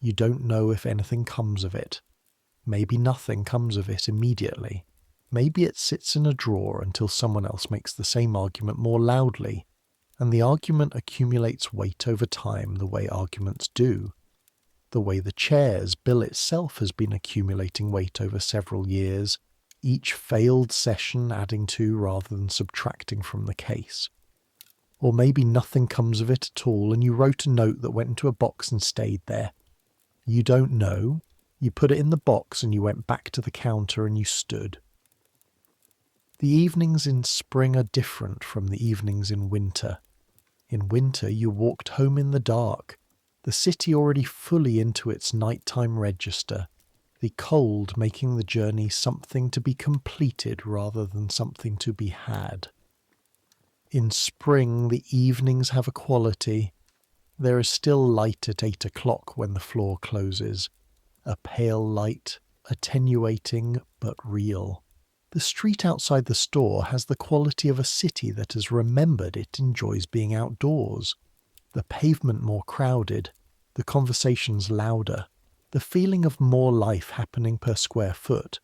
You don't know if anything comes of it. Maybe nothing comes of it immediately. Maybe it sits in a drawer until someone else makes the same argument more loudly, and the argument accumulates weight over time the way arguments do. The way the Chairs Bill itself has been accumulating weight over several years, each failed session adding to rather than subtracting from the case. Or maybe nothing comes of it at all and you wrote a note that went into a box and stayed there. You don't know. You put it in the box and you went back to the counter and you stood. The evenings in spring are different from the evenings in winter. In winter you walked home in the dark, the city already fully into its nighttime register, the cold making the journey something to be completed rather than something to be had. In spring the evenings have a quality. There is still light at 8 o'clock when the floor closes. A pale light, attenuating but real. The street outside the store has the quality of a city that has remembered it enjoys being outdoors. The pavement more crowded, the conversations louder, the feeling of more life happening per square foot.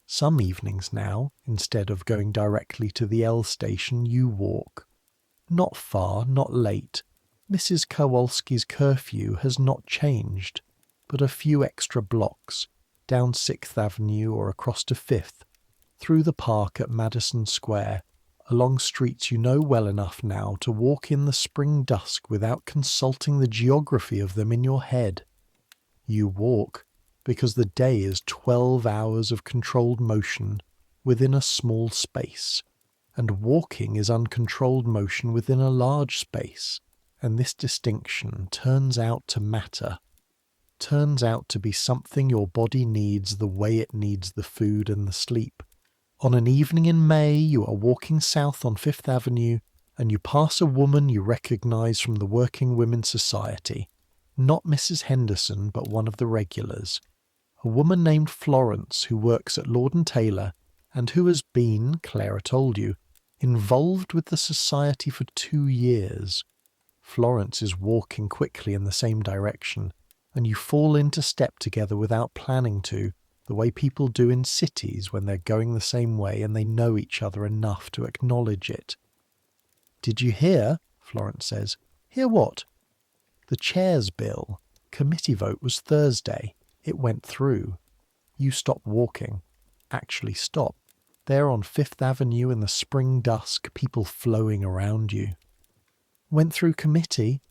Some evenings now, instead of going directly to the L station, you walk. Not far, not late. Mrs. Kowalski's curfew has not changed, but a few extra blocks, down 6th Avenue or across to 5th, through the park at Madison Square, along streets you know well enough now to walk in the spring dusk without consulting the geography of them in your head. You walk because the day is 12 hours of controlled motion within a small space, and walking is uncontrolled motion within a large space, and this distinction turns out to matter, turns out to be something your body needs the way it needs the food and the sleep. On an evening in May, you are walking south on 5th Avenue, and you pass a woman you recognize from the Working Women's Society. Not Mrs. Henderson, but one of the regulars. A woman named Florence who works at Lord & Taylor, and who has been, Clara told you, involved with the society for 2 years. Florence is walking quickly in the same direction, and you fall into step together without planning to, the way people do in cities when they're going the same way and they know each other enough to acknowledge it. "Did you hear?" Florence says. "Hear what?" "The Chairs Bill. Committee vote was Thursday. It went through." You stop walking. Actually stop. There on 5th Avenue in the spring dusk, people flowing around you. "Went through committee?"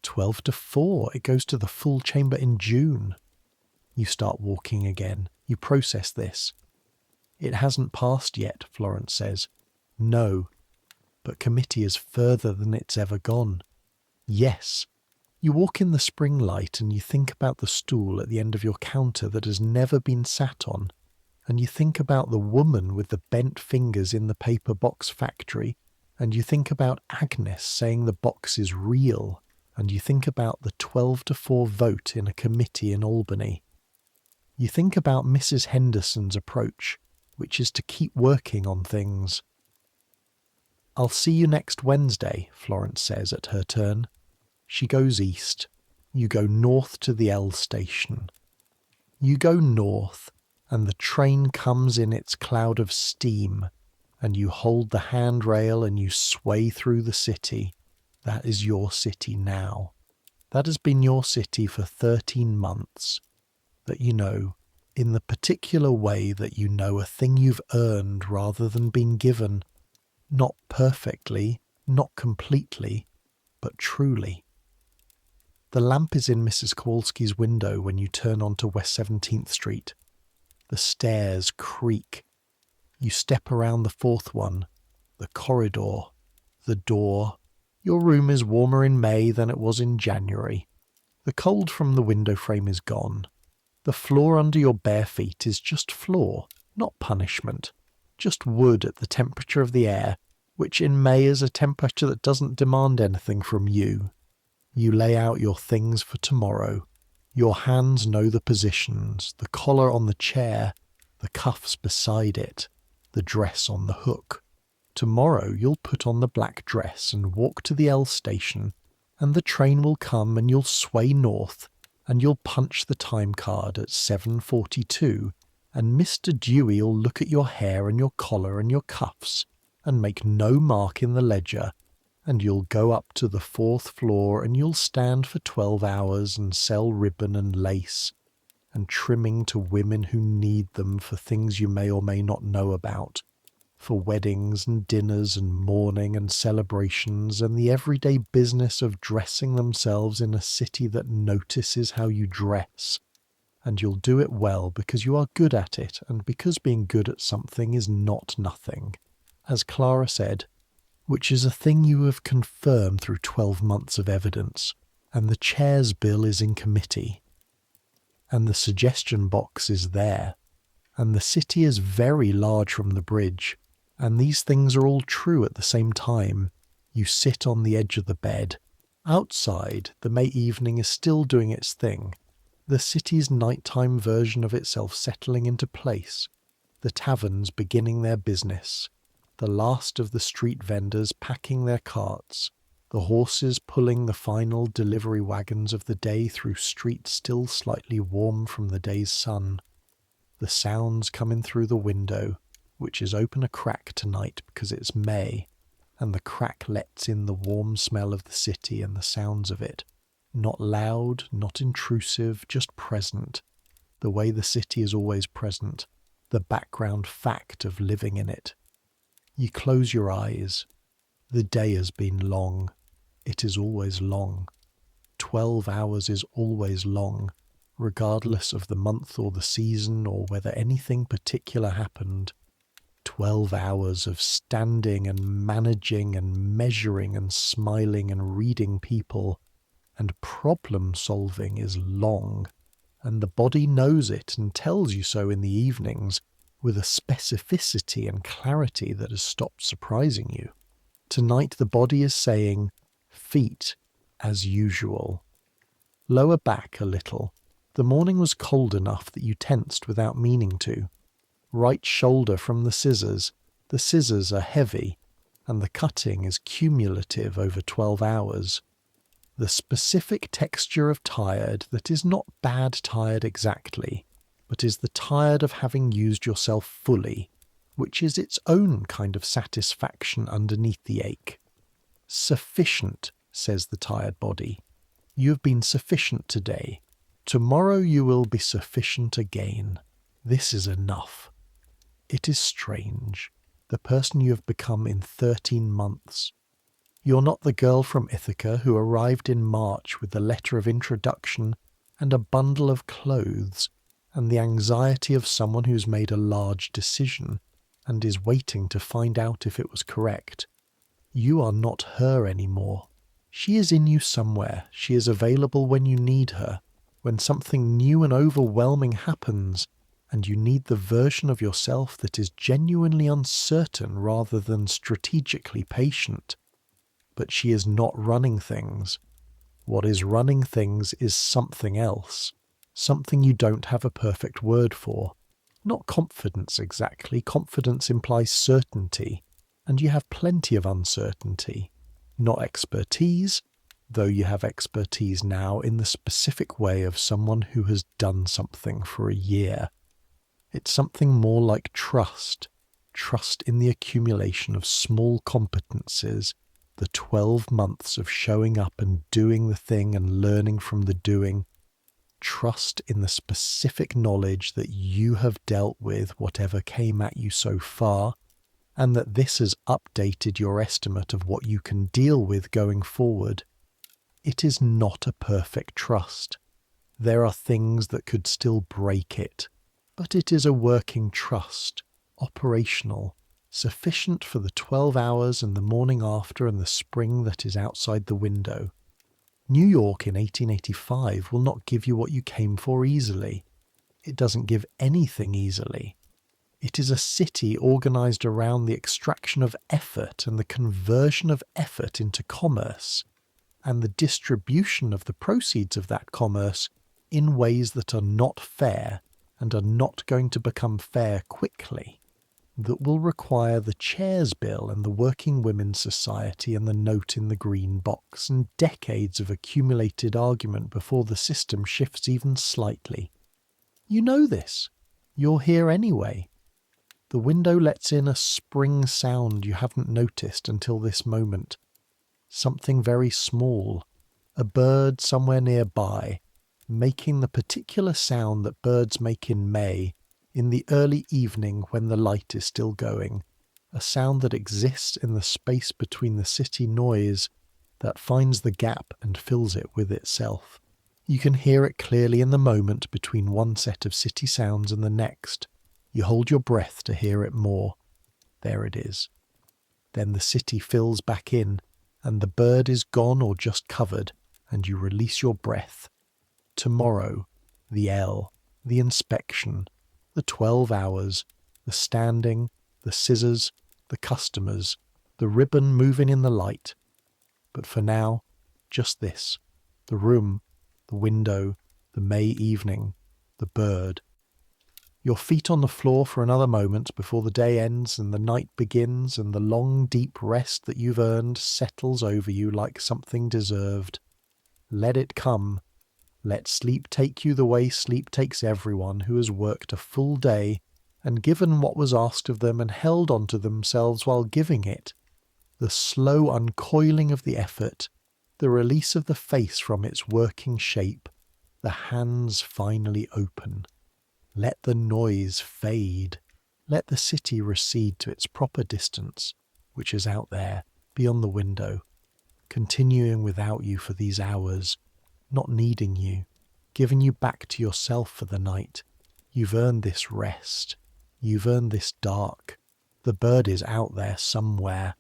12 to 4. It goes to the full chamber in June. You start walking again. You process this. "It hasn't passed yet," Florence says. "No. But committee is further than it's ever gone." "Yes." You walk in the spring light and you think about the stool at the end of your counter that has never been sat on, and you think about the woman with the bent fingers in the paper box factory, and you think about Agnes saying the box is real, and you think about the 12 to 4 vote in a committee in Albany. You think about Mrs. Henderson's approach, which is to keep working on things. "I'll see you next Wednesday," Florence says at her turn. She goes east. You go north to the L station. You go north, and the train comes in its cloud of steam, and you hold the handrail and you sway through the city. That is your city now. That has been your city for 13 months. That you know, in the particular way that you know a thing you've earned rather than been given. Not perfectly, not completely, but truly. The lamp is in Mrs. Kowalski's window when you turn onto West 17th Street. The stairs creak. You step around the fourth one, the corridor, the door. Your room is warmer in May than it was in January. The cold from the window frame is gone. The floor under your bare feet is just floor, not punishment. Just wood at the temperature of the air, which in May is a temperature that doesn't demand anything from you. You lay out your things for tomorrow. Your hands know the positions, the collar on the chair, the cuffs beside it, the dress on the hook. Tomorrow you'll put on the black dress and walk to the L station, and the train will come and you'll sway north, and you'll punch the time card at 7:42, and Mr. Dewey'll look at your hair and your collar and your cuffs, and make no mark in the ledger, and you'll go up to the fourth floor and you'll stand for 12 hours and sell ribbon and lace, and trimming to women who need them for things you may or may not know about, for weddings and dinners and mourning and celebrations and the everyday business of dressing themselves in a city that notices how you dress. And you'll do it well because you are good at it, and because being good at something is not nothing, as Clara said, which is a thing you have confirmed through 12 months of evidence, and the chair's bill is in committee, and the suggestion box is there, and the city is very large from the bridge, and these things are all true at the same time. You sit on the edge of the bed. Outside, the May evening is still doing its thing, the city's nighttime version of itself settling into place, the taverns beginning their business, the last of the street vendors packing their carts, the horses pulling the final delivery wagons of the day through streets still slightly warm from the day's sun, the sounds coming through the window, which is open a crack tonight because it's May, and the crack lets in the warm smell of the city and the sounds of it, not loud, not intrusive, just present, the way the city is always present, the background fact of living in it. You close your eyes. The day has been long. It is always long. 12 hours is always long, regardless of the month or the season or whether anything particular happened. 12 hours of standing and managing and measuring and smiling and reading people, and problem solving is long, and the body knows it and tells you so in the evenings, with a specificity and clarity that has stopped surprising you. Tonight the body is saying, feet, as usual. Lower back a little. The morning was cold enough that you tensed without meaning to. Right shoulder from the scissors. The scissors are heavy, and the cutting is cumulative over 12 hours. The specific texture of tired that is not bad tired exactly, but is the tired of having used yourself fully, which is its own kind of satisfaction underneath the ache. Sufficient, says the tired body. You have been sufficient today. Tomorrow you will be sufficient again. This is enough. It is strange, the person you have become in 13 months. You're not the girl from Ithaca who arrived in March with a letter of introduction and a bundle of clothes, and the anxiety of someone who's made a large decision and is waiting to find out if it was correct. You are not her anymore. She is in you somewhere. She is available when you need her, when something new and overwhelming happens, and you need the version of yourself that is genuinely uncertain rather than strategically patient. But she is not running things. What is running things is something else. Something you don't have a perfect word for. Not confidence exactly. Confidence implies certainty. and you have plenty of uncertainty. Not expertise, though you have expertise now in the specific way of someone who has done something for a year. It's something more like trust in the accumulation of small competences, the 12 months of showing up and doing the thing and learning from the doing. Trust in the specific knowledge that you have dealt with whatever came at you so far, and that this has updated your estimate of what you can deal with going forward. It is not a perfect trust. There are things that could still break it, but it is a working trust, operational, sufficient for the 12 hours and the morning after and the spring that is outside the window. New York in 1885 will not give you what you came for easily. It doesn't give anything easily. It is a city organized around the extraction of effort and the conversion of effort into commerce, and the distribution of the proceeds of that commerce in ways that are not fair and are not going to become fair quickly, that will require the Chairs Bill and the Working Women's Society and the note in the green box and decades of accumulated argument before the system shifts even slightly. You know this. You're here anyway. The window lets in a spring sound you haven't noticed until this moment. Something very small, a bird somewhere nearby, making the particular sound that birds make in May, in the early evening when the light is still going, a sound that exists in the space between the city noise, that finds the gap and fills it with itself. You can hear it clearly in the moment between one set of city sounds and the next. You hold your breath to hear it more. There it is. Then the city fills back in, and the bird is gone or just covered, and you release your breath. Tomorrow, the L, the inspection, the 12 hours, the standing, the scissors, the customers, the ribbon moving in the light. But for now, just this, the room, the window, the May evening, the bird. Your feet on the floor for another moment before the day ends and the night begins, and the long, deep rest that you've earned settles over you like something deserved. Let it come. Let sleep take you the way sleep takes everyone who has worked a full day and given what was asked of them and held on to themselves while giving it. The slow uncoiling of the effort, the release of the face from its working shape, the hands finally open. Let the noise fade. Let the city recede to its proper distance, which is out there, beyond the window, continuing without you for these hours, not needing you, giving you back to yourself for the night. You've earned this rest. You've earned this dark. The bird is out there somewhere.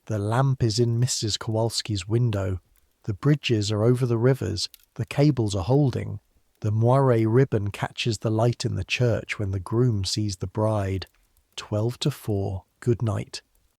The lamp is in Mrs. Kowalski's window. The bridges are over the rivers. The cables are holding. The moire ribbon catches the light in the church when the groom sees the bride. 12 to 4. Good night.